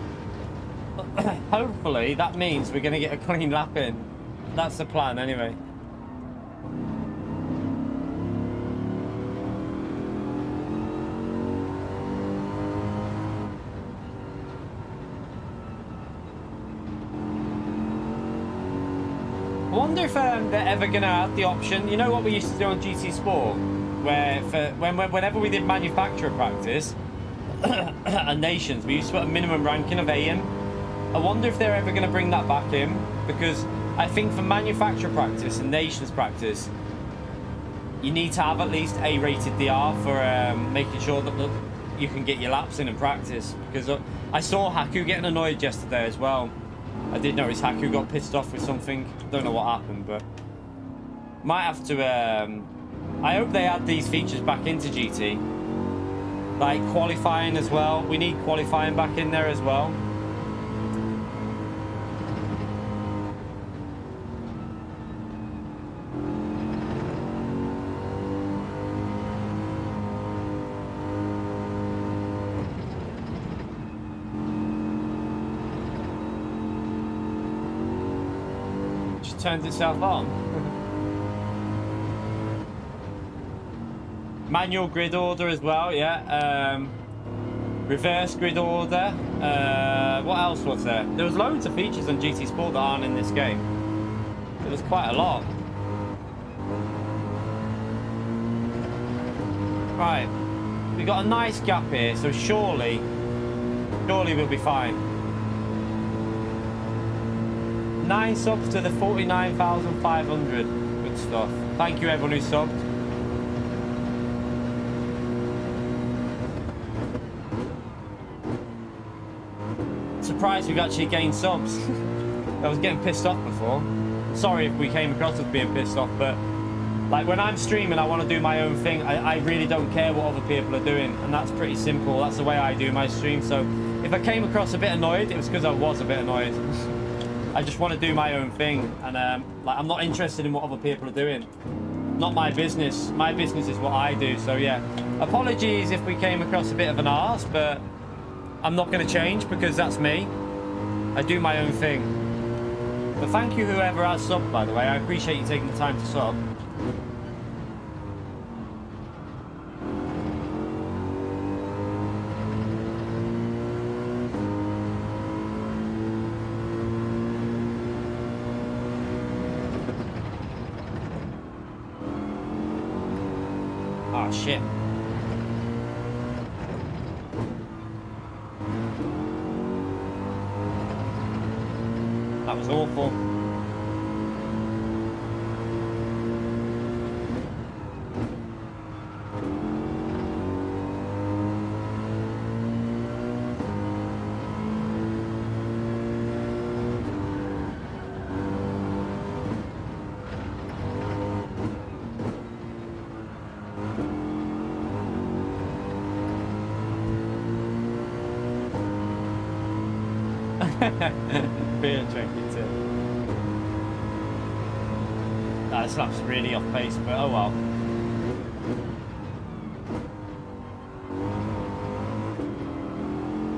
hopefully that means we're going to get a clean lap in. That's the plan anyway. I wonder if they're ever going to add the option. You know what we used to do on GT Sport, where whenever we did manufacturer practice and nations, we used to put a minimum ranking of A in. I wonder if they're ever going to bring that back in, because I think for manufacturer practice and nations practice, you need to have at least A rated DR for making sure that you can get your laps in and practice. Because I saw Haku getting annoyed yesterday as well. I did notice Haku got pissed off with something. Don't know what happened, but might have to. I hope they add these features back into GT, like qualifying as well. We need qualifying back in there as well. Turns itself on. Manual grid order as well, yeah. Reverse grid order. What else was there? There was loads of features on GT Sport that aren't in this game. There was quite a lot. Right, we got a nice gap here, so surely we'll be fine. 9 subs to the 49,500. Good stuff. Thank you everyone who subbed. Surprised we've actually gained subs. I was getting pissed off before. Sorry if we came across as being pissed off, but like when I'm streaming, I want to do my own thing. I really don't care what other people are doing, and that's pretty simple. That's the way I do my stream. So if I came across a bit annoyed, it was because I was a bit annoyed. I just want to do my own thing, and like I'm not interested in what other people are doing. Not my business. My business is what I do. So yeah, apologies if we came across a bit of an arse, but I'm not going to change because that's me. I do my own thing. But thank you whoever has subbed, by the way. I appreciate you taking the time to sub. Oh shit. That was awful. Beer drinking too. That slap's really off pace, but oh well.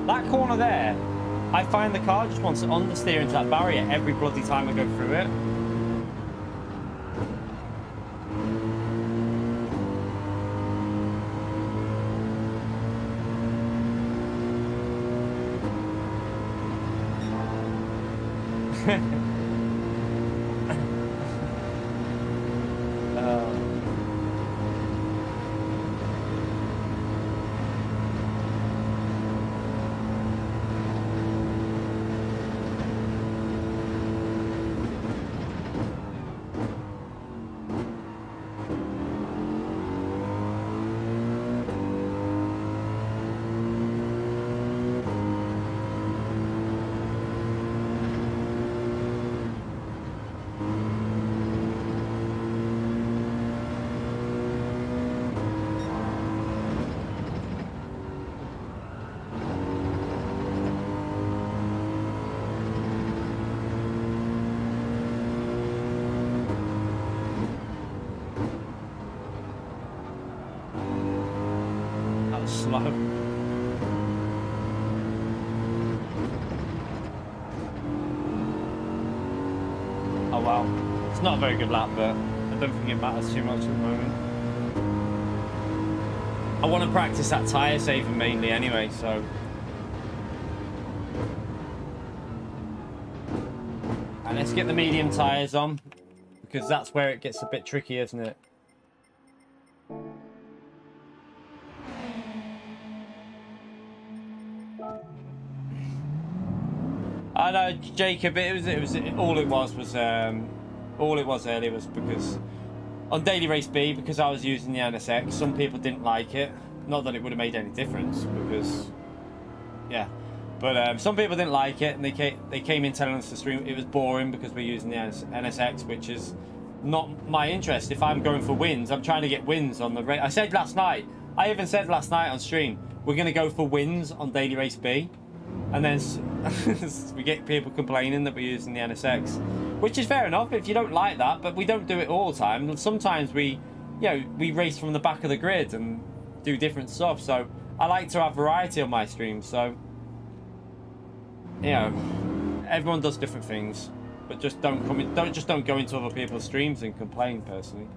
That corner there, I find the car just wants to understeer into that barrier every bloody time I go through it. Slow. Oh wow. It's not a very good lap, but I don't think it matters too much at the moment. I want to practice that tyre saving mainly anyway, so... And let's get the medium tyres on, because that's where it gets a bit tricky, isn't it? I know, Jacob. All it was earlier was because on Daily Race B, because I was using the NSX, some people didn't like it. Not that it would have made any difference, because yeah, but some people didn't like it, and they came in telling us to stream it was boring because we're using the NSX, which is not my interest. If I'm going for wins, I'm trying to get wins on the race. I even said last night on stream, we're going to go for wins on Daily Race B. And then we get people complaining that we're using the NSX, which is fair enough if you don't like that, but we don't do it all the time. Sometimes we race from the back of the grid and do different stuff. So I like to have variety on my streams. So, you know, everyone does different things, but just don't go into other people's streams and complain personally.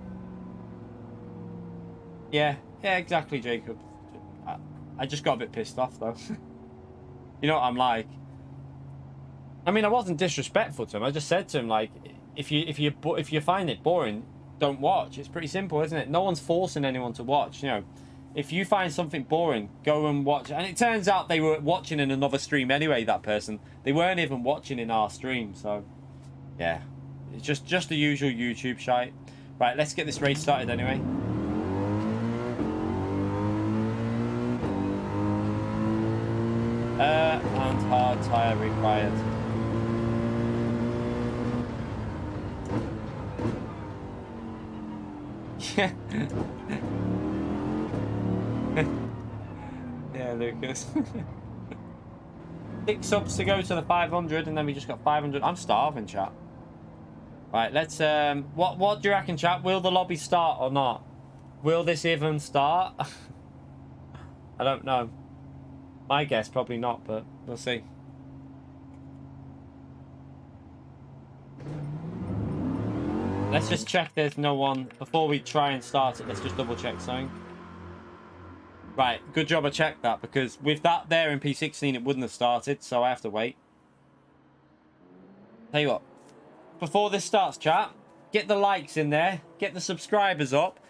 Yeah, exactly, Jacob. I just got a bit pissed off though. You know what I'm like. I mean, I wasn't disrespectful to him. I just said to him, like, if you find it boring, don't watch. It's pretty simple, isn't it? No one's forcing anyone to watch. You know, if you find something boring, go and watch. And it turns out they were watching in another stream anyway. That person, they weren't even watching in our stream. So, yeah, it's just the usual YouTube shite. Right, let's get this race started anyway. And hard tyre required. Yeah. Yeah, Lucas. 6 subs to go to the 500, and then we just got 500. I'm starving, chat. Right, let's what do you reckon, chat? Will the lobby start or not? Will this even start? I don't know. My guess, probably not, but we'll see. Let's just check there's no one. Before we try and start it, let's just double check something. Right, good job I checked that, because with that there in P16, it wouldn't have started, so I have to wait. Tell you what, before this starts, chat, get the likes in there, get the subscribers up.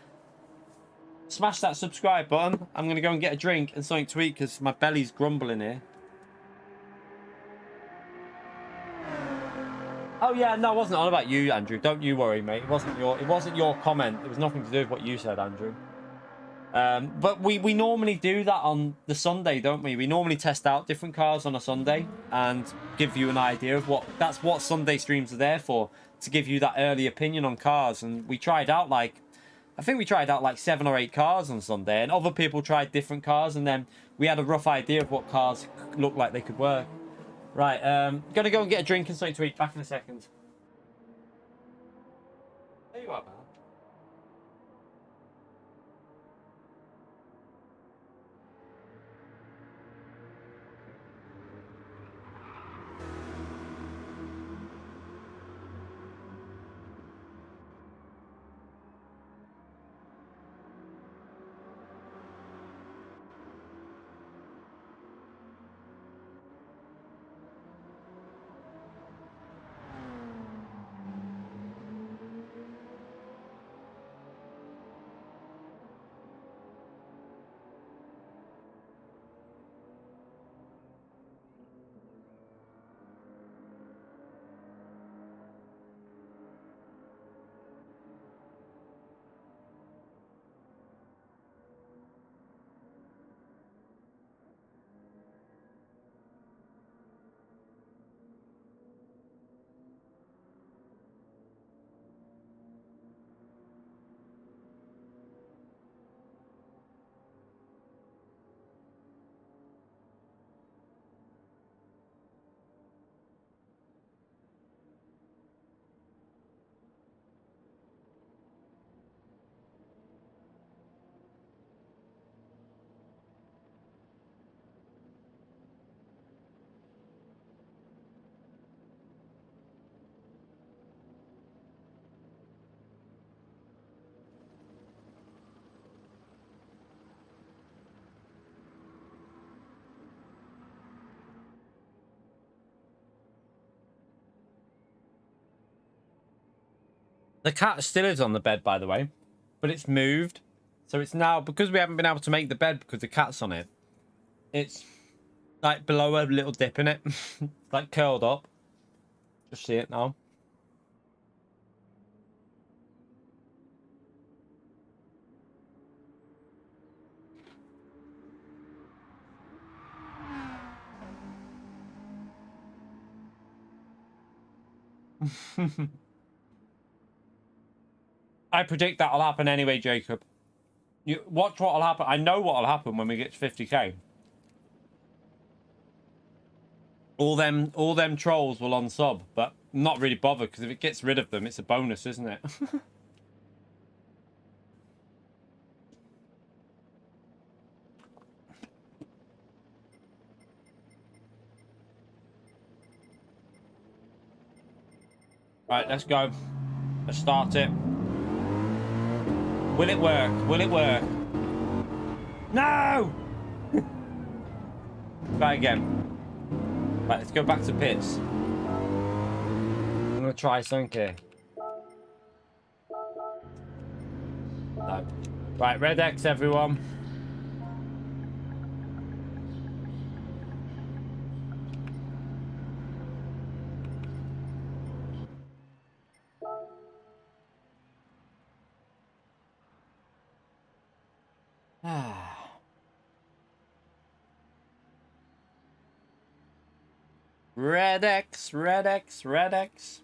Smash that subscribe button. I'm going to go and get a drink and something to eat because my belly's grumbling here. Oh yeah, no, it wasn't all about you, Andrew. Don't you worry, mate. It wasn't your comment. It was nothing to do with what you said, Andrew. But we normally do that on the Sunday, don't we? We normally test out different cars on a Sunday and give you an idea of that's what Sunday streams are there for, to give you that early opinion on cars. And we tried out I think we tried out like 7 or 8 cars on Sunday, and other people tried different cars, and then we had a rough idea of what cars looked like they could work. Right, gonna go and get a drink and something to eat. Back in a second. There you are, man. The cat still is on the bed, by the way, but it's moved. So it's now, because we haven't been able to make the bed because the cat's on it, it's like below a little dip in it, like curled up. Just see it now. I predict that'll happen anyway, Jacob. You watch what'll happen. I know what'll happen when we get to 50k. All them trolls will unsub, but not really bother because if it gets rid of them, it's a bonus, isn't it? Right, let's go. Let's start it. Will it work? Will it work? No! Try again. Right, let's go back to pits. I'm gonna try something here. No. Right, red X, everyone. Red X, red X, red X.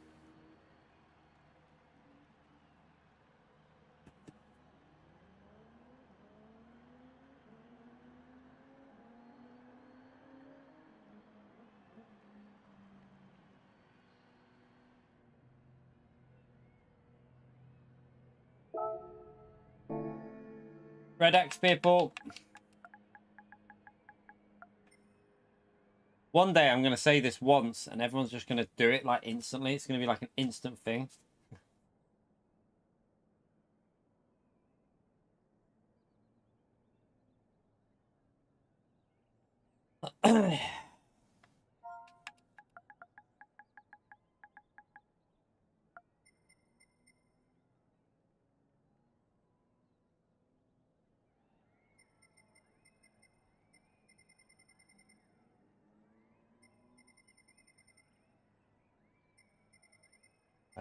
Red X, people. One day I'm going to say this once and everyone's just going to do it like instantly. It's going to be like an instant thing.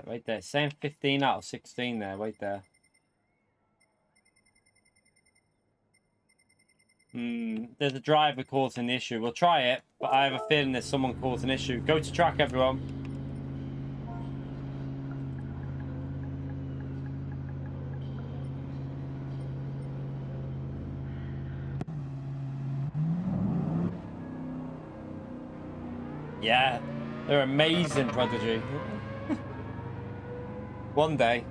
Right there. Saying 15 out of 16 there. Wait there. There's a driver causing the issue. We'll try it, but I have a feeling there's someone causing an issue. Go to track, everyone. Yeah, they're amazing, Prodigy. One day.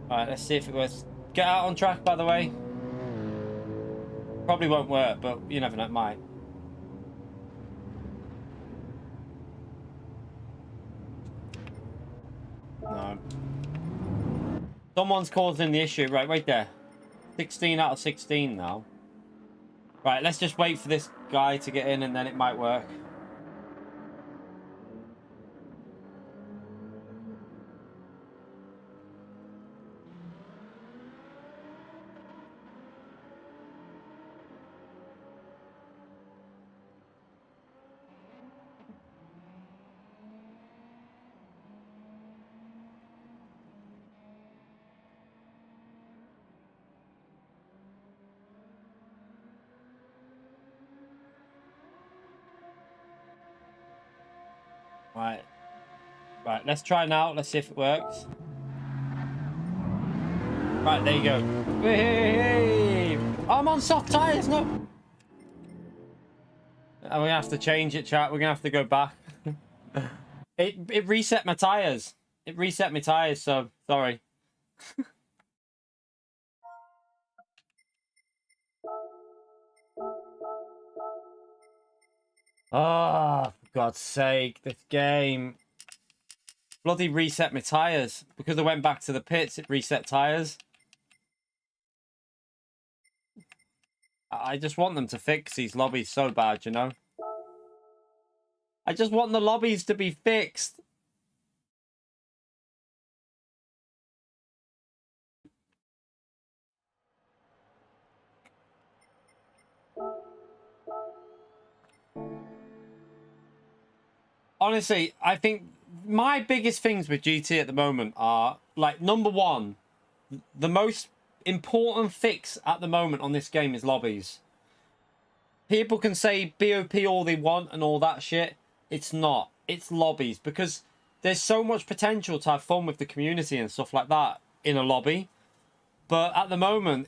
Alright, let's see if it works. Get out on track, by the way. Probably won't work, but you never know, it might. No. Someone's causing the issue. Right, wait there. 16 out of 16 now. Right, let's just wait for this guy to get in and then it might work. Right. Right, let's try now. Let's see if it works. Right, there you go. Hey, I'm on soft tires, no. And we're gonna have to change it, chat. We're gonna have to go back. It reset my tires. It reset my tires, so sorry. Oh, for God's sake, this game. Bloody reset my tires. Because I went back to the pits, it reset tires. I just want them to fix these lobbies so bad, you know? I just want the lobbies to be fixed. Honestly, I think my biggest things with GT at the moment are, like, number one, the most important fix at the moment on this game is lobbies. People can say BOP all they want and all that shit. It's not. It's lobbies, because there's so much potential to have fun with the community and stuff like that in a lobby. But at the moment,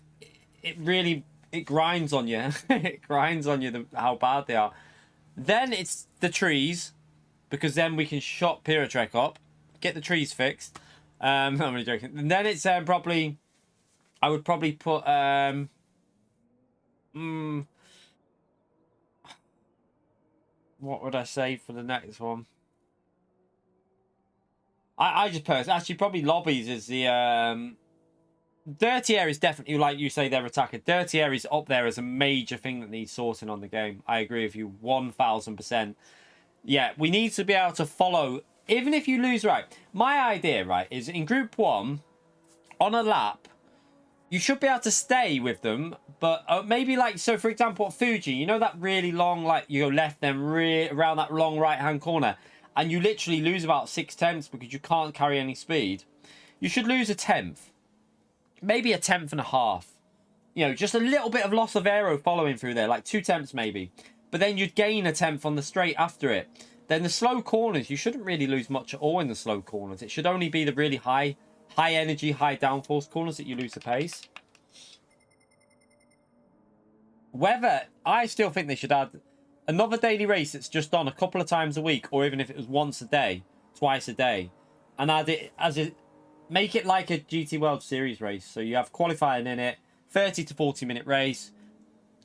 it grinds on you. It grinds on you how bad they are. Then it's the trees, because then we can shot Pyrotrek up, get the trees fixed. I'm only joking. And then it's probably, I would probably put what would I say for the next one? I just personally, actually probably lobbies is the dirty air is definitely, like you say, their attacker. Dirty air is up there as a major thing that needs sorting on the game. I agree with you 1000%. Yeah, we need to be able to follow, even if you lose, right? My idea, right, is in Group 1, on a lap, you should be able to stay with them, but maybe, like, so for example, at Fuji, you know that really long, like, you go left, then around that long right-hand corner, and you literally lose about 6 tenths because you can't carry any speed. You should lose a tenth. Maybe a tenth and a half. You know, just a little bit of loss of aero following through there, like 2 tenths maybe. But then you'd gain a tenth on the straight after it. Then the slow corners, you shouldn't really lose much at all in the slow corners. It should only be the really high energy, high downforce corners that you lose the pace. Whether, I still think they should add another daily race that's just on a couple of times a week, or even if it was once a day, twice a day, and add it as a, make it like a GT World Series race. So you have qualifying in it, 30 to 40 minute race.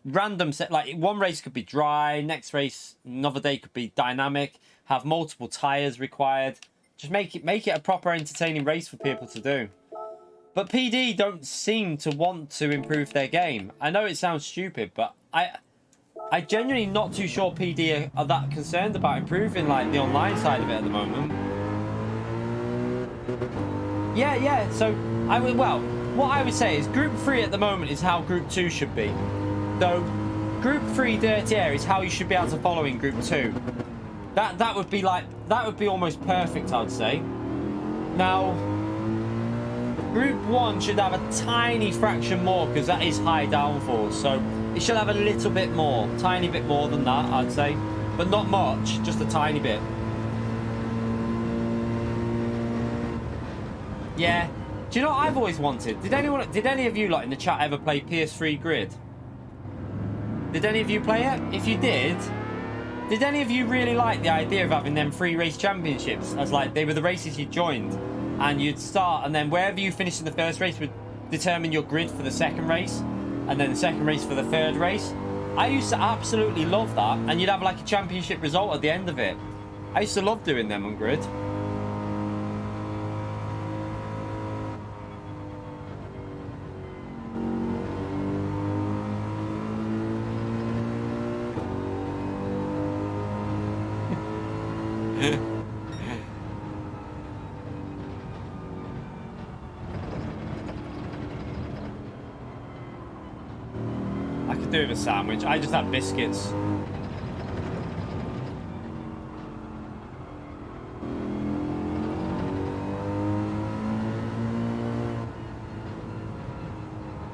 Random set, like one race could be dry, next race another day could be dynamic, have multiple tires required. Just make it a proper entertaining race for people to do. But PD don't seem to want to improve their game. I know it sounds stupid, but I genuinely not too sure PD are that concerned about improving, like, the online side of it at the moment. Yeah, so well, what I would say is Group 3 at the moment is how Group 2 should be. So, Group 3 Dirty Air is how you should be able to follow in Group 2. That would be like, that would be almost perfect, I'd say. Now, Group 1 should have a tiny fraction more, because that is high downforce. So, it should have a little bit more, tiny bit more than that, I'd say. But not much, just a tiny bit. Yeah. Do you know what I've always wanted? Did any of you, like, in the chat ever play PS3 Grid? Did any of you play it? If you did any of you really like the idea of having them free race championships, as like they were the races you joined, and you'd start, and then wherever you finished in the first race would determine your grid for the second race, and then the second race for the third race? I used to absolutely love that, and you'd have like a championship result at the end of it. I used to love doing them on Grid. I could do with a sandwich. I just had biscuits.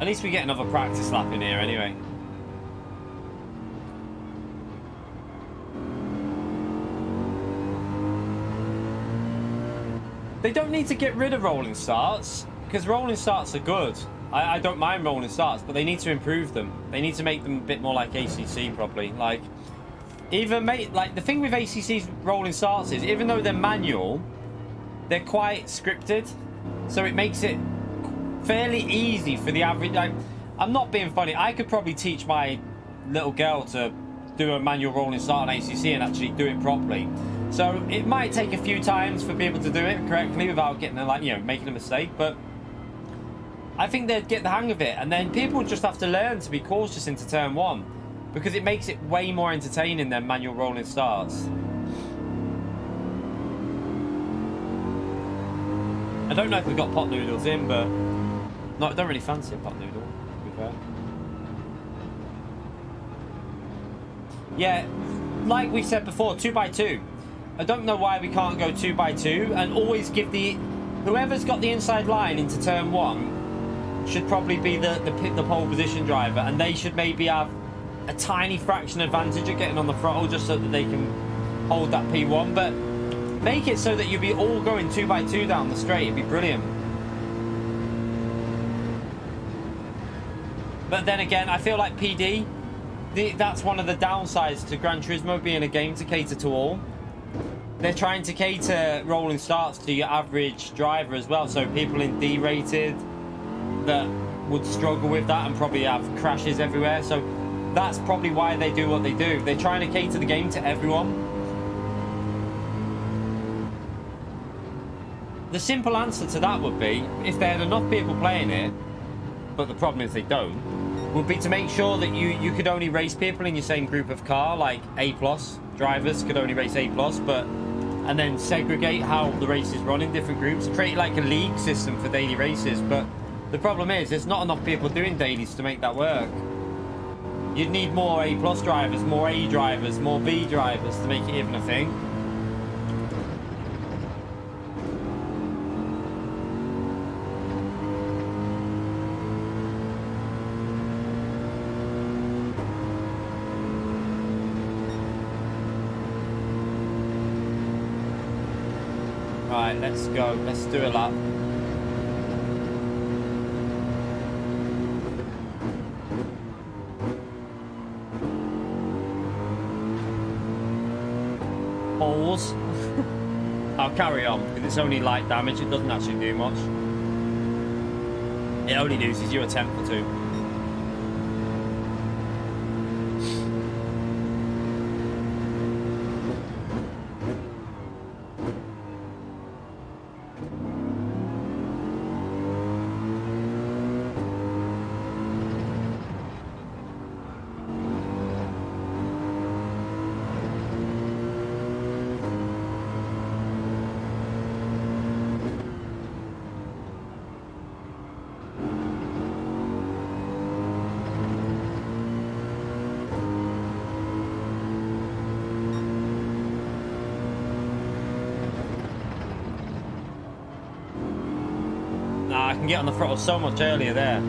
At least we get another practice lap in here anyway. They don't need to get rid of rolling starts, because rolling starts are good. I don't mind rolling starts, but they need to improve them. They need to make them a bit more like ACC probably. Like, like the thing with ACC's rolling starts is, even though they're manual, they're quite scripted, so it makes it fairly easy for the average. Like, I'm not being funny. I could probably teach my little girl to do a manual rolling start on ACC and actually do it properly. So it might take a few times for people to do it correctly without getting, like, you know, making a mistake, but I think they'd get the hang of it, and then people just have to learn to be cautious into turn 1, because it makes it way more entertaining than manual rolling starts. I don't know if we've got pot noodles in, but no, I don't really fancy a pot noodle, to be fair. Yeah, like we said before, 2x2. I don't know why we can't go 2x2 and always give the... Whoever's got the inside line into turn 1 should probably be the pole position driver, and they should maybe have a tiny fraction advantage of getting on the throttle just so that they can hold that P1, but make it so that you'll be all going 2x2 down the straight. It'd be brilliant. But then again, I feel like PD, that's one of the downsides to Gran Turismo being a game to cater to all. They're trying to cater rolling starts to your average driver as well, so people in D rated that would struggle with that and probably have crashes everywhere. So that's probably why they do what they do. They're trying to cater the game to everyone. The simple answer to that would be, if they had enough people playing it, but the problem is they don't, would be to make sure that you could only race people in your same group of car, like A+ drivers could only race A+, but and then segregate how the races run in different groups, create like a league system for daily races. But the problem is there's not enough people doing dailies to make that work. You'd need more A+ drivers, more A drivers, more B drivers to make it even a thing. Right, let's go. Let's do a lap. Holes. I'll carry on because it's only light damage. It doesn't actually do much. It only loses you a tenth or two. I can get on the throttle so much earlier there.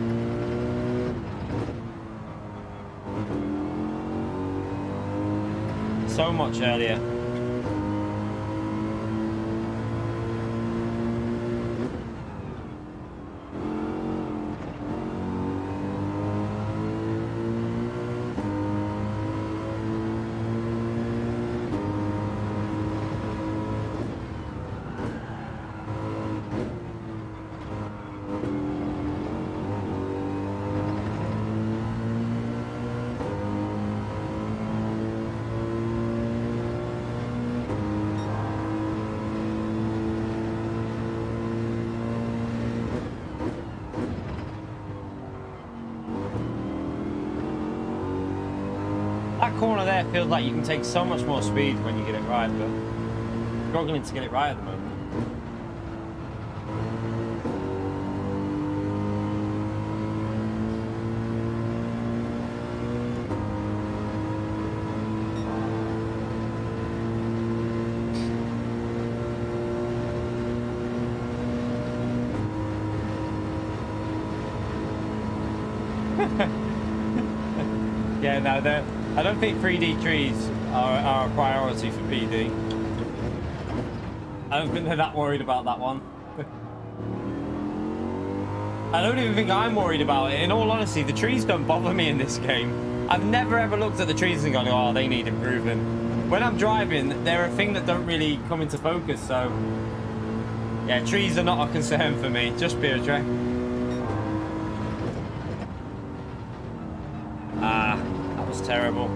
So much earlier. That corner there feels like you can take so much more speed when you get it right, but I'm struggling to get it right at the moment. Yeah, no, I don't think 3D trees are a priority for PD. I don't think they're that worried about that one. I don't even think I'm worried about it. In all honesty, the trees don't bother me in this game. I've never ever looked at the trees and gone, oh, they need improving. When I'm driving, they're a thing that don't really come into focus, so... Yeah, trees are not a concern for me, just Beer Trek. Ah, that was terrible.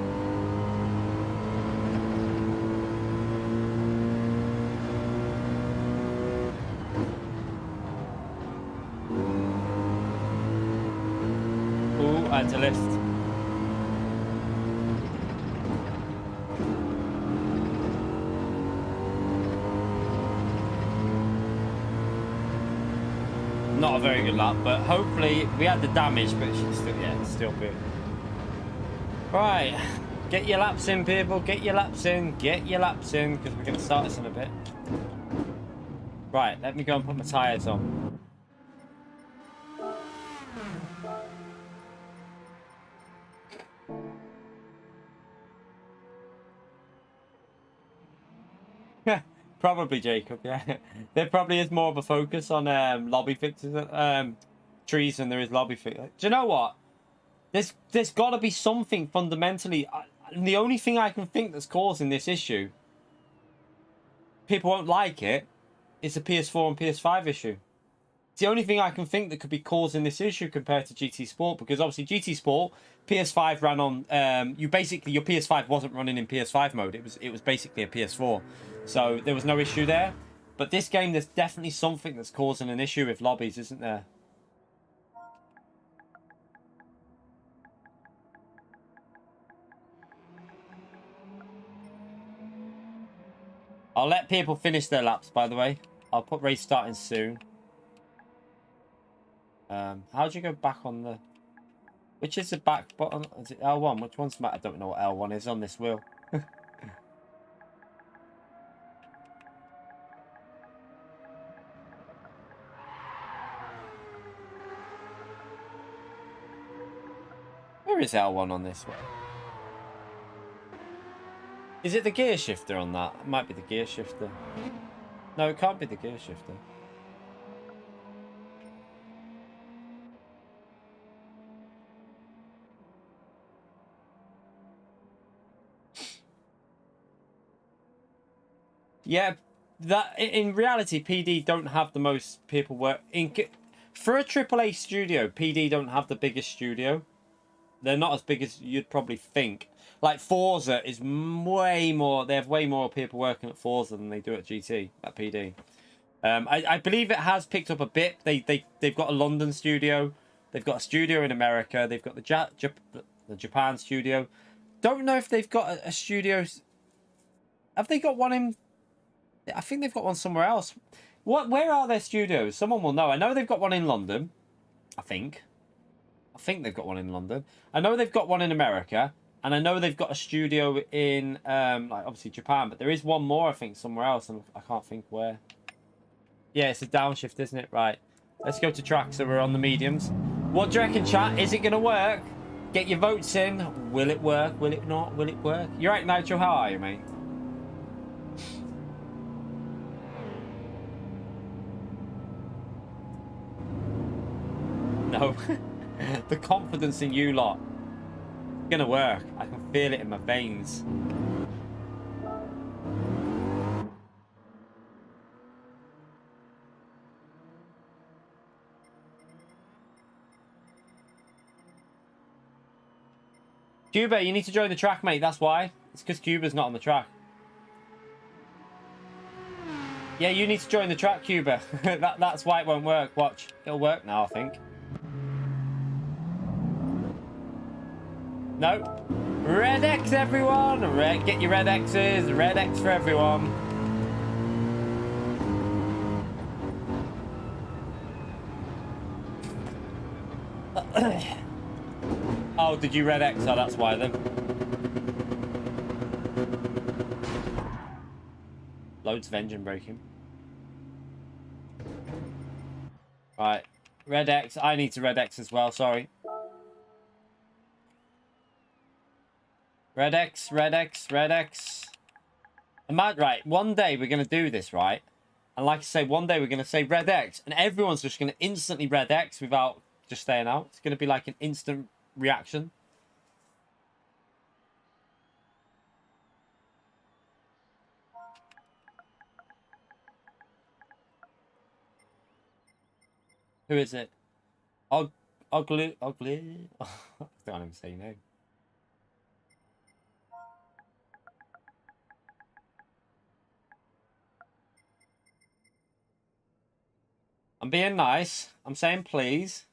Ooh, I had to lift. Not a very good lap, but hopefully we had the damage, but it's still, yeah, it's still good. Right, get your laps in, people. Get your laps in. Get your laps in, because we're going to start this in a bit. Right, let me go and put my tyres on. Probably, Jacob, yeah. There probably is more of a focus on lobby fixes, trees than there is lobby fixes. Do you know what? There's got to be something fundamentally. The only thing I can think that's causing this issue, people won't like it, is the PS4 and PS5 issue. It's the only thing I can think that could be causing this issue compared to GT Sport, because obviously GT Sport, PS5 ran on. Your PS5 wasn't running in PS5 mode. It was basically a PS4, so there was no issue there. But this game, there's definitely something that's causing an issue with lobbies, isn't there? I'll let people finish their laps, by the way. I'll put race starting soon. How do you go back on the... Which is the back button? Is it L1? Which one's... I don't know what L1 is on this wheel. Where is L1 on this one? Is it the gear shifter on that? It might be the gear shifter. No, it can't be the gear shifter. Yeah, that in reality, PD don't have the most people work in for a AAA studio. PD don't have the biggest studio. They're not as big as you'd probably think. Like Forza is way more. They have way more people working at Forza than they do at GT at PD. I believe it has picked up a bit. They've got a London studio. They've got a studio in America. They've got the Japan studio. Don't know if they've got a studio. Have they got one in? I think they've got one somewhere else. Where are their studios? Someone will know. I know they've got one in London. I think they've got one in London. I know they've got one in America, and I know they've got a studio in like obviously Japan. But there is one more, I think, somewhere else, and I can't think where. Yeah, it's a downshift, isn't it? Right. Let's go to track, so we're on the mediums. What do you reckon, chat? Is it going to work? Get your votes in. Will it work? Will it not? Will it work? You're right, Nitro. How are you, mate? No. The confidence in you lot. It's going to work. I can feel it in my veins. Cuba, you need to join the track, mate. That's why. It's because Cuba's not on the track. Yeah, you need to join the track, Cuba. That's why it won't work. Watch. It'll work now, I think. No. Red X, everyone. Get your red X's. Red X for everyone. Oh, did you red X? Oh, that's why then. Loads of engine braking. Right. Red X. I need to red X as well. Sorry. Red X, Red X, Red X. Right, one day we're going to do this, right? And like I say, one day we're going to say Red X, and everyone's just going to instantly Red X without just staying out. It's going to be like an instant reaction. Who is it? Ugly. I don't even say your name. I'm being nice. I'm saying please.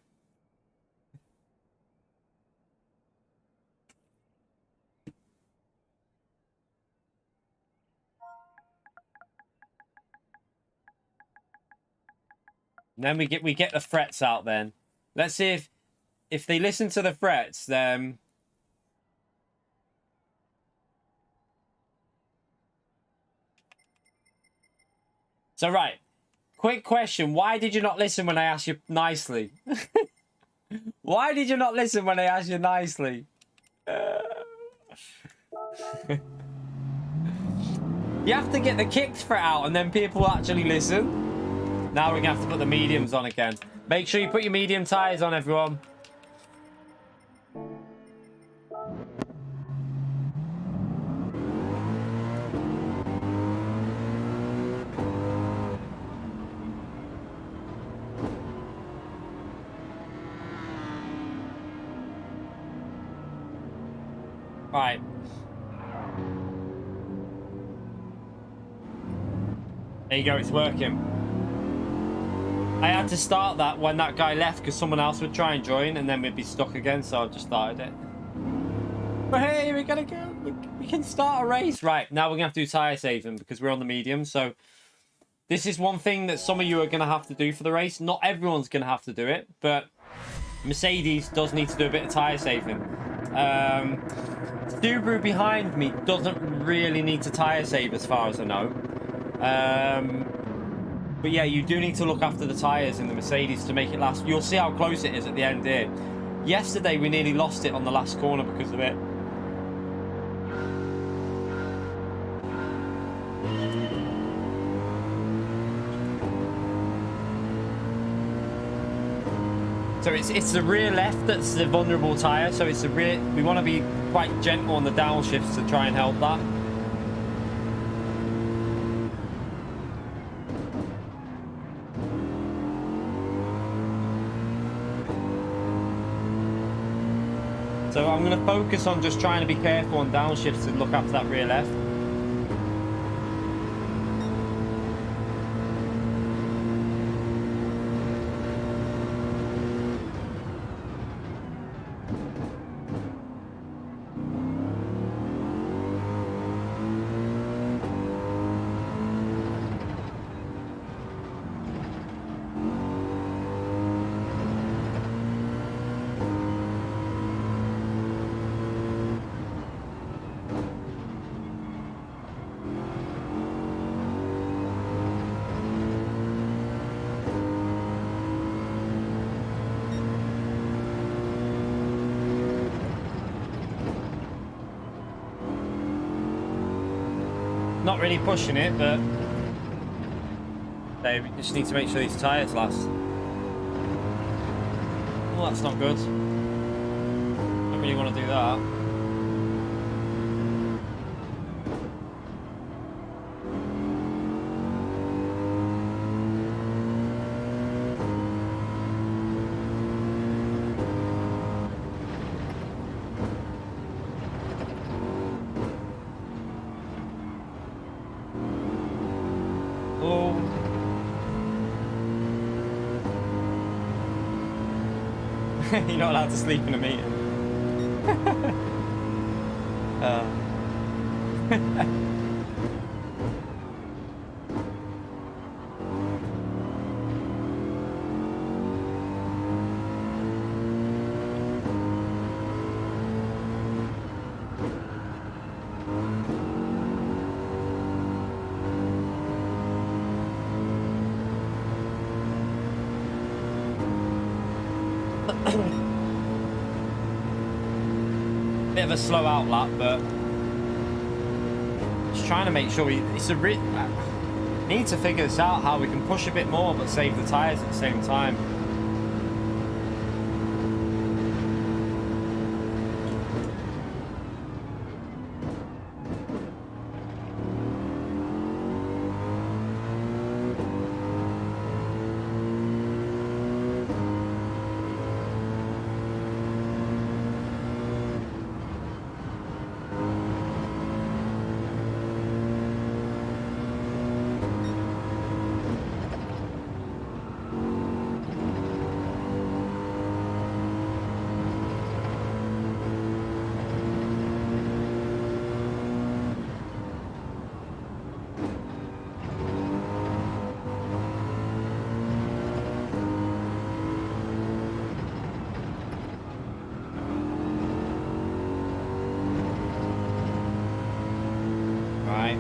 And then we get the frets out then. Let's see if they listen to the frets, then... So, right. Quick question. Why did you not listen when I asked you nicely? Why did you not listen when I asked you nicely? You have to get the kicked fret out and then people actually listen. Now we're going to have to put the mediums on again. Make sure you put your medium tires on, everyone. Right. There you go, it's working. I had to start that when that guy left because someone else would try and join and then we'd be stuck again, so I just started it. But hey, we're gonna go. We can start a race. Right, now we're gonna have to do tyre saving because we're on the medium, so this is one thing that some of you are gonna have to do for the race. Not everyone's gonna have to do it, but Mercedes does need to do a bit of tyre saving. Subaru behind me doesn't really need to tyre save as far as I know. But yeah, you do need to look after the tyres in the Mercedes to make it last. You'll see how close it is at the end here. Yesterday, we nearly lost it on the last corner because of it. So it's the rear left that's the vulnerable tyre. So it's the rear. We want to be quite gentle on the downshifts to try and help that. So I'm going to focus on just trying to be careful on downshifts and look after that rear left. Not really pushing it, but we just need to make sure these tyres last. Well, that's not good. Don't really want to do that. You're not allowed to sleep in a meeting. Bit of a slow out lap, but just trying to make sure we need to figure this out, how we can push a bit more but save the tyres at the same time. right.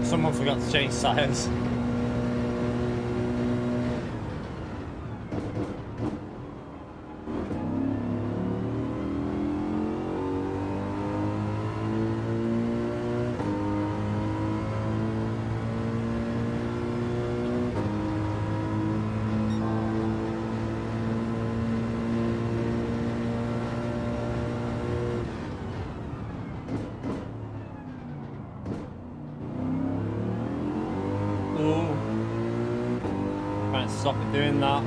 Someone forgot to change tires. Stop it doing that.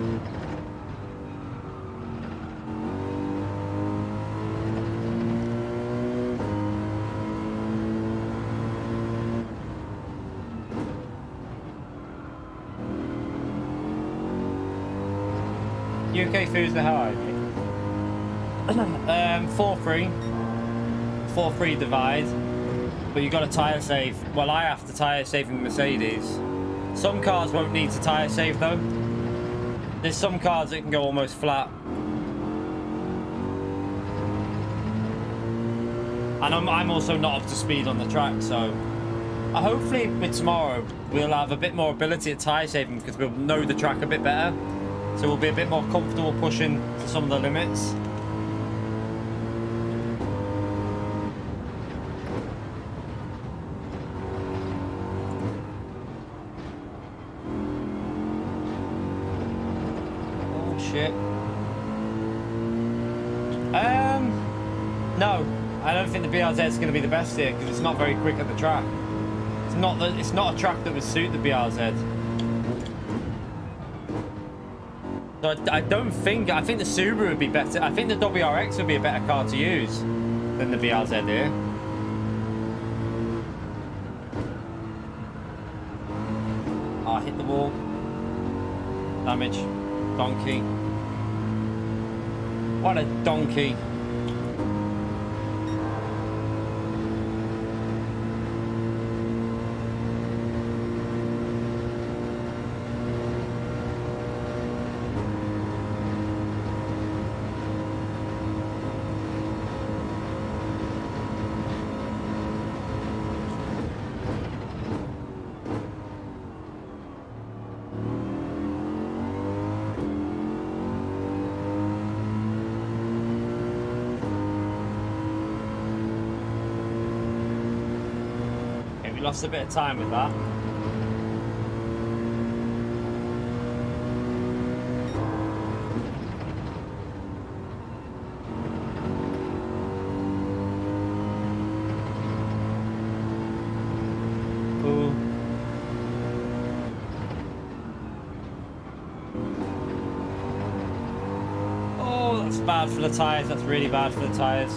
UK foods the hell out of me. 4-3. 4-3 divide. But you got to tyre save. Well, I have to tyre save in Mercedes. Some cars won't need to tyre save though. There's some cars that can go almost flat. And I'm also not up to speed on the track, so hopefully with tomorrow we'll have a bit more ability at tyre saving because we'll know the track a bit better. So we'll be a bit more comfortable pushing to some of the limits. Shit. No, I don't think the BRZ is going to be the best here because it's not very quick at the track. It's not a track that would suit the BRZ. So I think the Subaru would be better. I think the WRX would be a better car to use than the BRZ here. I hit the wall. Damage. Donkey. What a donkey. Lost a bit of time with that. Ooh. Oh, that's bad for the tyres. That's really bad for the tyres.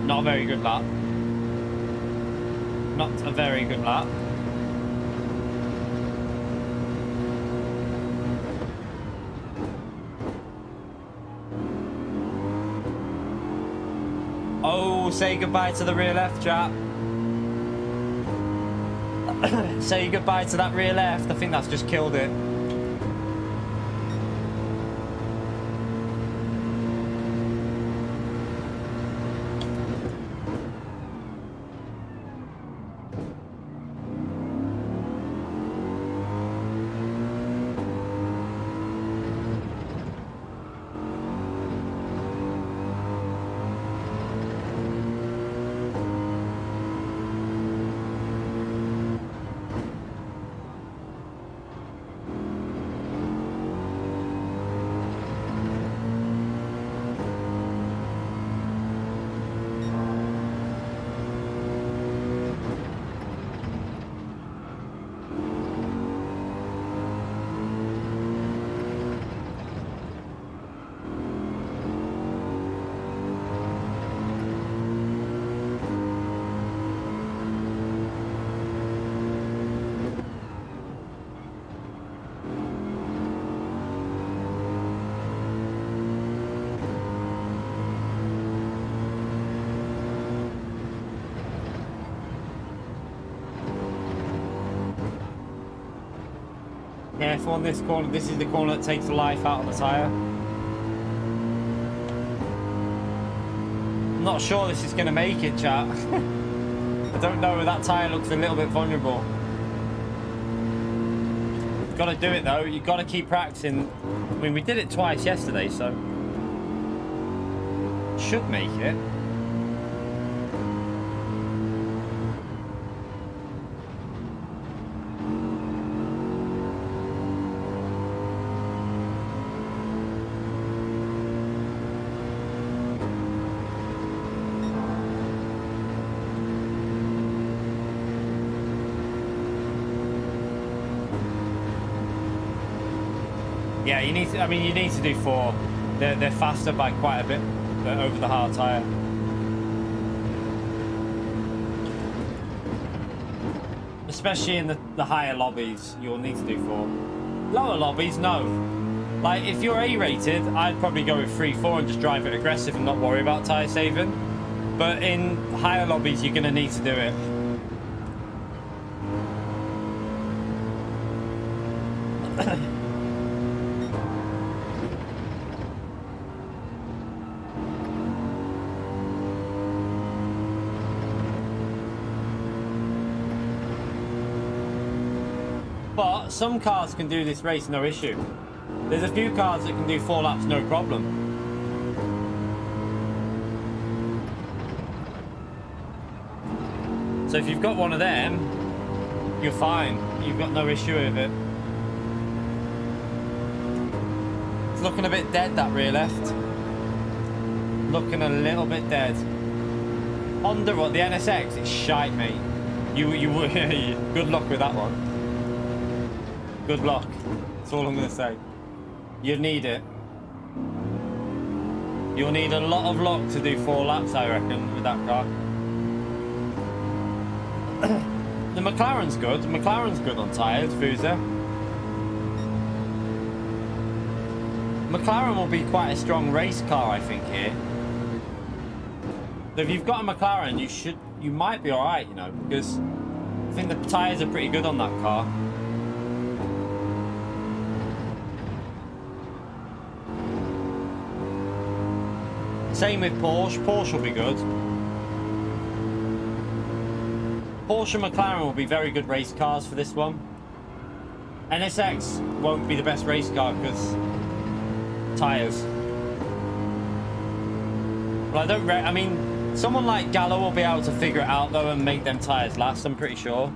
Not a very good lap. Not a very good lap. Oh, say goodbye to the rear left, chap. Say goodbye to that rear left. I think that's just killed it. careful on this corner. This is the corner that takes the life out of the tyre. I'm not sure this is going to make it, chat. I don't know, that tyre looks a little bit vulnerable. You've got to do it though, you've got to keep practicing. I mean, we did it twice yesterday, so should make it. Yeah, you need to, I mean, you need to do 4. They're faster by quite a bit over the hard tyre. Especially in the higher lobbies, you'll need to do 4. Lower lobbies, no. Like, if you're A-rated, I'd probably go with 3-4 and just drive it aggressive and not worry about tyre saving. But in higher lobbies, you're going to need to do it. But some cars can do this race no issue. There's a few cars that can do 4 laps no problem. So if you've got one of them, you're fine. You've got no issue with it. It's looking a bit dead, that rear left. Looking a little bit dead. Honda, what, the NSX? It's shite, mate. You good luck with that one. Good luck. That's all I'm going to say. You need it. You'll need a lot of luck to do 4 laps, I reckon, with that car. The McLaren's good. The McLaren's good on tyres, Fuser. McLaren will be quite a strong race car, I think, here. So if you've got a McLaren, you might be alright, you know, because I think the tyres are pretty good on that car. Same with Porsche. Porsche will be good. Porsche and McLaren will be very good race cars for this one. NSX won't be the best race car because tyres. Well, I mean, someone like Gallo will be able to figure it out though and make them tyres last, I'm pretty sure.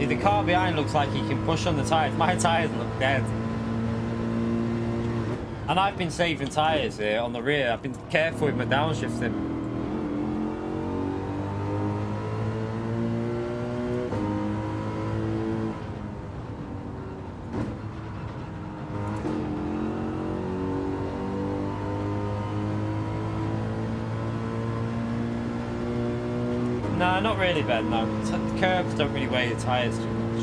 The car behind looks like he can push on the tyres. My tyres look dead. And I've been saving tyres here on the rear. I've been careful with my downshifting. No, not really, Ben, no. The curbs don't really weigh the tyres too much.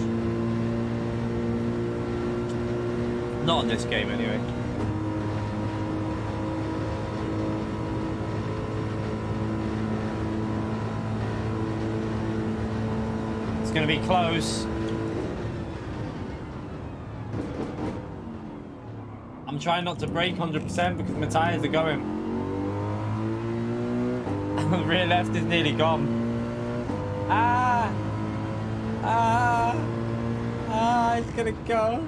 Not on this game, anyway. It's going to be close. I'm trying not to brake 100% because my tyres are going. The rear left is nearly gone. It's gonna go.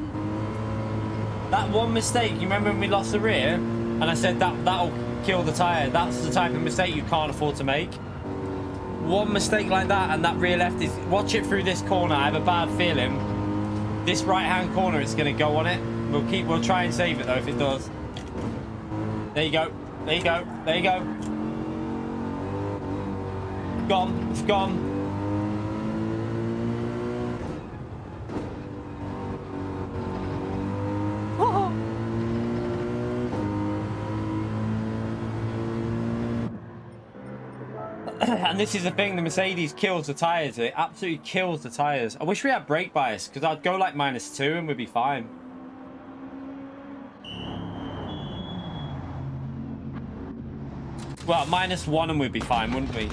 That one mistake, you remember when we lost the rear and I said that'll kill the tyre? That's the type of mistake you can't afford to make. One mistake like that and that rear left is, watch it through this corner. I have a bad feeling this right hand corner is gonna go on it. We'll try and save it though if it does. There you go. There you go. There you go. Gone. It's gone. And this is the thing, the Mercedes kills the tires. It absolutely kills the tires. I wish we had brake bias, because I'd go like -2 and we'd be fine. Well, -1 and we'd be fine, wouldn't we?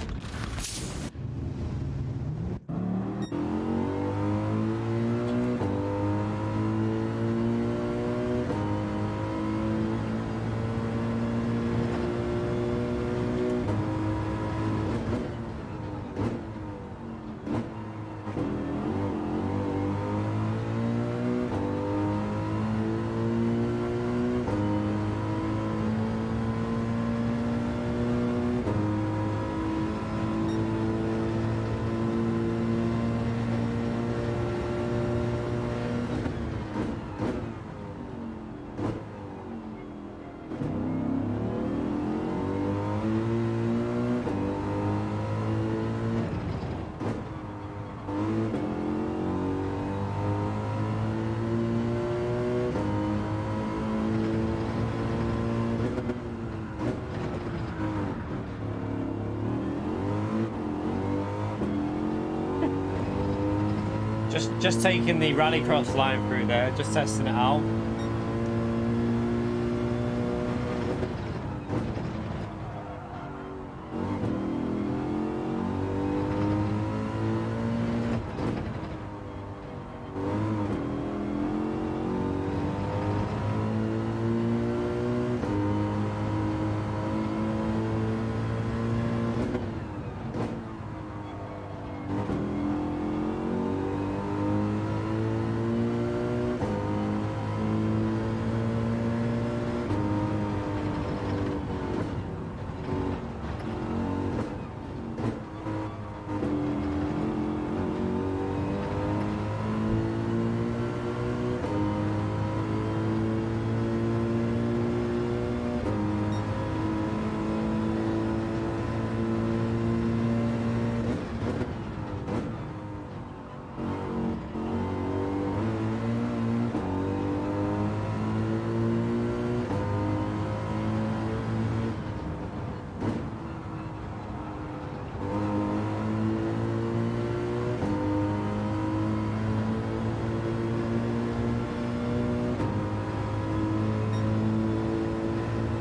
Just taking the rallycross line through there, just testing it out.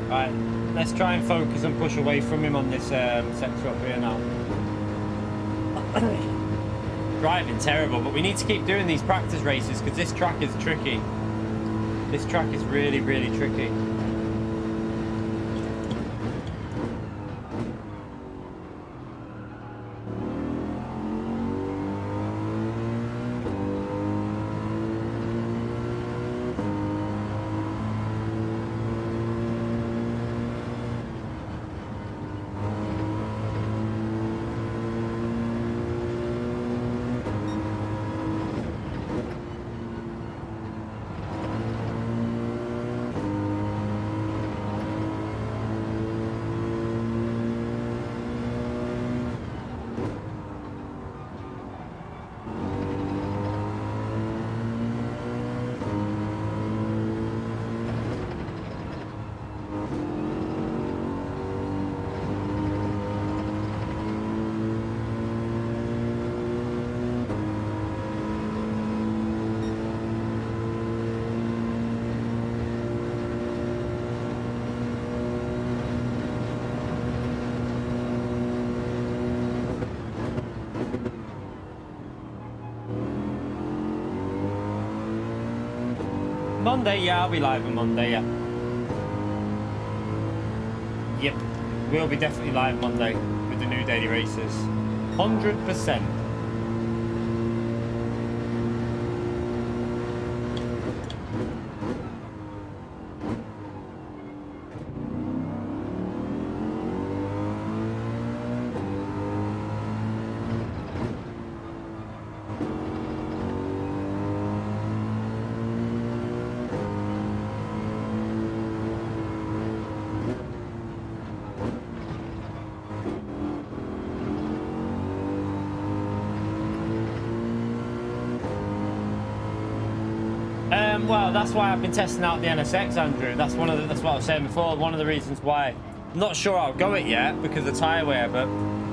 Right, let's try and focus and push away from him on this sector up here now. Driving terrible, but we need to keep doing these practice races because this track is tricky. This track is really, really tricky. Monday, yeah, I'll be live on Monday, yeah. Yep, we'll be definitely live Monday with the new daily races. 100%. Well, that's why I've been testing out the NSX, Andrew. That's what I was saying before. One of the reasons why I'm not sure I'll go it yet because of the tyre wear, but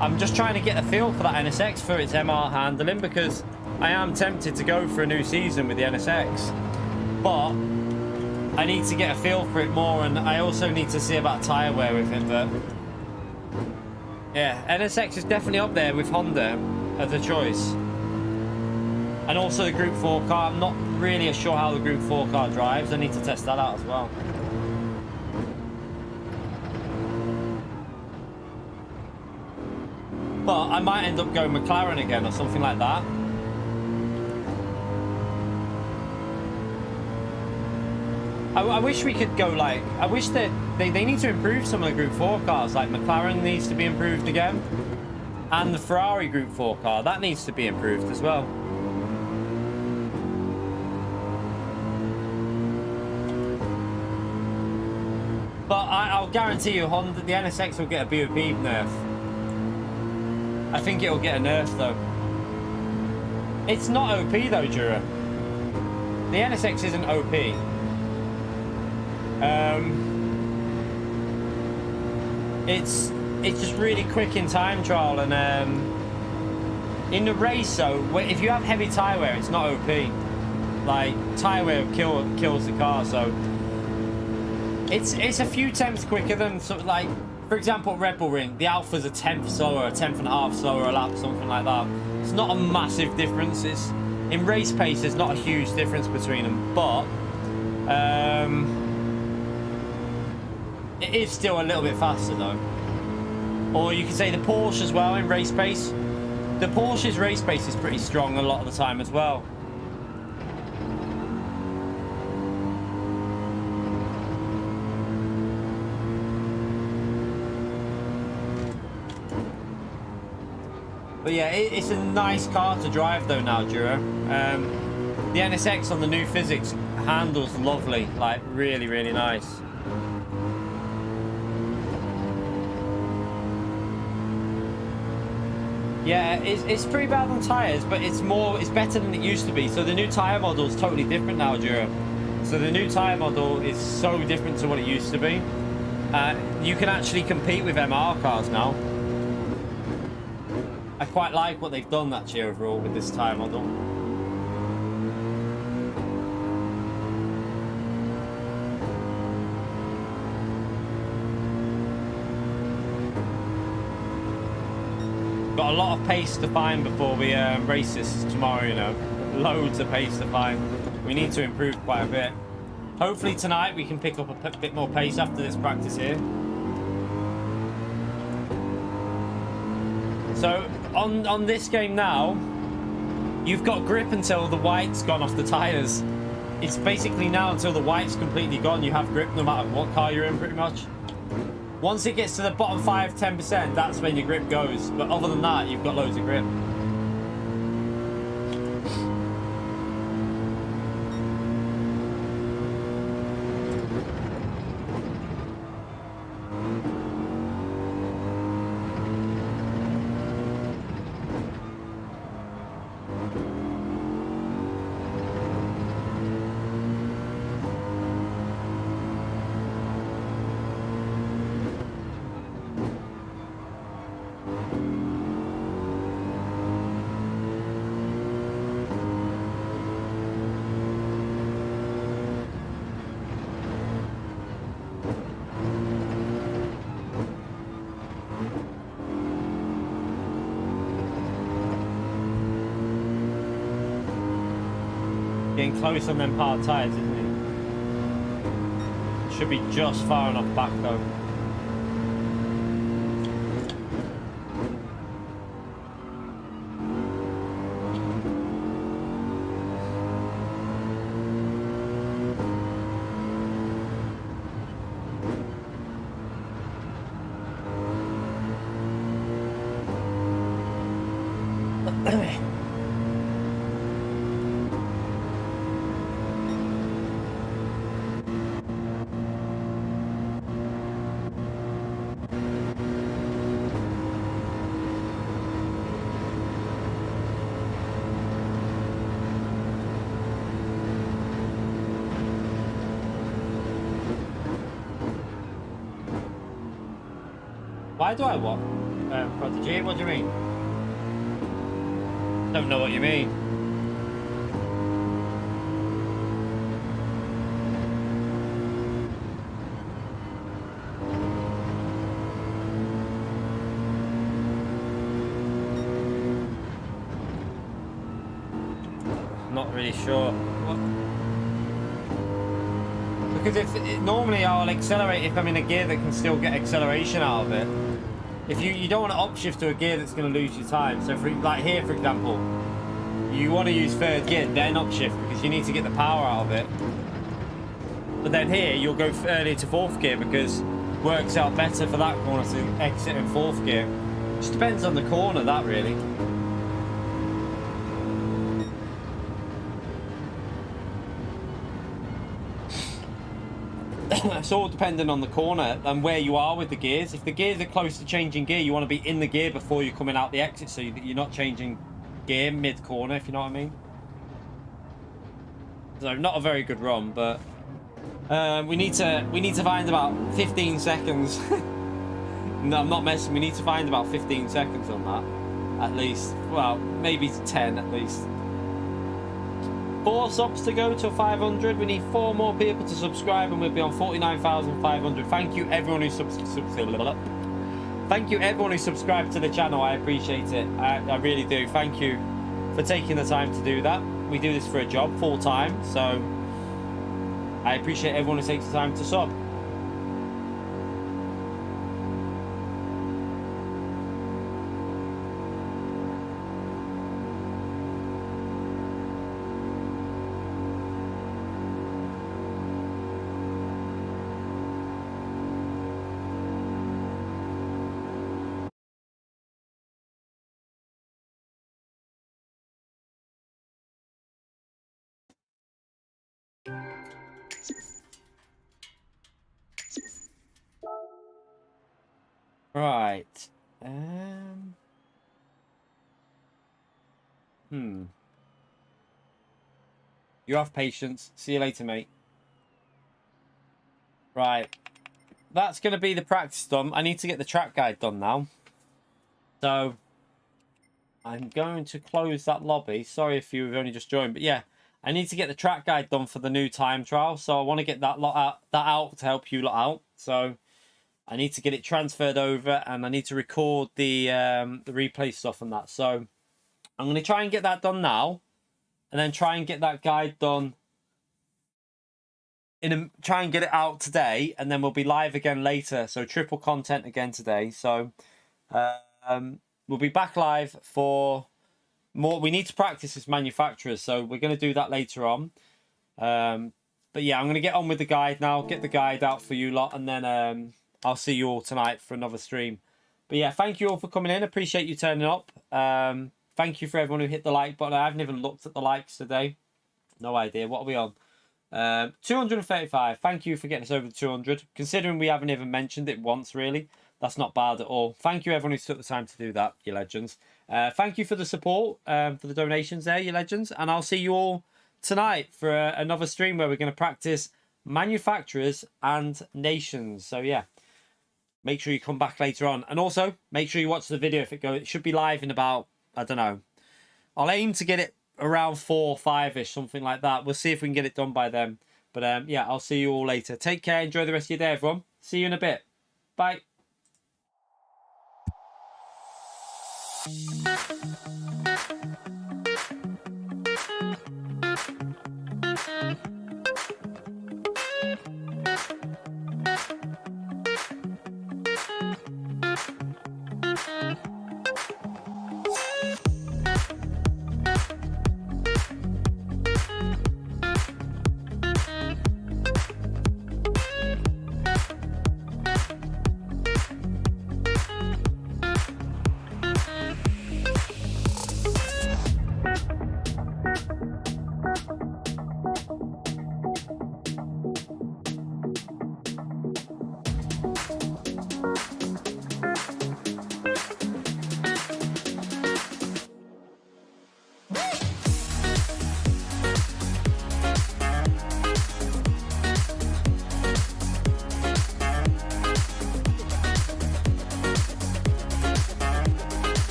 I'm just trying to get a feel for that NSX for its MR handling, because I am tempted to go for a new season with the NSX, but I need to get a feel for it more, and I also need to see about tyre wear with it. But yeah, NSX is definitely up there with Honda as a choice. And also the Group 4 car. I'm not really sure how the Group 4 car drives. I need to test that out as well. But I might end up going McLaren again or something like that. I wish we could go like... I wish that they need to improve some of the Group 4 cars. Like McLaren needs to be improved again. And the Ferrari Group 4 car. That needs to be improved as well. But I'll guarantee you, Honda, the NSX will get a BOP nerf. I think it'll get a nerf though. It's not OP though, Jura. The NSX isn't OP. It's just really quick in time trial, and in the race though, if you have heavy tyre wear, it's not OP. Like tyre wear kills the car, so. It's a few tenths quicker than sort of like, for example, Red Bull Ring. The Alpha's a tenth slower, a tenth and a half slower a lap, something like that. It's not a massive difference. It's in race pace. There's not a huge difference between them, but it is still a little bit faster though. Or you could say the Porsche as well in race pace. The Porsche's race pace is pretty strong a lot of the time as well. But yeah, it's a nice car to drive though now, Dura. The NSX on the new physics handles lovely, like really, really nice. Yeah, it's pretty bad on tyres, but it's better than it used to be. So the new tyre model is totally different now, Dura. So the new tyre model is so different to what it used to be. You can actually compete with MR cars now. I quite like what they've done actually overall with this tyre model. Got a lot of pace to find before we race this tomorrow, you know. Loads of pace to find. We need to improve quite a bit. Hopefully tonight we can pick up a bit more pace after this practice here. So on this game now, you've got grip until the white's gone off the tyres. It's basically now until the white's completely gone, you have grip no matter what car you're in pretty much. Once it gets to the bottom 5-10%, that's when your grip goes. But other than that, you've got loads of grip. Getting close on them hard tyres, isn't he? Should be just far enough back though. Why do I what? Prodigy? What do you mean? Don't know what you mean. Not really sure. What? Because normally I'll accelerate if I'm in a gear that can still get acceleration out of it. If you don't want to upshift to a gear that's going to lose your time. So for like here, for example, you want to use third gear, then upshift because you need to get the power out of it. But then here you'll go early to fourth gear because it works out better for that corner to exit in fourth gear. Just depends on the corner, that really. It's all dependent on the corner and where you are with the gears. If the gears are close to changing gear, you want to be in the gear before you're coming out the exit so that you're not changing gear mid-corner, if you know what I mean. So not a very good run, but we need to find about 15 seconds. No, I'm not messing. We need to find about 15 seconds on that, at least. Well, maybe 10 at least. 4 subs to go to 500. We need 4 more people to subscribe and we'll be on 49,500. Thank you everyone who Thank you everyone who subscribed to the channel. I appreciate it. I really do. Thank you for taking the time to do that. We do this for a job full time, so I appreciate everyone who takes the time to sub. Right. You have patience. See you later, mate. Right. That's going to be the practice done. I need to get the track guide done now. So I'm going to close that lobby. Sorry if you've only just joined, but yeah, I need to get the track guide done for the new time trial. So I want to get that out to help you lot out. So I need to get it transferred over and I need to record the replay stuff and that. So I'm going to try and get that done now and then try and get that guide done. Try and get it out today and then we'll be live again later. So triple content again today. So we'll be back live for more. We need to practice as manufacturers. So we're going to do that later on. But yeah, I'm going to get on with the guide now. Get the guide out for you lot and then I'll see you all tonight for another stream. But yeah, thank you all for coming in. Appreciate you turning up. Thank you for everyone who hit the like button. I haven't even looked at the likes today. No idea. What are we on? 235. Thank you for getting us over the 200. Considering we haven't even mentioned it once, really. That's not bad at all. Thank you everyone who took the time to do that, you legends. Thank you for the support, for the donations there, you legends. And I'll see you all tonight for another stream where we're going to practice manufacturers and nations. So yeah. Make sure you come back later on. And also, make sure you watch the video if it goes. It should be live in about, I don't know. I'll aim to get it around 4 or 5-ish, something like that. We'll see if we can get it done by then. But yeah, I'll see you all later. Take care. Enjoy the rest of your day, everyone. See you in a bit. Bye.